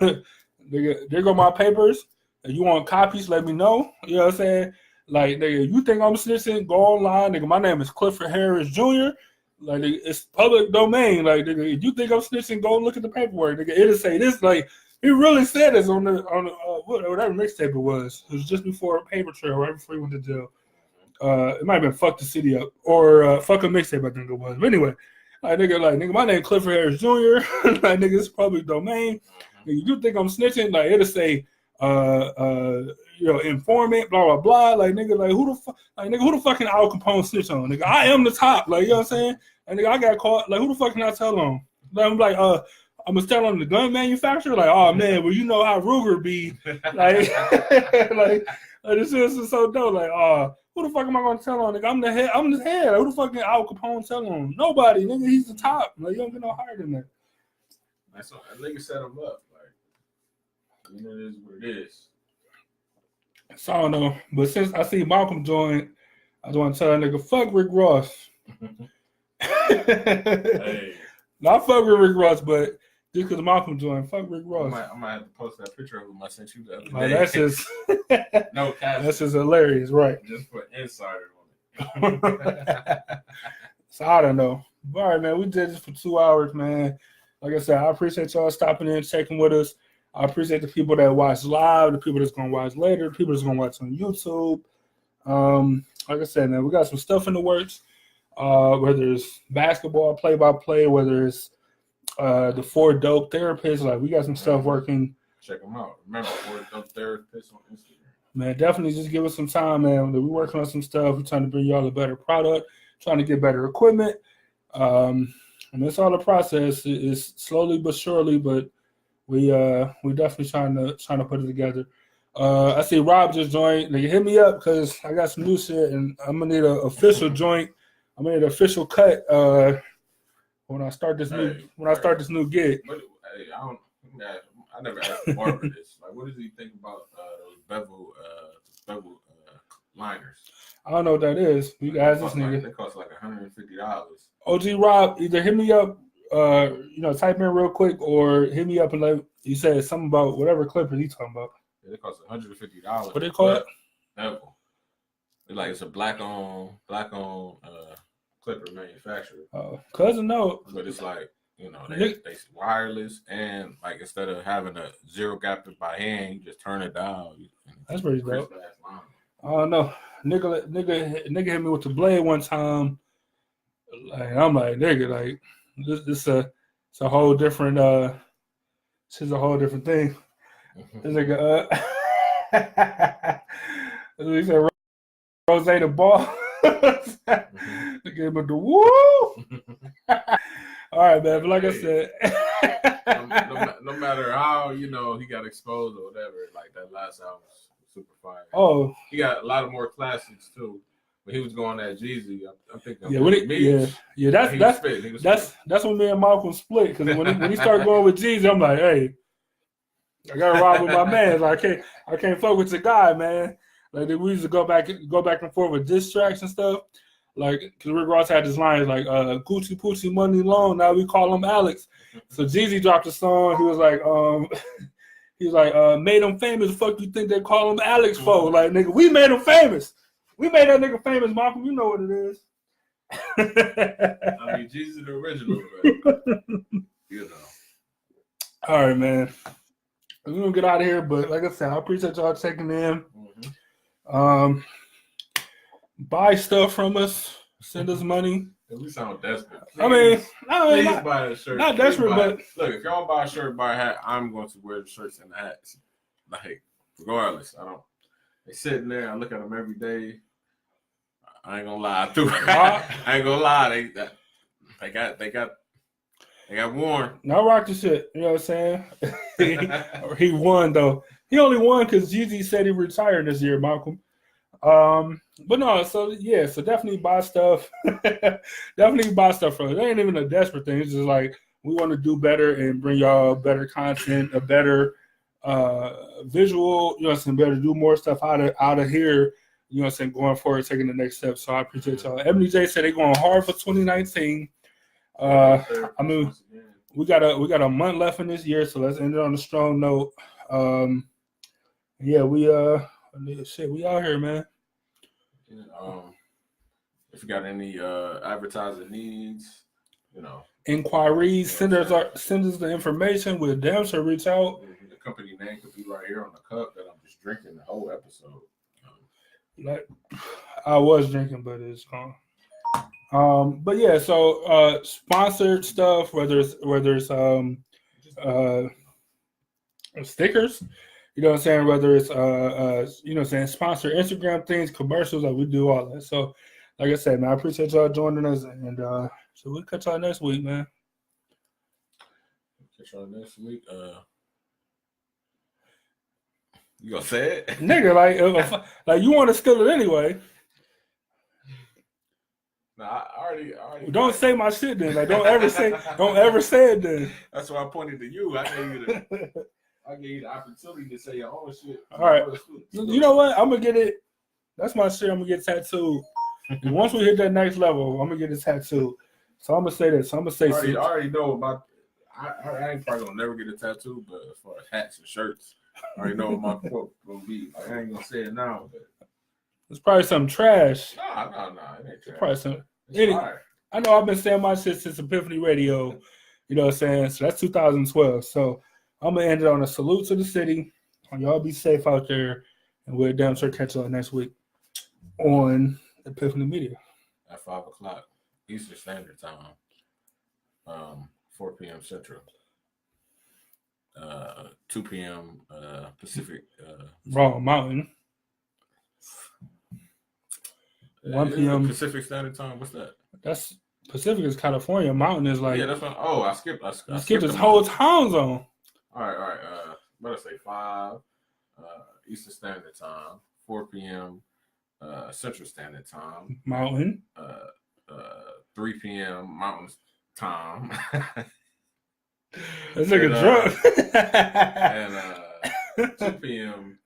nigga, there go my papers. If you want copies, let me know. You know what I'm saying? Like, nigga, you think I'm snitching? Go online, nigga. My name is Clifford Harris Jr. Like, nigga, it's public domain. Like, nigga, if you think I'm snitching, go look at the paperwork, nigga. It'll say this. Like, he really said this on the whatever mixtape it was. It was just before Paper Trail, right before he went to jail. It might have been Fuck the City Up or Fuck a Mixtape, I think it was. But anyway, nigga, my name Clifford Harris Jr. Like, nigga, it's public domain. Nigga, you think I'm snitching? Like, it'll say, informant, blah blah blah. Like, nigga, like, who the fucking Al Capone snitch on? Nigga, I am the top. Like, you know what I'm saying? And nigga, I got caught. Like, who the fuck can I tell on? Like, I'm like, I'm gonna tell on the gun manufacturer. Like, oh man, well, you know how Ruger be. Like, this is so dope. Like, who the fuck am I gonna tell on? Nigga, I'm the head. Like, who the fuck can Al Capone tell on? Nobody, nigga. He's the top. Like, you don't get no higher than that. That's what that nigga set him up. Like, you know, it is what it is. So I don't know, but since I see Malcolm join, I just want to tell that nigga, fuck Rick Ross. Hey. Not fuck with Rick Ross, but just because Malcolm joined, fuck Rick Ross. I might have to post that picture of him I sent you the other day. day. That's just no cap. That's just hilarious, right? Just put insider on it. So I don't know. All right, man, we did this for 2 hours, man. Like I said, I appreciate y'all stopping in, checking with us. I appreciate the people that watch live, the people that's going to watch later, the people that's going to watch on YouTube. Like I said, man, we got some stuff in the works, whether it's basketball, play-by-play, whether it's the 4 Dope Therapists. Like, we got some stuff working. Check them out. Remember, 4 Dope Therapists on Instagram. Man, definitely just give us some time, man. We're working on some stuff. We're trying to bring y'all a better product, trying to get better equipment. And it's all a process. It's slowly but surely, but we definitely trying to put it together. I see Rob just joined. Nigga, hit me up because I got some new shit and I'm gonna need an official joint. I'm gonna need an official cut when I start this new gig. But, hey, I never asked Barber this. Like, what does he think about those bevel liners? I don't know what that is. You guys, this nigga. They cost like $150. OG Rob, either hit me up, type in real quick, or hit me up and let you say something about whatever clippers he talking about. Yeah, they cost $150. What they call it? Bevel. It's a black on clipper manufacturer. Cousin, no. But it's like, they wireless, and like instead of having a zero gap by hand, you just turn it down. That's pretty dope. I don't know. Nigga hit me with the blade one time. Like, I'm like, nigga, like this it's a whole different this is a whole different thing. This nigga he said Rose the ball. They gave him the woo. All right, man. But like I said, no matter how he got exposed or whatever, like that last album was super fire. Oh, he got a lot of more classics too. When he was going at Jeezy, I'm thinking. That's when me and Malcolm split, because when he started going with Jeezy, I'm like, hey, I gotta ride with my man. Like, I can't fuck with your guy, man. Like, we used to go back and forth with diss tracks and stuff. Like, because Rick Ross had this line like, Gucci Poochie money long, now we call him Alex. So Jeezy dropped a song. He was like, made him famous. Fuck you think they call him Alex for? Like, nigga, we made him famous. We made that nigga famous, Malcolm. You know what it is. I mean, Jeezy the original, but, All right, man. We're going to get out of here, but like I said, I appreciate y'all checking in. Mm-hmm. Buy stuff from us. Send us money. We sound desperate. Please buy a shirt. Not desperate, but look, if y'all buy a shirt, buy a hat, I'm going to wear the shirts and the hats. Like, regardless, they sitting there. I look at them every day. I ain't gonna lie, I ain't gonna lie. They got worn. Now rock the shit. You know what I'm saying? He won though. He only won because Jeezy said he retired this year, Malcolm. But no, so definitely buy stuff. Definitely buy stuff from it. It ain't even a desperate thing. It's just like we want to do better and bring y'all better content, a better visual. You know what I'm saying? Better do more stuff out of here. You know what I'm saying? Going forward, taking the next step. So I appreciate y'all. Ebony J said they're going hard for 2019. I mean, we got a month left in this year, so let's end it on a strong note. We out here, man. If you got any advertising needs, inquiries, send us the information. We'll damn sure reach out. The company name could be right here on the cup that I'm just drinking the whole episode. Like, I was drinking, but it's gone. But yeah, so sponsored stuff, whether it's stickers, you know what I'm saying, whether it's sponsored Instagram things, commercials, like we do all that. So like I said, man, I appreciate y'all joining us, and so we'll catch y'all next week, man. Catch y'all next week. You gonna say it? Nigga, like you want to steal it anyway. No, I already. Don't say my shit then. Like, don't ever say it then. That's why I pointed to you. I gave you the opportunity to say your own shit. All right. You know what? I'm gonna get it. That's my shit. I'm gonna get tattooed. And once we hit that next level, I'm gonna get it tattooed. So I'm gonna say this. I'm gonna say. I already know about. I ain't probably gonna never get a tattoo, but as far as hats and shirts, I already know what my quote gonna be. Like, I ain't gonna say it now, but it's probably some trash. No, it ain't trash. It's probably some. I know I've been saying my shit since ePIFFany Radio. You know what I'm saying? So that's 2012. So I'm gonna end it on a salute to the city. Y'all be safe out there, and we'll damn sure catch y'all next week on ePIFFany Media at 5:00 Eastern Standard Time, 4 p.m. Central, 2 p.m. Pacific. Wrong Mountain. 1 p.m. Pacific Standard Time. What's that? That's Pacific is California. Mountain is like. Yeah, that's what. Oh, I skipped this whole time zone. All right. What did I say? 5 Eastern Standard Time, 4 p.m. Central Standard Time, Mountain. 3 p.m. Mountain Time. This nigga drunk. And 2 p.m.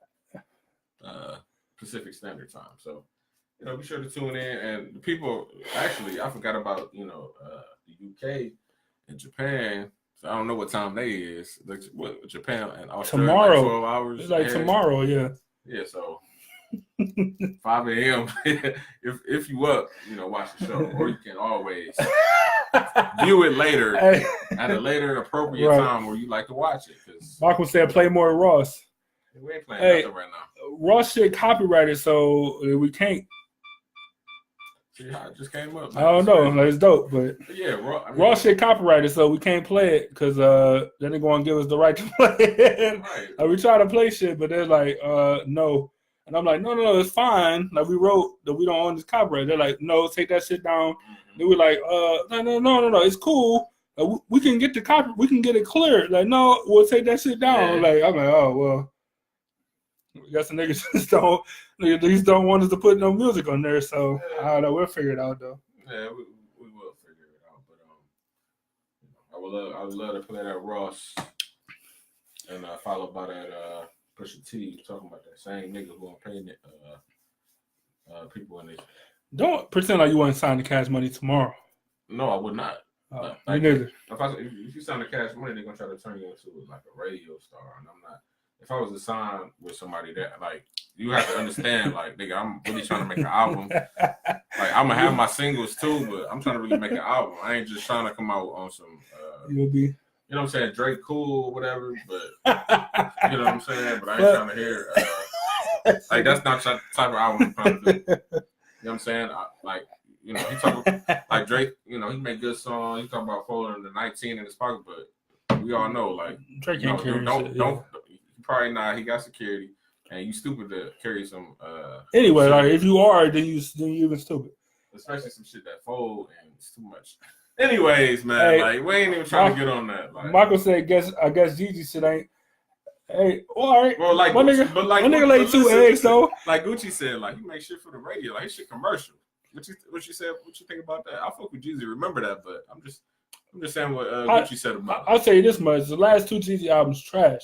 Pacific Standard Time. So, be sure to tune in. And the people, actually, I forgot about, the UK and Japan. So I don't know what time they is. Like, what, Japan and Australia, tomorrow. like 12 hours. It's like ahead. Tomorrow, yeah. Yeah, so 5 a.m. if you up, watch the show. Or you can always view it later at a later appropriate time where you like to watch it. Malcolm said play more Ross. We ain't playing nothing right now. Ross shit copyrighted, so we can't. See how it just came up. Man. I don't know. Like, it's dope, but yeah, Ross shit copyrighted, so we can't play it because then they're going to give us the right to play it. Right. We try to play shit, but they're like, no. And I'm like, no, it's fine. Like, we wrote that we don't own this copyright. They're like, no, take that shit down. Mm-hmm. Then we're like, no, it's cool. We can get the copy. We can get it cleared. Like, no, we'll take that shit down. Yeah. Like, I'm like, oh well. I guess the niggas just don't want us to put no music on there. So I don't know. We'll figure it out though. Yeah, we will figure it out. But I would love to play that Ross and followed by that Pusha T talking about that same nigga who I'm paying people in this. Don't pretend like you want to sign the Cash Money tomorrow. No, I would not. Me neither. If you sign the Cash Money, they're gonna try to turn you into like a radio star, and I'm not. If I was to sign with somebody that, like, you have to understand, like, nigga, I'm really trying to make an album. Like, I'm gonna have my singles too, but I'm trying to really make an album. I ain't just trying to come out on some. You'll be. You know what I'm saying? Drake cool or whatever, but you know what I'm saying? But I ain't trying to hear like that's not the type of album I'm trying to do. You know what I'm saying? He talk like Drake, he make good songs, he talk about folding the 19 in his pocket, but we all know like Drake can't carry don't probably not, he got security and you stupid to carry some anyway, shit. Like if you are, then you even stupid. Especially some shit that fold and it's too much. Anyways, man, like we ain't even trying to get on that. Like, Michael said, I guess Gigi shit ain't. Hey, well, all right. Well, like one nigga laid 2 eggs though. Like Gucci said, like he makes shit for the radio, like his shit commercial. What you said? What you think about that? I fuck with Jeezy. Remember that, but I'm just saying what Gucci said about it. I'll tell you this much: the last 2 Jeezy albums, trash.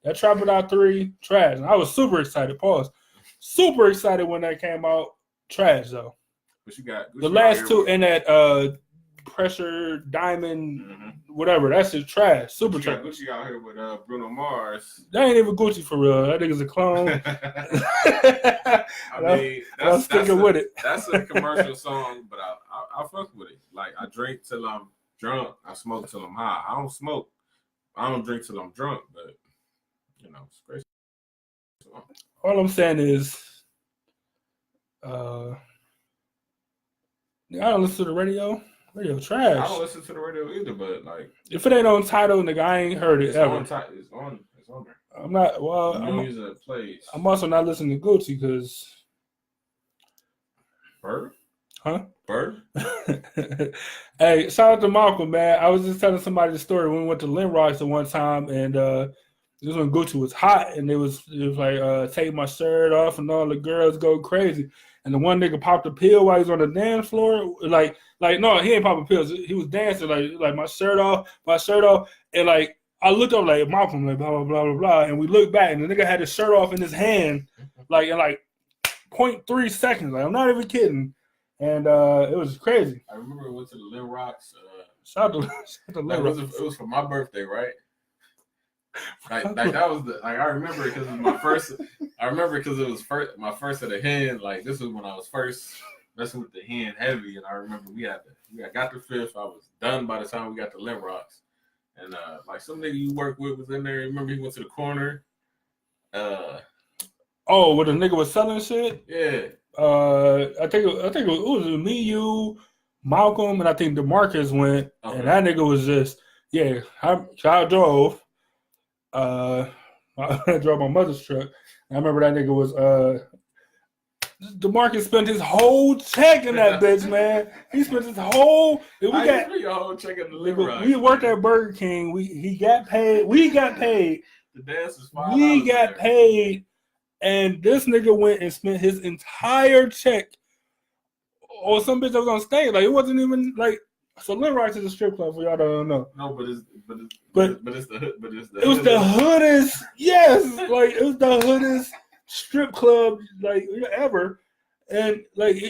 That Trap It Out 3, trash. And I was super excited. Pause. Super excited when that came out. Trash though. But you got Gucci the last 2 in that Pressure Diamond, whatever. That's just trash. Super trash. Gucci out here with Bruno Mars. That ain't even Gucci for real. That nigga's a clone. I mean, I'm sticking with it. That's a commercial song, but I fuck with it. Like I drink till I'm drunk. I smoke till I'm high. I don't smoke. I don't drink till I'm drunk. But it's great. All I'm saying is, I don't listen to the radio. Radio trash. I don't listen to the radio either, but like if it ain't on title, nigga, I ain't heard it ever. It's on there. I'm not. Well, I'm also not listening to Gucci because. Bird? Huh? Bird? Hey, shout out to Malcolm, man. I was just telling somebody the story when we went to Lynn Rocks at one time, and this was when Gucci was hot, and it was like take my shirt off, and all the girls go crazy. And the one nigga popped a pill while he was on the dance floor. Like no, he ain't popping pills. He was dancing like my shirt off, and like I looked up like Malcolm, like blah blah blah blah blah, and we looked back, and the nigga had his shirt off in his hand, like in like 0.3 seconds. Like I'm not even kidding, and it was crazy. I remember we went to the Lil Rocks. Shout out to Lil Rocks. It was for my birthday, right? Like that was I remember because it was my first. I remember because it was my first of the hand. Like this was when I was first messing with the hand heavy, and I remember I got the 5th. I was done by the time we got to Lynn Rocks, and like some nigga you work with was in there. Remember he went to the corner. Oh, where the nigga was selling shit? Yeah. I think it was me, you, Malcolm, and I think DeMarcus went, okay. And that nigga was just I drove. I drove my mother's truck. I remember that nigga was DeMarcus spent his whole check in that bitch, man. He spent his whole. We got your whole check in the liver. We worked at Burger King. He got paid. We got paid. The dance is $5. We got paid, and this nigga went and spent his entire check on some bitch that was on stage. Like it wasn't even like. So Lil Rock's is a strip club for y'all that don't know. No, but it's the it was the hoodest. Yes, like it was the hoodest strip club like ever. And like,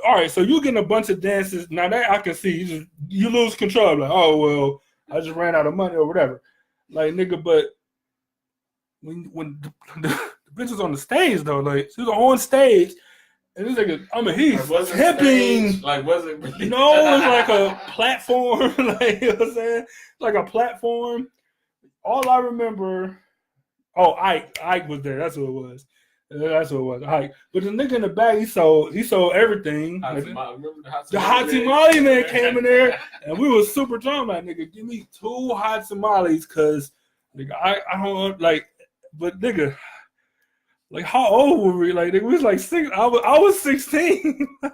all right, so you getting a bunch of dances. Now that I can see, you lose control. Like, oh well, I just ran out of money or whatever. Like nigga, but when the bitch was on the stage though, like she was on stage. And this nigga, he's tipping. Like, was it really? No, it was like a platform. Like, you know what I'm saying? Like a platform. All I remember, Ike was there. That's what it was. Ike. But the nigga in the back, he sold everything. The hot tamale man came in there, and we was super drunk. Like, nigga, give me 2 hot tamales, cause nigga, I don't like. But nigga. Like how old were we? Like we was like 6. I was 16. I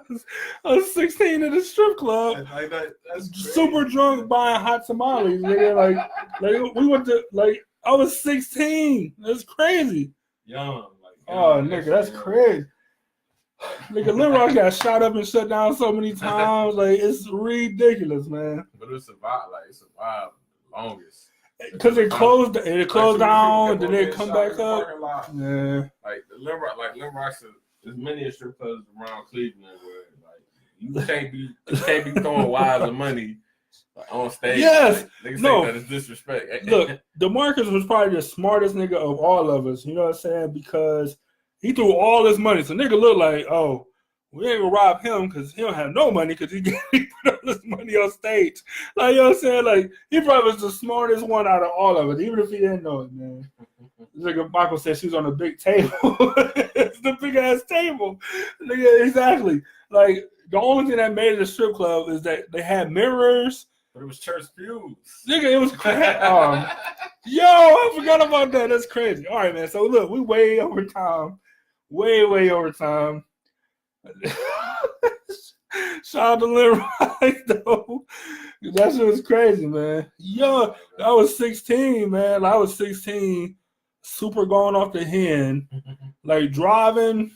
was 16 at a strip club. That's super drunk buying hot tamales. Nigga. Like we went to I was 16. That's crazy. Young. Nigga, that's crazy. Nigga, Lil Rock got shot up and shut down so many times. Like it's ridiculous, man. But it survived. It survived the longest. Because it closed down, then it come back up. Yeah. Like Lil Rock's there's many strip clubs around Cleveland where you can't be throwing wives of money on stage. Yes. Niggas say that is disrespect. Look, DeMarcus was probably the smartest nigga of all of us. You know what I'm saying? Because he threw all his money. So nigga looked like, oh, we ain't gonna rob him because he don't have no money because he put all his money on stage. Like, you know what I'm saying? Like, he probably was the smartest one out of all of it, even if he didn't know it, man. Like Michael said, she was on a big table. It's the big ass table. Nigga, exactly. Like, the only thing that made it a strip club is that they had mirrors. But it was church pews. Nigga, it was crazy. Yo, I forgot about that. That's crazy. All right, man. So, look, we way over time. Way over time. Shout out to Lil Rock though. That shit was crazy, man. Yo, I was 16, man. I was 16, super going off the hen, like driving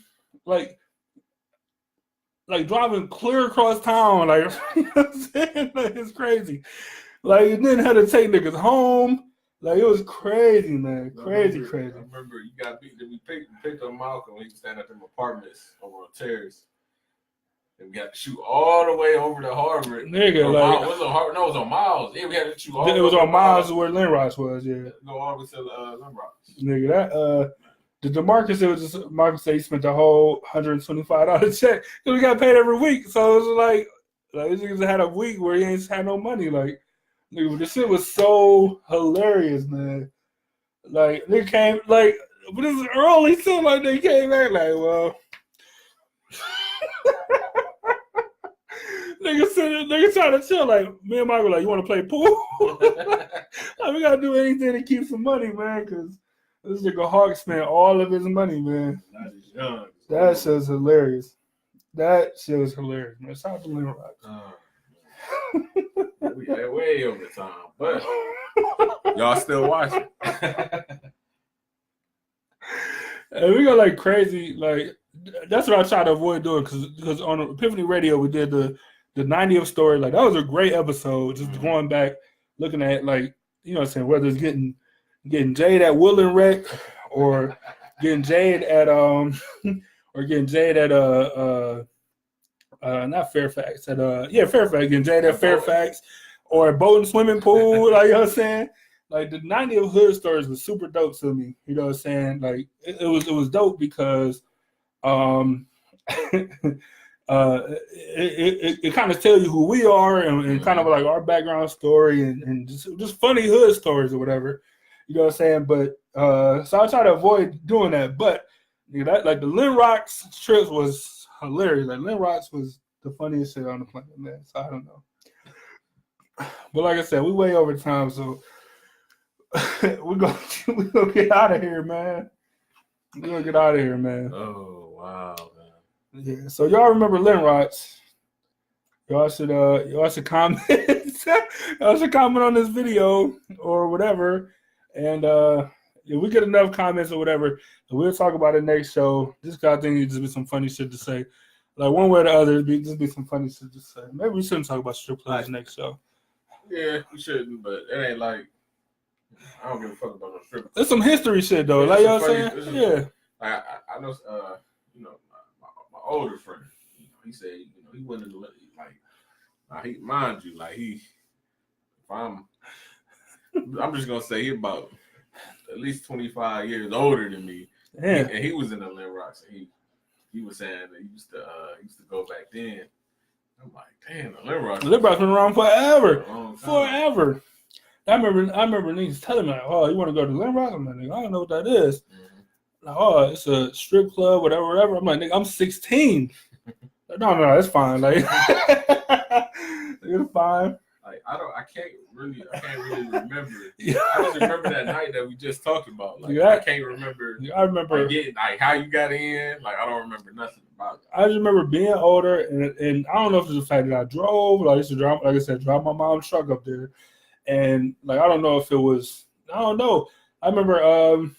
clear across town, like, you know what I'm saying? Like it's crazy. Like you didn't have to take niggas home. Like it was crazy, man. Crazy. I remember you got beat. We picked up Malcolm when he was standing at them apartments over on terrace. And we had to shoot all the way over to Harvard. Nigga, it was on Harvard. No, it was on Miles. Yeah, we had to shoot all the way. It was on Miles where Lindros was, yeah. Go all the way to Lindros. Nigga, that the DeMarcus, it was just Marcus said he spent the whole $125 check. Because we got paid every week. So it was like these niggas had a week where he ain't had no money. Like, nigga, this shit was so hilarious, man. Like, they came, like, but it was early too. Like, they came back, like, well. Niggas trying to chill. Like, me and Michael, like, you want to play pool? Like, we got to do anything to keep some money, man, because this nigga Hawk spent all of his money, man. That shit was hilarious. Man. Shout out to Lil Rock. We had way over time, but y'all still watching. And we got like crazy, like that's what I try to avoid doing because on Epiphany Radio we did the 90th story. Like that was a great episode. Just going back, looking at like you know what I'm saying, whether it's getting Jade at Woodland Rec or getting Jade at or getting Jade at not Fairfax at Fairfax, getting Jade at Fairfax or a boat and swimming pool. Like you know what I'm saying. Like the 90th hood stories was super dope to me. You know what I'm saying? Like it was dope because it kind of tells you who we are and kind of like our background story and just funny hood stories or whatever. You know what I'm saying? But so I try to avoid doing that. But you know, that like the Lil Rock's trips was hilarious. Like Lil Rock's was the funniest shit on the planet, man. So I don't know. But like I said, we way over time, so we gonna get out of here, man. We're gonna get out of here, man. Oh wow, man. Yeah. So y'all remember Linrots? Y'all should comment. Y'all should comment on this video or whatever, and if we get enough comments or whatever, we'll talk about it next show. This guy think it'd just be some funny shit to say, like one way or the other. Just be some funny shit to say. Maybe we shouldn't talk about strip clubs next show. Yeah, we shouldn't, but it ain't like I don't give a fuck about no strip clubs. There's some history shit though, like you know what I'm saying? Yeah. I know, my older friend, he said, he went in the mind you, I'm just gonna say he about at least 25 years older than me. Yeah. And he was in the Linrocks, and he was saying that he used to go back then. I'm like, damn, the Linrocks been around forever. Forever. I remember niggas telling me like, oh, you want to go to Linrocks? I'm like, nigga, I don't know what that is. Like, oh, it's a strip club, whatever. I'm like, nigga, I'm 16. Like, no, it's fine. Like, it's fine. Like, I can't really remember. Yeah. I just remember that night that we just talked about. Like, I can't remember. I remember getting, like how you got in. Like, I don't remember nothing about it. I just remember being older, and I don't know if it's the fact that I drove. Like, I used to drive, like I said, drive my mom's truck up there, and like I don't know if it was. I don't know. I remember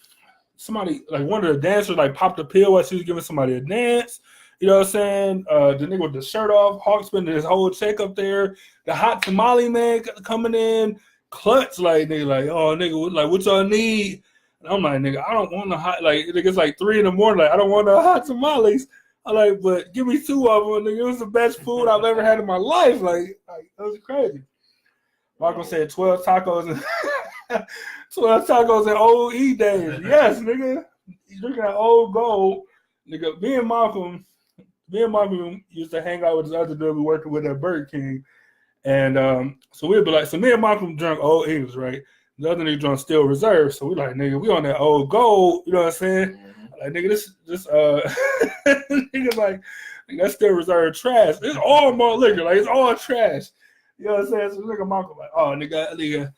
somebody, like one of the dancers, like popped a pill while she was giving somebody a dance. You know what I'm saying? The nigga with the shirt off, Hawk spending his whole check up there. The hot tamale man coming in, clutch like nigga, like, oh nigga, like what y'all need? And I'm like, nigga, I don't want the hot, like it's like 3 a.m, like I don't want the hot tamales. I'm like, but give me 2 of them, nigga. It was the best food I've ever had in my life. Like it was crazy. Michael said 12 tacos and 12 tacos in old E days. Yes, nigga. You drinking that old gold. Nigga, me and Malcolm used to hang out with this other dude we working with at Burger King. And so we'd be like, so me and Malcolm drunk Old English, right? The other nigga drunk Still Reserve. So we like, nigga, we on that old gold, you know what I'm saying? Mm-hmm. Like, nigga, this nigga like that's Still Reserve trash. It's all malt liquor, like it's all trash. You know what I'm saying? So nigga Malcolm like, oh nigga,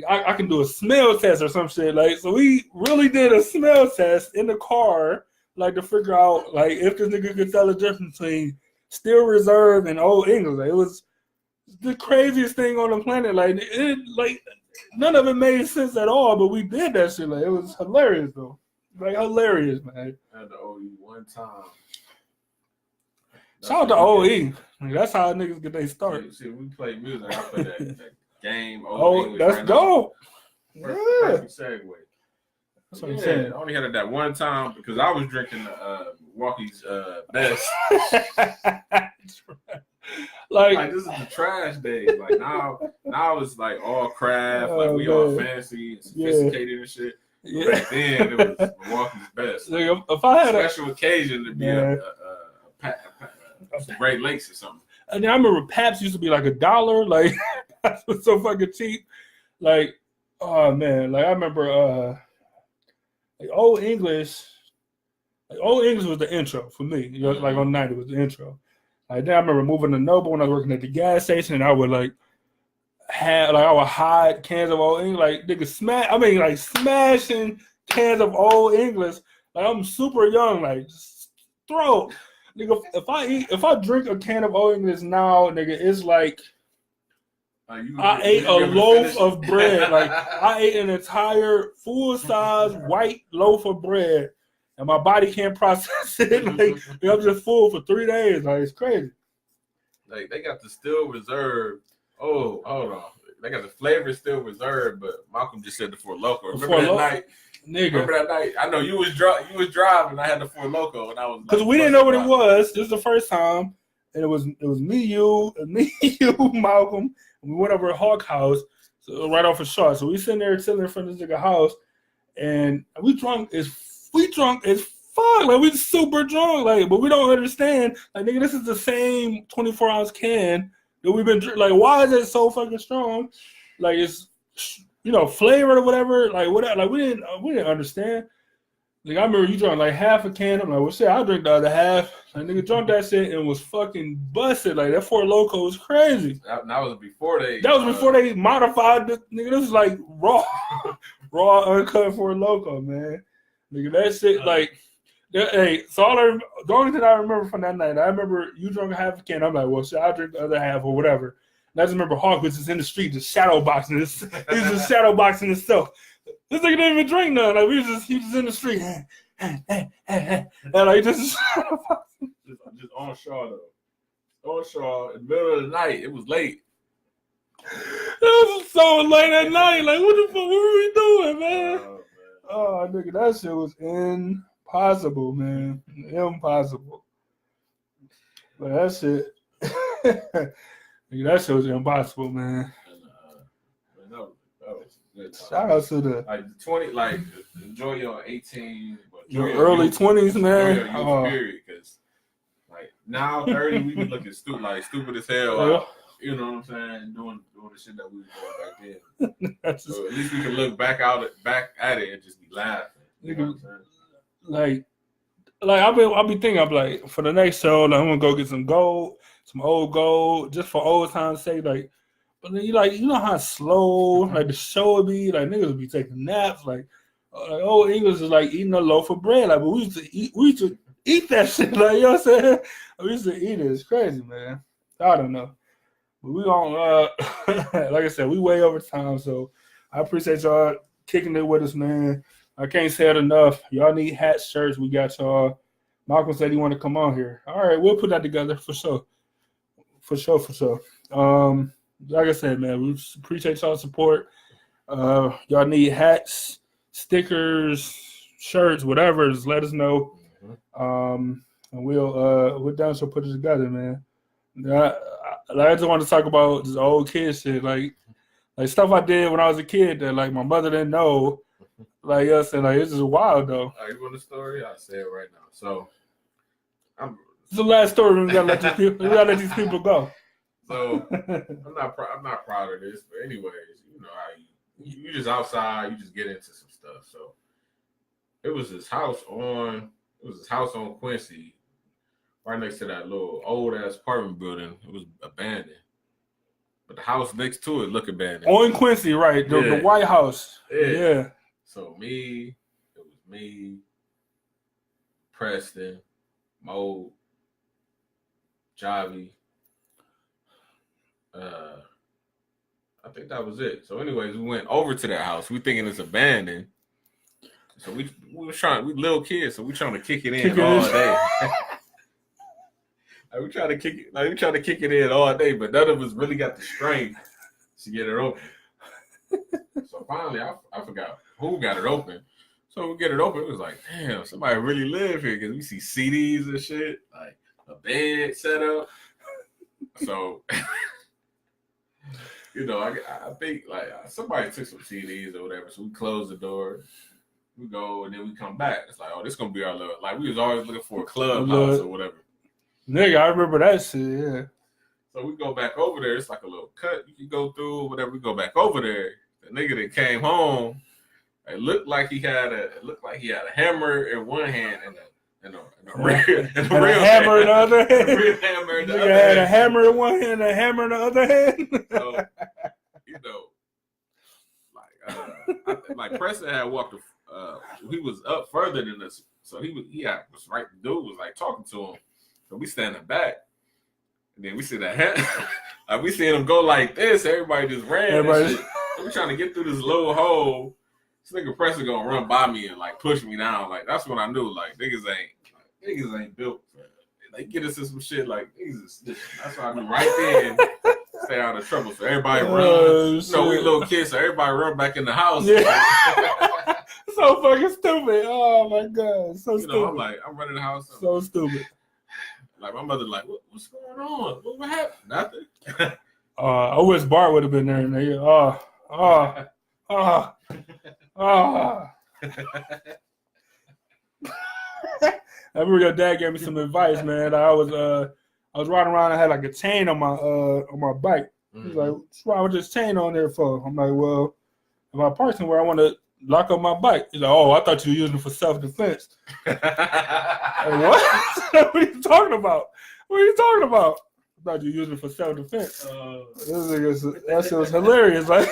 I can do a smell test or some shit. Like, so we really did a smell test in the car, like to figure out like if this nigga could tell the difference between Still Reserve and Old English. Like, it was the craziest thing on the planet. Like none of it made sense at all, but we did that shit. Like, it was hilarious though. Like, hilarious, man. I had the OE one time. Shout out to OE. Like, that's how niggas get their start. See, we play music. I play that game. That's dope. Perfect segue. That's what I'm saying. I only had it that one time because I was drinking Milwaukee's best. Like this is the trash days. Like now it's like all craft, like we all fancy and sophisticated and shit. Yeah. Back then it was Milwaukee's best. Like, if I had a special occasion to be a Great Lakes or something. And I remember Paps used to be like $1. Like Paps was so fucking cheap. Like, oh man, like I remember like Old English was the intro for me. You know, like on night it was the intro. Like then I remember moving to Noble when I was working at the gas station, and I would I would hide cans of Old English, like niggas smashing cans of Old English. Like I'm super young, like just throw. Nigga, if I drink a can of Old English now, nigga, it's like I ate a loaf of bread. Like I ate an entire full-size white loaf of bread, and my body can't process it. Like I'm just full for 3 days. Like it's crazy. Like they got the Still Reserve. Oh, hold on. They got the flavor Still Reserve, but Malcolm just said the Four Loko. Remember that night? Nigga. Remember that night? I know you was driving. I had the Four Loko, and I was because we didn't know what it was. This is the first time, and it was me, you, Malcolm. And we went over to Hawk House, so right off of Shaw. So we sitting there chilling in front of this nigga house, and we drunk as fuck. Like we super drunk, like, but we don't understand. Like, nigga, this is the same 24-ounce can that we've been like. Why is it so fucking strong? Like it's flavored or whatever. Like whatever. Like we didn't understand. Like I remember you drank like half a can. I'm like, well, shit, I drink the other half. Like nigga drank that shit and was fucking busted. Like that Four Loko was crazy. That was before they. That was before they modified the nigga. This was like raw uncut Four Loko, man. Nigga, that shit like Hey, so the only thing I remember from that night, I remember you drank half a can. I'm like, well, shit, I'll drink the other half or whatever. And I just remember Hawk was just in the street, just shadow boxing. He was just shadow boxing himself. This nigga didn't even drink none. Like he was just in the street, and like just on Shaw though. On Shaw in the middle of the night. It was late. It was so late at night. Like, what the fuck? What were we doing, man? Oh, nigga, that shit was impossible, man. Impossible. But that shit, nigga, that shit was impossible, man. And, that was good time. Shout out to the like 20, like enjoy your 18, your early 20s, man. Enjoy your youth period, because like now 30, we be looking stupid as hell. You know what I'm saying? Doing the shit that we was doing back then. So at least we can look back at it and just be laughing. You know what I'm saying? Like I'll be thinking, I'm like, for the next show, like, I'm gonna go get some old gold, just for old time's sake. Like, but then you know how slow like the show would be. Like niggas would be taking naps. Like old English is like eating a loaf of bread. Like, but we used to eat that shit. Like, you know what I'm saying? We used to eat it. It's crazy, man. I don't know. We on like I said, we way over time, so I appreciate y'all kicking it with us, man. I can't say it enough. Y'all need hats, shirts. We got y'all. Malcolm said he want to come on here. All right, we'll put that together for sure. For sure. Like I said, man, we appreciate y'all's support. Y'all need hats, stickers, shirts, whatever. Just let us know. And we'll down so put it together, man. I just want to talk about this old kid shit, like stuff I did when I was a kid that like my mother didn't know. Like, yes, and like it's just wild though. You want the story? I'll say it right now. So, it's the last story. We gotta let these people go. So I'm not proud of this, but anyways, you know how you just outside, you just get into some stuff. So it was his house on Quincy, right next to that little old ass apartment building. It was abandoned, but the house next to it looked abandoned. On Quincy, right? The White House. Yeah. So it was me, Preston, Mo, Javi. I think that was it. So anyways, we went over to that house. We thinking it's abandoned. So we little kids, so we trying to kick it in all day. We try to kick it in all day, but none of us really got the strength to get it open. So finally, I forgot who got it open. So we get it open. It was like, damn, somebody really live here, because we see CDs and shit, like a bed set up. So, you know, I think like somebody took some CDs or whatever. So we close the door. We go and then we come back. It's like, oh, this gonna be our little, like we was always looking for a clubhouse or whatever. Nigga, I remember that shit, yeah. So we go back over there. It's like a little cut you can go through or whatever. We go back over there. The nigga that came home, it looked like he had a hammer in one hand and a real hammer in the other hand. A real hammer in the other had hand. a hammer in one hand and a hammer in the other hand. So, you know, like Preston had walked. He was up further than us, so he was right. The dude was like talking to him. So we standing back, and then we see that like we seen him go like this. Everybody just ran. So we trying to get through this little hole. This nigga Preston gonna run by me and like push me down. Like that's when I knew like niggas ain't built for it. They get us in some shit like niggas is snitching. That's why I knew right then stay out of trouble. So everybody run. You know, we little kids, so everybody run back in the house. Yeah. So fucking stupid. Oh my god, so stupid. I'm like, I'm running the house. So stupid. Like my mother, like, what's going on? What happened? Nothing. I wish Bart would have been there. And they, I remember your dad gave me some advice, man. I was riding around. I had like a chain on my bike. He's like, "What's wrong with this chain on there for?" I'm like, "Well, if I park somewhere, I want to lock up my bike." He's like, "Oh, I thought you were using it for self-defense." Like, what? What are you talking about? I thought you were using it for self-defense. That shit was hilarious. Like,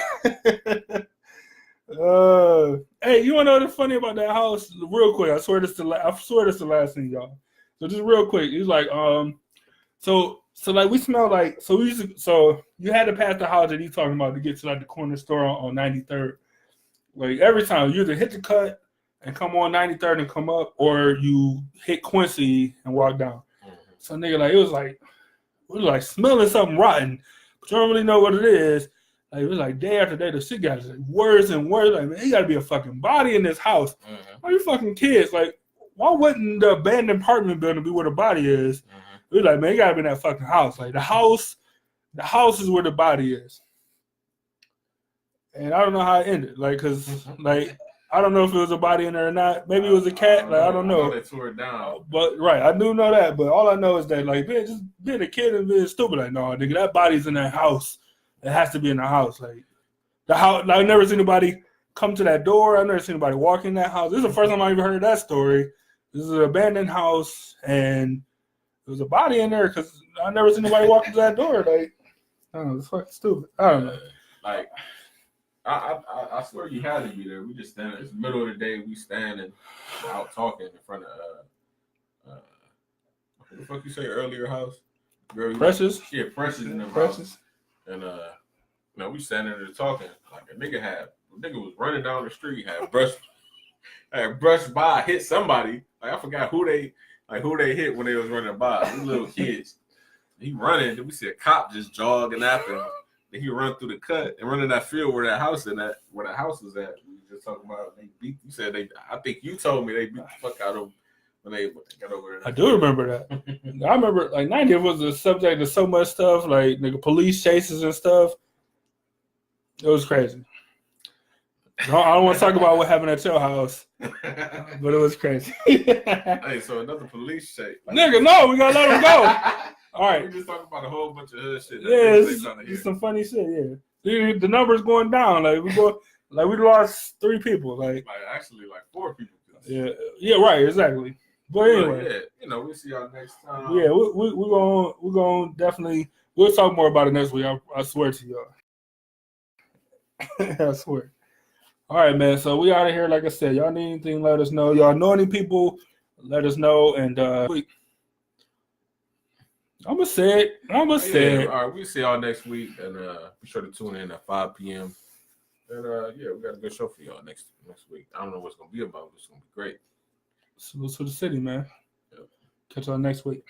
Hey, you wanna know what's funny about that house? Real quick, I swear this the last thing, y'all. So just real quick, he's like, so like we smell like so you had to pass the house that he's talking about to get to like the corner store on 93rd. Like every time you either hit the cut and come on 93rd and come up, or you hit Quincy and walk down. So nigga, like it was like smelling something rotten, but you don't really know what it is. Like it was like day after day, the shit got like worse and worse. Like, man, you gotta be a fucking body in this house. Why you fucking kids? Like, why wouldn't the abandoned apartment building be where the body is? It was like, man, you gotta be in that fucking house. Like the house is where the body is. And I don't know how it ended. Like, cause like I don't know if it was a body in there or not. Maybe it was a cat. Like I don't know. They tore it down. But right, I do know that. But all I know is that like just being a kid and being stupid. Like no, nigga, that body's in that house. It has to be in the house. Like the house. Like, I've never seen anybody come to that door. I've never seen anybody walk in that house. This is the first time I even heard that story. This is an abandoned house, and there was a body in there because I never seen anybody walk into that door. Like I don't know, it's fucking stupid. I don't know. Like. I swear you had to be there. We just standing. It's the middle of the day. We standing out talking in front of what the fuck you say earlier house? Girl, Precious. Yeah, Precious in the Precious. House. And we standing there talking. Like a nigga was running down the street, had brushed by, hit somebody. Like I forgot who they hit when they was running by. These little kids. He running. Then we see a cop just jogging after him. He run through the cut and run in that field where that house was at. We were just talking about they beat. You said I think you told me they beat the fuck out of them when they got over there. I do remember that. I remember like 90 was the subject of so much stuff, like nigga police chases and stuff. It was crazy. I don't want to talk about what happened at your house, but it was crazy. Hey, so another police chase. Nigga, no, we gotta let him go. All right. We just talking about a whole bunch of hood shit. Yeah, it's some funny shit. Yeah, the numbers going down. Like we lost 3 people. Like actually, like 4 people. Yeah, right, exactly. But anyway, yeah, we'll see y'all next time. Yeah, we're gonna definitely we'll talk more about it next week. I swear to y'all. I swear. All right, man. So we out of here. Like I said, y'all need anything? Let us know. Y'all know any people? Let us know. And I'm gonna say it. All right, we'll see y'all next week, and be sure to tune in at 5 p.m. And we got a good show for y'all next week. I don't know what it's gonna be about, but it's gonna be great. Salute to the city, man. Yep. Catch y'all next week.